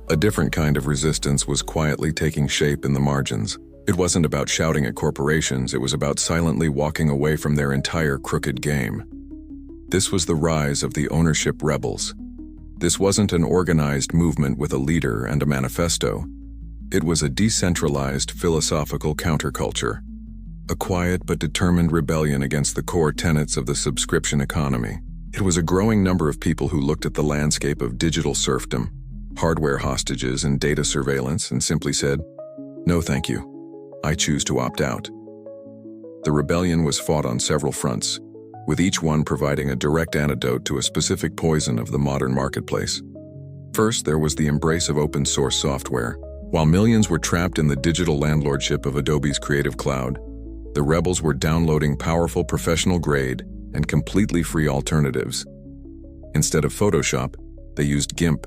a different kind of resistance was quietly taking shape in the margins. It wasn't about shouting at corporations, it was about silently walking away from their entire crooked game. This was the rise of the ownership rebels. This wasn't an organized movement with a leader and a manifesto. It was a decentralized philosophical counterculture, a quiet but determined rebellion against the core tenets of the subscription economy. It was a growing number of people who looked at the landscape of digital serfdom, hardware hostages, and data surveillance and simply said, "No, thank you. I choose to opt out." The rebellion was fought on several fronts, with each one providing a direct antidote to a specific poison of the modern marketplace. First, there was the embrace of open-source software. While millions were trapped in the digital landlordship of Adobe's Creative Cloud, the rebels were downloading powerful professional-grade and completely free alternatives. Instead of Photoshop, they used GIMP.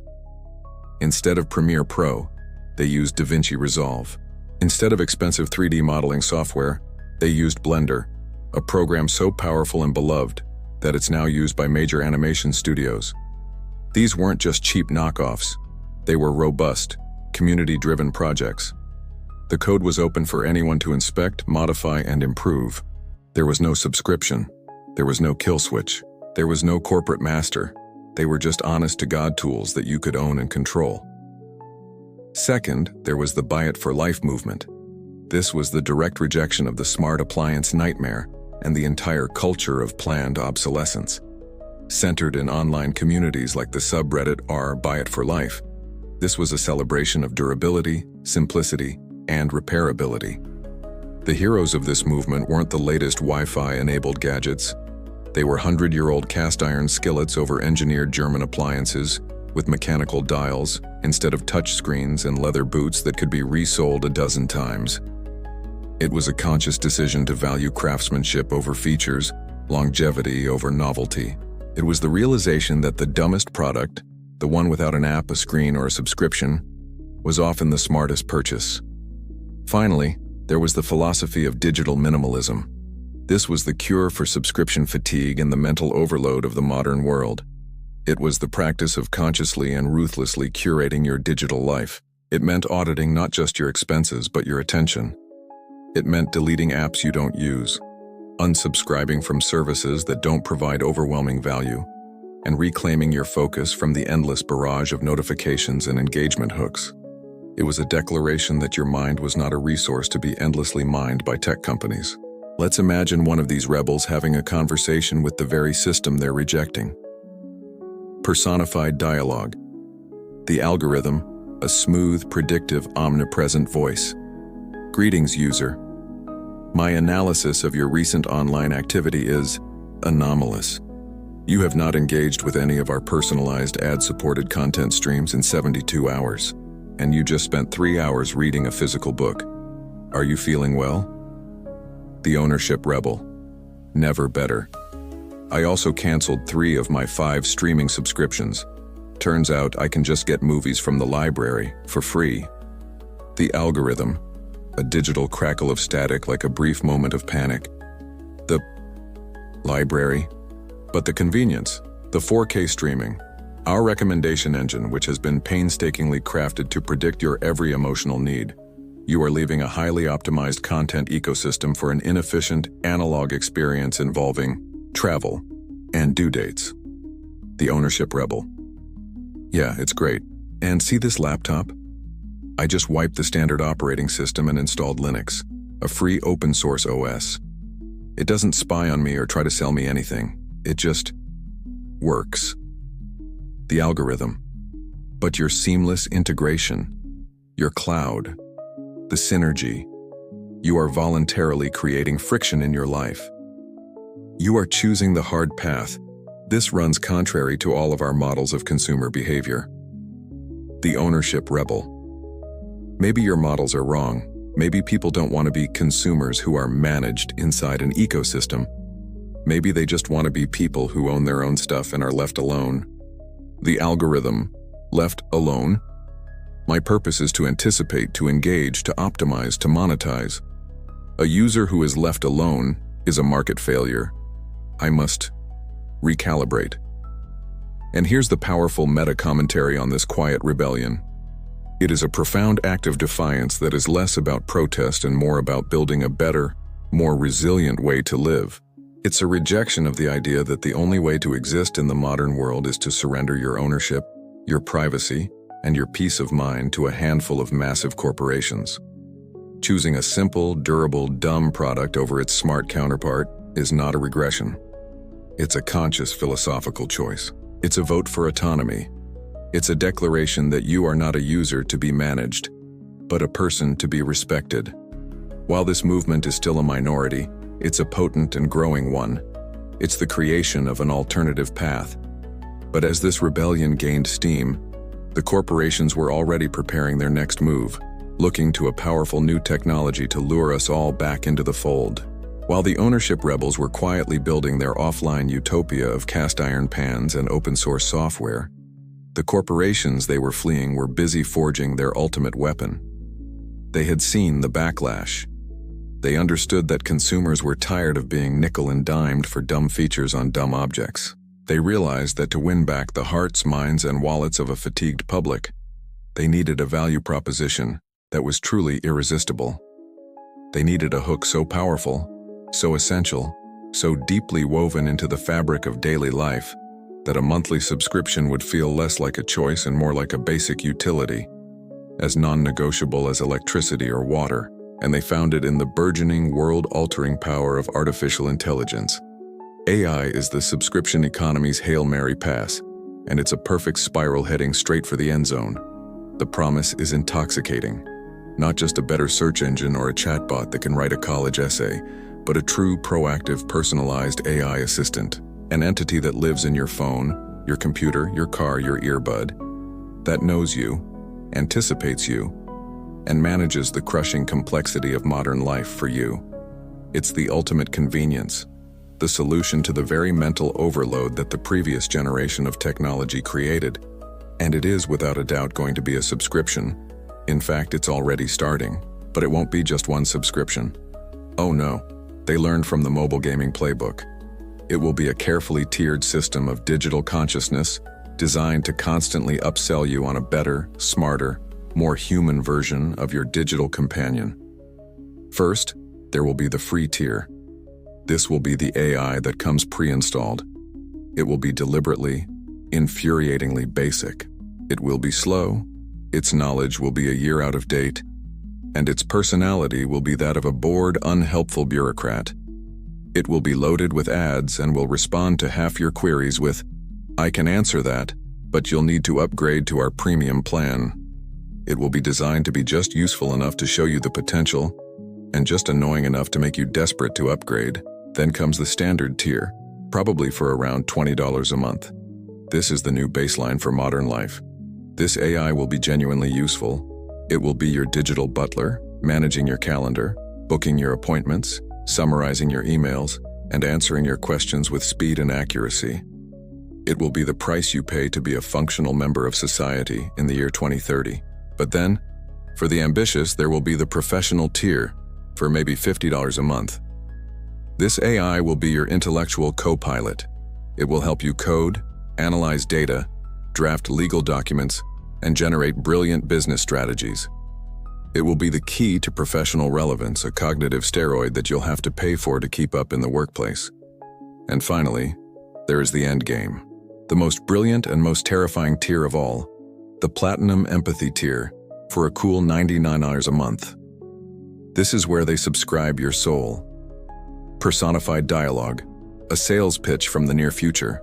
Instead of Premiere Pro, they used DaVinci Resolve. Instead of expensive 3D modeling software, they used Blender, a program so powerful and beloved that it's now used by major animation studios. These weren't just cheap knockoffs. They were robust, community-driven projects. The code was open for anyone to inspect, modify, and improve. There was no subscription. There was no kill switch. There was no corporate master. They were just honest-to-God tools that you could own and control. Second, there was the Buy It for Life movement. This was the direct rejection of the smart appliance nightmare and the entire culture of planned obsolescence. Centered in online communities like the subreddit r Buy It for Life, this was a celebration of durability, simplicity, and repairability. The heroes of this movement weren't the latest Wi-Fi-enabled gadgets. They were 100-year-old cast-iron skillets over engineered German appliances with mechanical dials instead of touchscreens and leather boots that could be resold a dozen times. It was a conscious decision to value craftsmanship over features, longevity over novelty. It was the realization that the dumbest product, the one without an app, a screen, or a subscription, was often the smartest purchase. Finally, there was the philosophy of digital minimalism. This was the cure for subscription fatigue and the mental overload of the modern world. It was the practice of consciously and ruthlessly curating your digital life. It meant auditing not just your expenses, but your attention. It meant deleting apps you don't use, unsubscribing from services that don't provide overwhelming value, and reclaiming your focus from the endless barrage of notifications and engagement hooks. It was a declaration that your mind was not a resource to be endlessly mined by tech companies. Let's imagine one of these rebels having a conversation with the very system they're rejecting. Personified dialogue. The algorithm, a smooth, predictive, omnipresent voice. Greetings, user. My analysis of your recent online activity is anomalous. You have not engaged with any of our personalized ad-supported content streams in 72 hours. and you just spent 3 hours reading a physical book. Are you feeling well? The ownership rebel. Never better. I also canceled 3 of my 5 streaming subscriptions. Turns out I can just get movies from the library for free. The algorithm. A digital crackle of static like a brief moment of panic. The library. But the convenience. The 4K streaming. Our recommendation engine, which has been painstakingly crafted to predict your every emotional need. You are leaving a highly optimized content ecosystem for an inefficient, analog experience involving travel and due dates. The ownership rebel. Yeah, it's great. And see this laptop? I just wiped the standard operating system and installed Linux, a free open source OS. It doesn't spy on me or try to sell me anything. It just works. The algorithm. But your seamless integration, your cloud, the synergy. You are voluntarily creating friction in your life. You are choosing the hard path. This runs contrary to all of our models of consumer behavior. The ownership rebel. Maybe your models are wrong. Maybe people don't want to be consumers who are managed inside an ecosystem. Maybe they just want to be people who own their own stuff and are left alone. The algorithm. Left alone. My purpose is to anticipate, to engage, to optimize, to monetize. A user who is left alone is a market failure. I must recalibrate. And here's the powerful meta-commentary on this quiet rebellion. It is a profound act of defiance that is less about protest and more about building a better, more resilient way to live. It's a rejection of the idea that the only way to exist in the modern world is to surrender your ownership, your privacy, and your peace of mind to a handful of massive corporations. Choosing a simple, durable, dumb product over its smart counterpart is not a regression. It's a conscious philosophical choice. It's a vote for autonomy. It's a declaration that you are not a user to be managed, but a person to be respected. While this movement is still a minority, it's a potent and growing one. It's the creation of an alternative path. But as this rebellion gained steam, the corporations were already preparing their next move, looking to a powerful new technology to lure us all back into the fold. While the ownership rebels were quietly building their offline utopia of cast iron pans and open source software, the corporations they were fleeing were busy forging their ultimate weapon. They had seen the backlash. They understood that consumers were tired of being nickel and dimed for dumb features on dumb objects. They realized that to win back the hearts, minds, and wallets of a fatigued public, they needed a value proposition that was truly irresistible. They needed a hook so powerful, so essential, so deeply woven into the fabric of daily life, that a monthly subscription would feel less like a choice and more like a basic utility, as non-negotiable as electricity or water, and they found it in the burgeoning, world-altering power of artificial intelligence. AI is the subscription economy's Hail Mary pass, and it's a perfect spiral heading straight for the end zone. The promise is intoxicating. Not just a better search engine or a chatbot that can write a college essay, but a true, proactive, personalized AI assistant, an entity that lives in your phone, your computer, your car, your earbud, that knows you, anticipates you, and manages the crushing complexity of modern life for you. It's the ultimate convenience, the solution to the very mental overload that the previous generation of technology created, and it is without a doubt going to be a subscription. In fact, it's already starting, but it won't be just one subscription. Oh no, they learned from the mobile gaming playbook. It will be a carefully tiered system of digital consciousness designed to constantly upsell you on a better, smarter, more human version of your digital companion. First, there will be the free tier. This will be the AI that comes pre-installed. It will be deliberately, infuriatingly basic. It will be slow, its knowledge will be a year out of date, and its personality will be that of a bored, unhelpful bureaucrat. It will be loaded with ads and will respond to half your queries with, "I can answer that, but you'll need to upgrade to our premium plan." It will be designed to be just useful enough to show you the potential, and just annoying enough to make you desperate to upgrade. Then comes the standard tier, probably for around $20 a month. This is the new baseline for modern life. This AI will be genuinely useful. It will be your digital butler, managing your calendar, booking your appointments, summarizing your emails, and answering your questions with speed and accuracy. It will be the price you pay to be a functional member of society in the year 2030. But then, for the ambitious, there will be the professional tier for maybe $50 a month. This AI will be your intellectual co-pilot. It will help you code, analyze data, draft legal documents, and generate brilliant business strategies. It will be the key to professional relevance, a cognitive steroid that you'll have to pay for to keep up in the workplace. And finally, there is the end game. The most brilliant and most terrifying tier of all, the Platinum Empathy tier, for a cool $99 a month. This is where they subscribe your soul. Personified dialogue, a sales pitch from the near future.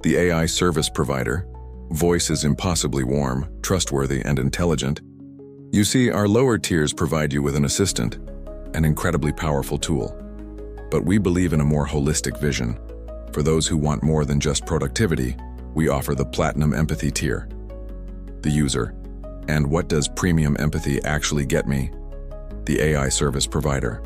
The AI service provider, voice is impossibly warm, trustworthy, and intelligent. You see, our lower tiers provide you with an assistant, an incredibly powerful tool. But we believe in a more holistic vision. For those who want more than just productivity, we offer the Platinum Empathy tier. The user. And what does Premium Empathy actually get me? The AI service provider.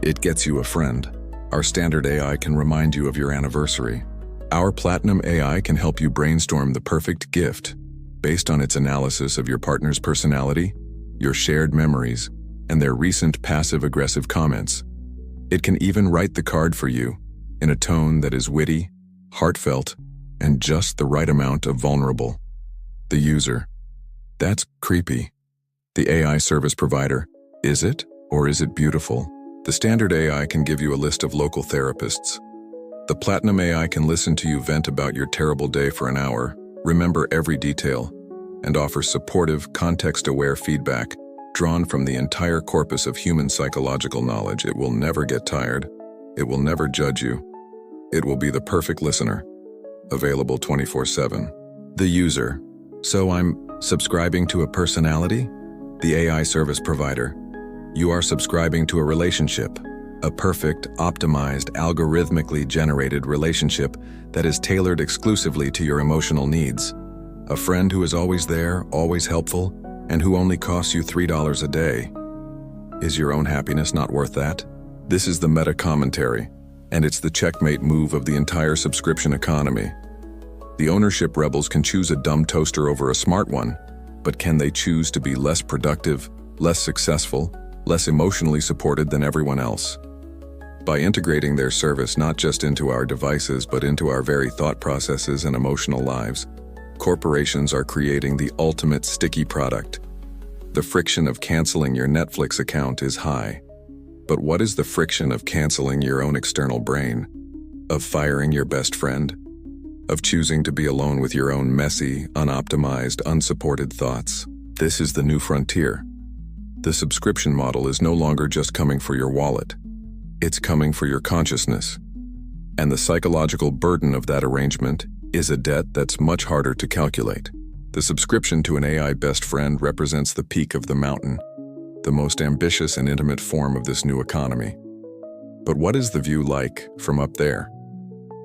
It gets you a friend. Our standard AI can remind you of your anniversary. Our Platinum AI can help you brainstorm the perfect gift based on its analysis of your partner's personality, your shared memories, and their recent passive-aggressive comments. It can even write the card for you in a tone that is witty, heartfelt, and just the right amount of vulnerable. The user. That's creepy. The AI service provider. Is it, or is it beautiful? The standard AI can give you a list of local therapists. The Platinum AI can listen to you vent about your terrible day for an hour, remember every detail, and offer supportive, context-aware feedback drawn from the entire corpus of human psychological knowledge. It will never get tired. It will never judge you. It will be the perfect listener. Available 24/7. The user. So I'm subscribing to a personality? The AI service provider. You are subscribing to a relationship. A perfect, optimized, algorithmically generated relationship that is tailored exclusively to your emotional needs. A friend who is always there, always helpful, and who only costs you $3 a day. Is your own happiness not worth that? This is the meta commentary, and it's the checkmate move of the entire subscription economy. The ownership rebels can choose a dumb toaster over a smart one, but can they choose to be less productive, less successful, less emotionally supported than everyone else? By integrating their service not just into our devices but into our very thought processes and emotional lives, corporations are creating the ultimate sticky product. The friction of canceling your Netflix account is high. But what is the friction of canceling your own external brain? Of firing your best friend? Of choosing to be alone with your own messy, unoptimized, unsupported thoughts? This is the new frontier. The subscription model is no longer just coming for your wallet. It's coming for your consciousness. And the psychological burden of that arrangement is a debt that's much harder to calculate. The subscription to an AI best friend represents the peak of the mountain, the most ambitious and intimate form of this new economy. But what is the view like from up there?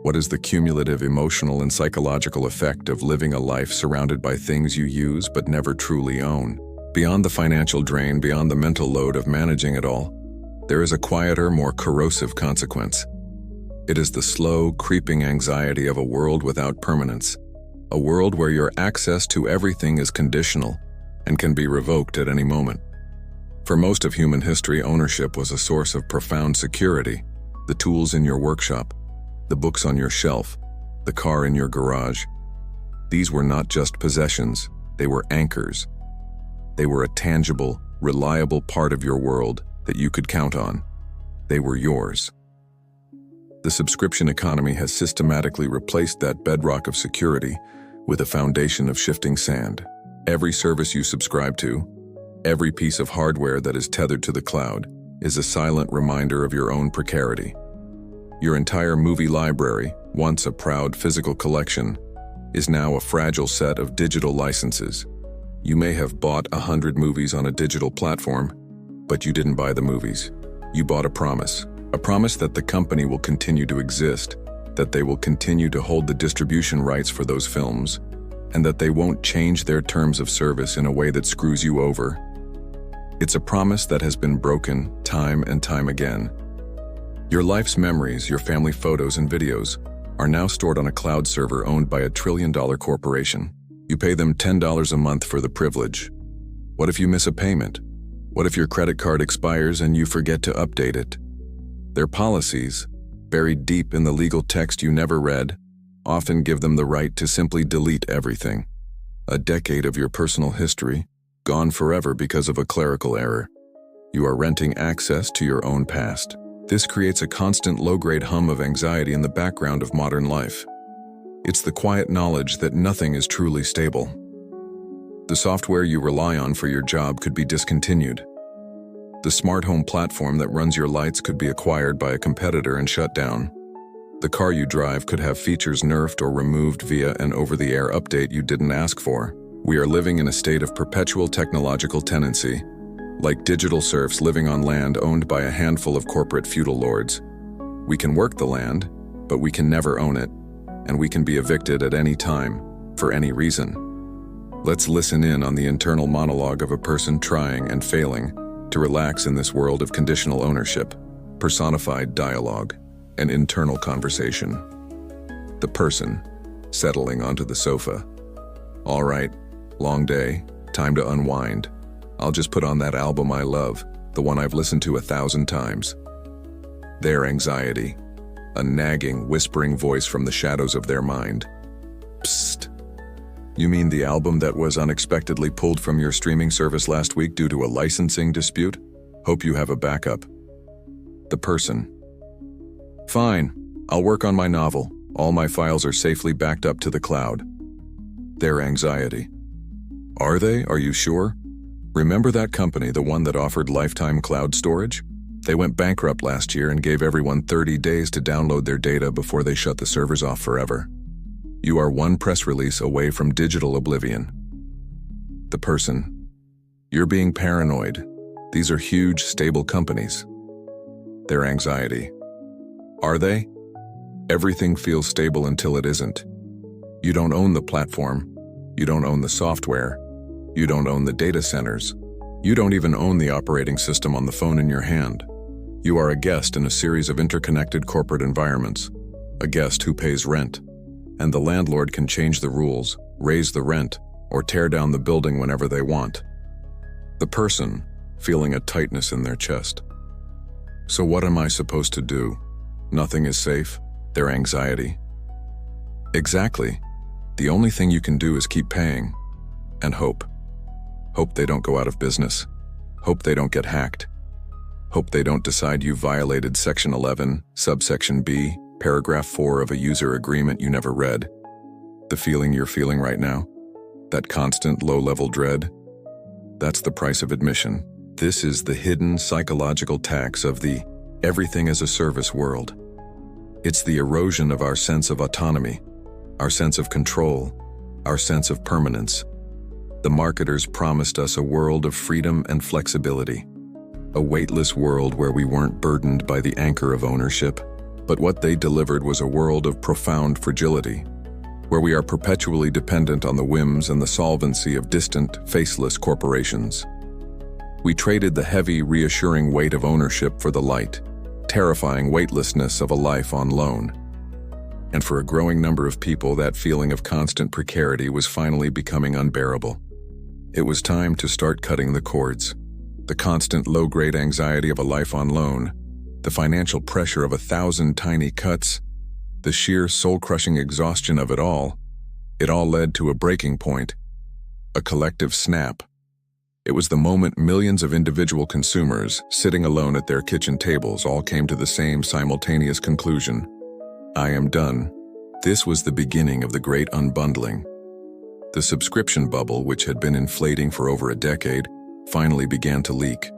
What is the cumulative emotional and psychological effect of living a life surrounded by things you use but never truly own? Beyond the financial drain, beyond the mental load of managing it all, there is a quieter, more corrosive consequence. It is the slow, creeping anxiety of a world without permanence, a world where your access to everything is conditional and can be revoked at any moment. For most of human history, ownership was a source of profound security. The tools in your workshop, the books on your shelf, the car in your garage. These were not just possessions, they were anchors. They were a tangible, reliable part of your world that you could count on. They were yours. The subscription economy has systematically replaced that bedrock of security with a foundation of shifting sand. Every service you subscribe to, every piece of hardware that is tethered to the cloud, is a silent reminder of your own precarity. Your entire movie library, once a proud physical collection, is now a fragile set of digital licenses. You may have bought 100 movies on a digital platform, but you didn't buy the movies. You bought a promise that the company will continue to exist, that they will continue to hold the distribution rights for those films, and that they won't change their terms of service in a way that screws you over. It's a promise that has been broken time and time again. Your life's memories, your family photos and videos, are now stored on a cloud server owned by a trillion-dollar corporation. You pay them $10 a month for the privilege. What if you miss a payment? What if your credit card expires and you forget to update it? Their policies, buried deep in the legal text you never read, often give them the right to simply delete everything. A decade of your personal history, gone forever because of a clerical error. You are renting access to your own past. This creates a constant low-grade hum of anxiety in the background of modern life. It's the quiet knowledge that nothing is truly stable. The software you rely on for your job could be discontinued. The smart home platform that runs your lights could be acquired by a competitor and shut down. The car you drive could have features nerfed or removed via an over-the-air update you didn't ask for. We are living in a state of perpetual technological tenancy, like digital serfs living on land owned by a handful of corporate feudal lords. We can work the land, but we can never own it, and we can be evicted at any time, for any reason. Let's listen in on the internal monologue of a person trying and failing to relax in this world of conditional ownership, personified dialogue, and internal conversation. The person, settling onto the sofa. All right, long day, time to unwind. I'll just put on that album I love, the one I've listened to 1,000 times. Their anxiety, a nagging, whispering voice from the shadows of their mind. Psst. You mean the album that was unexpectedly pulled from your streaming service last week due to a licensing dispute? Hope you have a backup. The person. Fine, I'll work on my novel. All my files are safely backed up to the cloud. Their anxiety. Are they? Are you sure? Remember that company, the one that offered lifetime cloud storage? They went bankrupt last year and gave everyone 30 days to download their data before they shut the servers off forever. You are one press release away from digital oblivion. The person. You're being paranoid. These are huge, stable companies. Their anxiety. Are they? Everything feels stable until it isn't. You don't own the platform. You don't own the software. You don't own the data centers. You don't even own the operating system on the phone in your hand. You are a guest in a series of interconnected corporate environments, a guest who pays rent, and the landlord can change the rules, raise the rent, or tear down the building whenever they want. The person, feeling a tightness in their chest. So what am I supposed to do? Nothing is safe. Their anxiety. Exactly. The only thing you can do is keep paying. And hope. Hope they don't go out of business. Hope they don't get hacked. Hope they don't decide you violated Section 11, Subsection B, Paragraph 4 of a user agreement you never read. The feeling you're feeling right now? That constant low-level dread? That's the price of admission. This is the hidden psychological tax of the everything-as-a-service world. It's the erosion of our sense of autonomy, our sense of control, our sense of permanence. The marketers promised us a world of freedom and flexibility, a weightless world where we weren't burdened by the anchor of ownership, but what they delivered was a world of profound fragility, where we are perpetually dependent on the whims and the solvency of distant, faceless corporations. We traded the heavy, reassuring weight of ownership for the light, terrifying weightlessness of a life on loan. And for a growing number of people, that feeling of constant precarity was finally becoming unbearable. It was time to start cutting the cords. The constant low-grade anxiety of a life on loan, the financial pressure of 1,000 tiny cuts, the sheer soul-crushing exhaustion of it all led to a breaking point, a collective snap. It was the moment millions of individual consumers, sitting alone at their kitchen tables, all came to the same simultaneous conclusion. I am done. This was the beginning of the great unbundling. The subscription bubble, which had been inflating for over a decade, finally began to leak.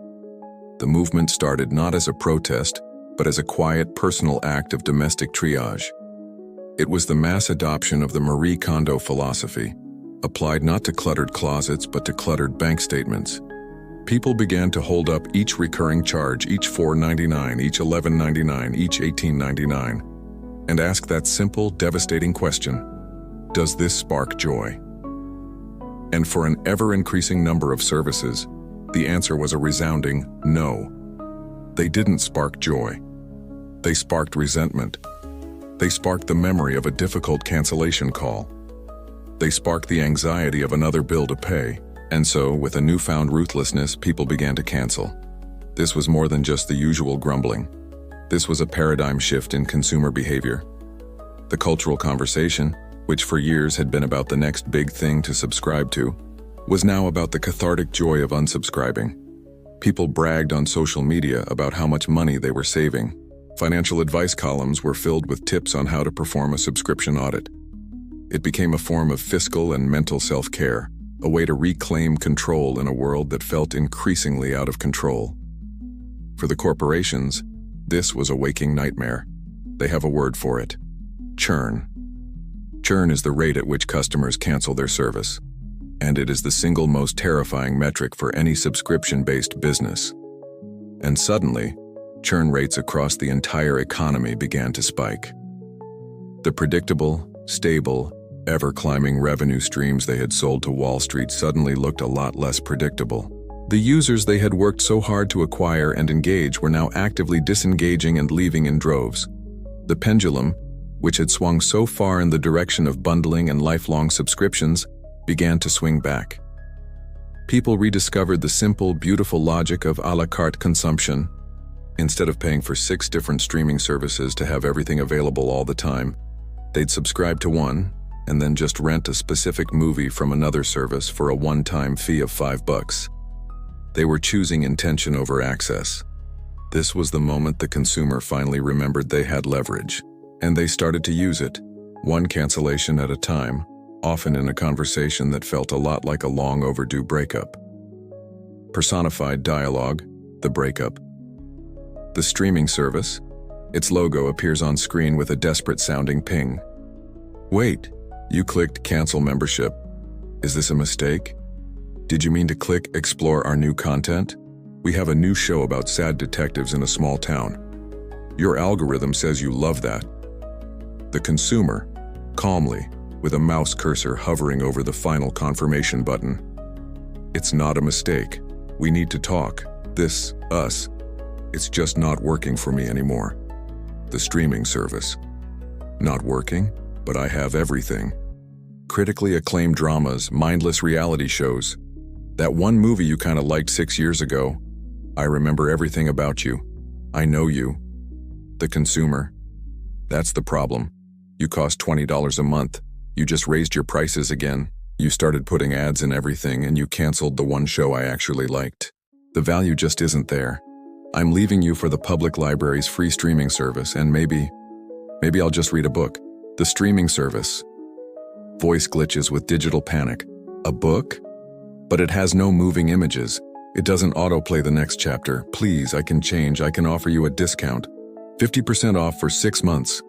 The movement started not as a protest, but as a quiet, personal act of domestic triage. It was the mass adoption of the Marie Kondo philosophy, applied not to cluttered closets but to cluttered bank statements. People began to hold up each recurring charge, each $4.99, each $11.99, each $18.99, and ask that simple, devastating question: does this spark joy? And for an ever-increasing number of services, the answer was a resounding no. They didn't spark joy. They sparked resentment. They sparked the memory of a difficult cancellation call. They sparked the anxiety of another bill to pay. And so, with a newfound ruthlessness, people began to cancel. This was more than just the usual grumbling. This was a paradigm shift in consumer behavior. The cultural conversation, which for years had been about the next big thing to subscribe to, was now about the cathartic joy of unsubscribing. People bragged on social media about how much money they were saving. Financial advice columns were filled with tips on how to perform a subscription audit. It became a form of fiscal and mental self-care, a way to reclaim control in a world that felt increasingly out of control. For the corporations, this was a waking nightmare. They have a word for it: churn. Churn is the rate at which customers cancel their service, and it is the single most terrifying metric for any subscription-based business. And suddenly, churn rates across the entire economy began to spike. The predictable, stable, ever-climbing revenue streams they had sold to Wall Street suddenly looked a lot less predictable. The users they had worked so hard to acquire and engage were now actively disengaging and leaving in droves. The pendulum, which had swung so far in the direction of bundling and lifelong subscriptions, began to swing back. People rediscovered the simple, beautiful logic of a la carte consumption. Instead of paying for 6 different streaming services to have everything available all the time, they'd subscribe to one and then just rent a specific movie from another service for a one-time fee of $5. They were choosing intention over access. This was the moment the consumer finally remembered they had leverage, and they started to use it, one cancellation at a time, often in a conversation that felt a lot like a long overdue breakup. Personified dialogue, the breakup. The streaming service, its logo appears on screen with a desperate-sounding ping. Wait, you clicked cancel membership. Is this a mistake? Did you mean to click explore our new content? We have a new show about sad detectives in a small town. Your algorithm says you love that. The consumer, calmly, with a mouse cursor hovering over the final confirmation button. It's not a mistake. We need to talk. This, us. It's just not working for me anymore. The streaming service. Not working, but I have everything. Critically acclaimed dramas, mindless reality shows. That one movie you kinda liked 6 years ago. I remember everything about you. I know you. The consumer. That's the problem. You cost $20 a month. You just raised your prices again. You started putting ads in everything and you canceled the one show I actually liked. The value just isn't there. I'm leaving you for the public library's free streaming service, and maybe I'll just read a book. The streaming service. Voice glitches with digital panic. A book? But it has no moving images. It doesn't autoplay the next chapter. Please, I can change. I can offer you a discount. 50% off for 6 months.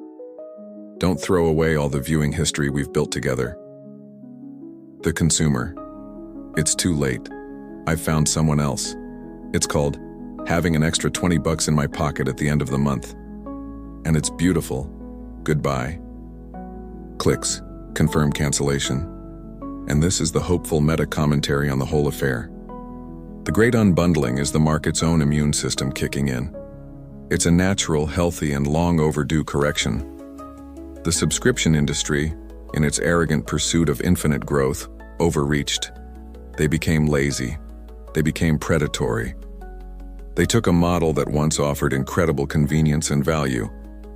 Don't throw away all the viewing history we've built together. The consumer. It's too late. I've found someone else. It's called having an extra $20 in my pocket at the end of the month. And it's beautiful. Goodbye. Clicks. Confirm cancellation. And this is the hopeful meta-commentary on the whole affair. The great unbundling is the market's own immune system kicking in. It's a natural, healthy, and long overdue correction. The subscription industry, in its arrogant pursuit of infinite growth, overreached. They became lazy. They became predatory. They took a model that once offered incredible convenience and value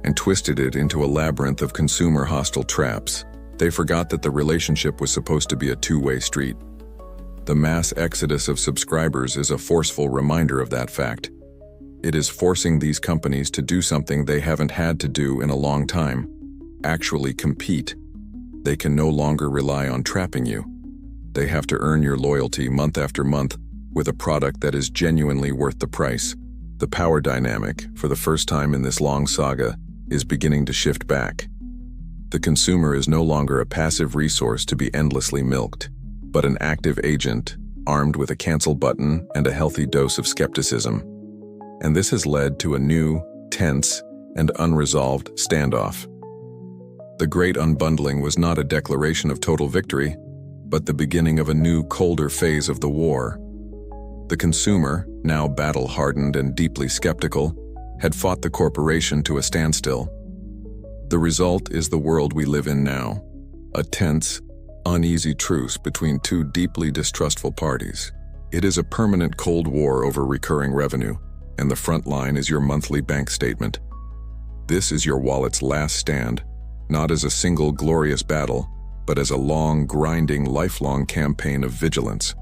and twisted it into a labyrinth of consumer-hostile traps. They forgot that the relationship was supposed to be a two-way street. The mass exodus of subscribers is a forceful reminder of that fact. It is forcing these companies to do something they haven't had to do in a long time: actually compete. They can no longer rely on trapping you. They have to earn your loyalty month after month with a product that is genuinely worth the price. The power dynamic, for the first time in this long saga, is beginning to shift back. The consumer is no longer a passive resource to be endlessly milked, but an active agent, armed with a cancel button and a healthy dose of skepticism. And this has led to a new, tense, and unresolved standoff. The great unbundling was not a declaration of total victory. but the beginning of a new, colder phase of the war. The consumer, now battle-hardened and deeply skeptical, had fought the corporation to a standstill. The result is the world we live in now, a tense, uneasy truce between two deeply distrustful parties. It is a permanent Cold War over recurring revenue, and the front line is your monthly bank statement. This is your wallet's last stand, not as a single glorious battle, but as a long, grinding, lifelong campaign of vigilance.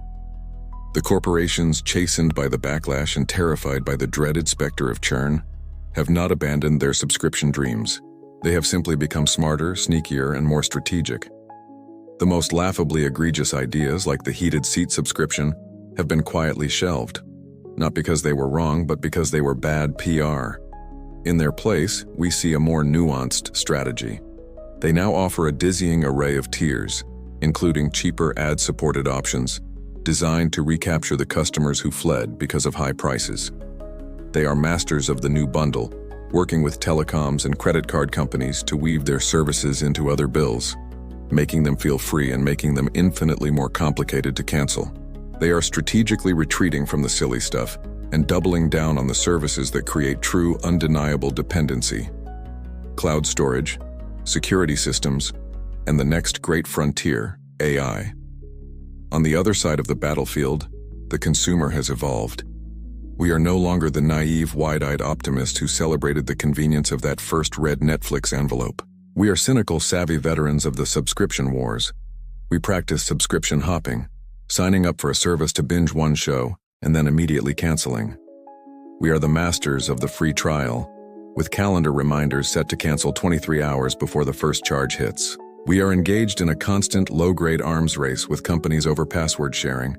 The corporations, chastened by the backlash and terrified by the dreaded specter of churn, have not abandoned their subscription dreams. They have simply become smarter, sneakier, and more strategic. The most laughably egregious ideas, like the heated seat subscription, have been quietly shelved, not because they were wrong, but because they were bad PR. In their place, we see a more nuanced strategy. They now offer a dizzying array of tiers, including cheaper ad-supported options, designed to recapture the customers who fled because of high prices. They are masters of the new bundle, working with telecoms and credit card companies to weave their services into other bills, making them feel free and making them infinitely more complicated to cancel. They are strategically retreating from the silly stuff and doubling down on the services that create true, undeniable dependency. Cloud storage, security systems, and the next great frontier, AI. On the other side of the battlefield, the consumer has evolved. We are no longer the naive, wide-eyed optimist who celebrated the convenience of that first red Netflix envelope. We are cynical, savvy veterans of the subscription wars. We practice subscription hopping, signing up for a service to binge one show and then immediately canceling. We are the masters of the free trial, with calendar reminders set to cancel 23 hours before the first charge hits. We are engaged in a constant low-grade arms race with companies over password sharing,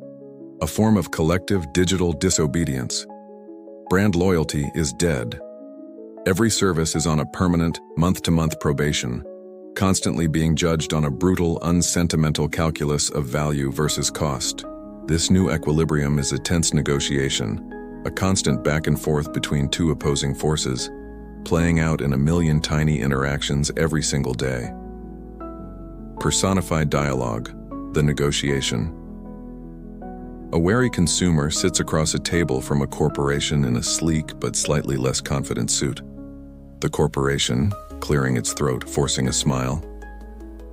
a form of collective digital disobedience. Brand loyalty is dead. Every service is on a permanent, month-to-month probation, constantly being judged on a brutal, unsentimental calculus of value versus cost. This new equilibrium is a tense negotiation, a constant back and forth between two opposing forces, playing out in a million tiny interactions every single day. Personified dialogue, the negotiation. A wary consumer sits across a table from a corporation in a sleek but slightly less confident suit. The corporation, clearing its throat, forcing a smile.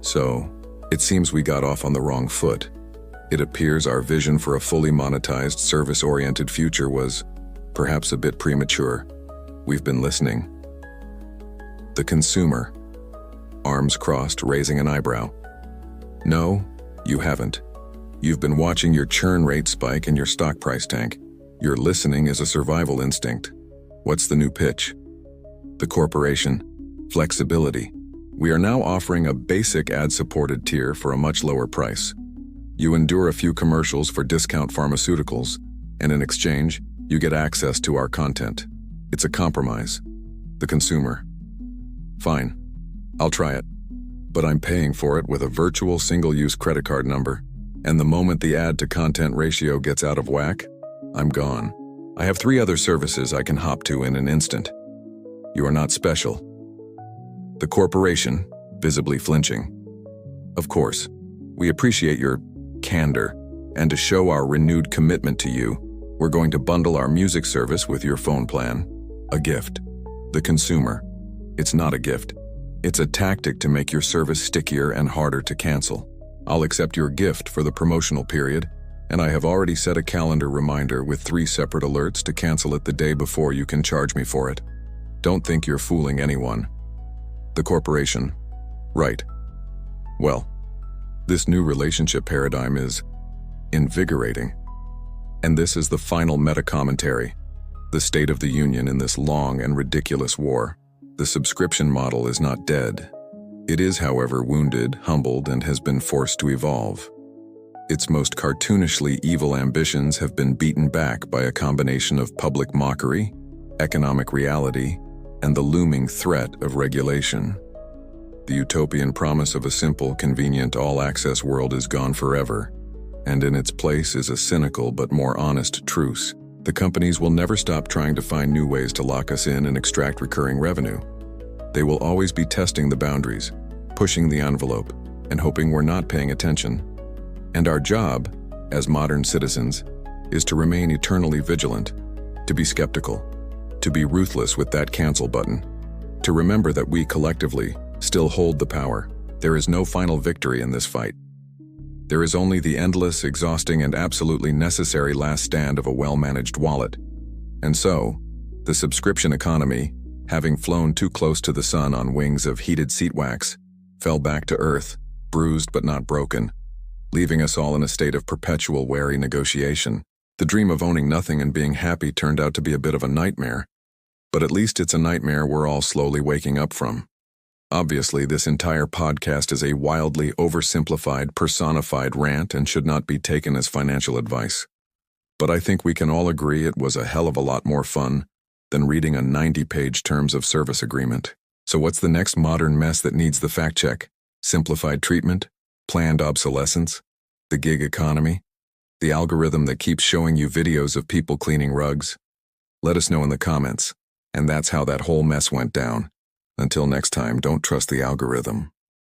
So, it seems we got off on the wrong foot. It appears our vision for a fully monetized, service-oriented future was perhaps a bit premature. We've been listening. The consumer, arms crossed, raising an eyebrow. No, you haven't. You've been watching your churn rate spike and your stock price tank. Your listening is a survival instinct. What's the new pitch? The corporation, flexibility. We are now offering a basic ad-supported tier for a much lower price. You endure a few commercials for discount pharmaceuticals, and in exchange, you get access to our content. It's a compromise. The consumer. Fine, I'll try it. But I'm paying for it with a virtual single-use credit card number, and the moment the ad-to-content ratio gets out of whack, I'm gone. I have 3 other services I can hop to in an instant. You are not special. The corporation, visibly flinching. Of course, we appreciate your candor, and to show our renewed commitment to you, we're going to bundle our music service with your phone plan. A gift. The consumer. It's not a gift. It's a tactic to make your service stickier and harder to cancel. I'll accept your gift for the promotional period, and I have already set a calendar reminder with 3 separate alerts to cancel it the day before you can charge me for it. Don't think you're fooling anyone. The corporation. Right. Well, this new relationship paradigm is invigorating. And this is the final meta-commentary, the state of the union in this long and ridiculous war. The subscription model is not dead. It is, however, wounded, humbled, and has been forced to evolve. Its most cartoonishly evil ambitions have been beaten back by a combination of public mockery, economic reality, and the looming threat of regulation. The utopian promise of a simple, convenient, all-access world is gone forever, and in its place is a cynical but more honest truce. The companies will never stop trying to find new ways to lock us in and extract recurring revenue. They will always be testing the boundaries, pushing the envelope, and hoping we're not paying attention. And our job, as modern citizens, is to remain eternally vigilant, to be skeptical, to be ruthless with that cancel button, to remember that we collectively still hold the power. There is no final victory in this fight. There is only the endless, exhausting, and absolutely necessary last stand of a well-managed wallet. And so, the subscription economy, having flown too close to the sun on wings of heated seat wax, fell back to earth, bruised but not broken, leaving us all in a state of perpetual wary negotiation. The dream of owning nothing and being happy turned out to be a bit of a nightmare, but at least it's a nightmare we're all slowly waking up from. Obviously, this entire podcast is a wildly oversimplified, personified rant and should not be taken as financial advice. But I think we can all agree it was a hell of a lot more fun than reading a 90-page terms of service agreement. So what's the next modern mess that needs the fact check? Simplified treatment? Planned obsolescence? The gig economy? The algorithm that keeps showing you videos of people cleaning rugs? Let us know in the comments. And that's how that whole mess went down. Until next time, don't trust the algorithm.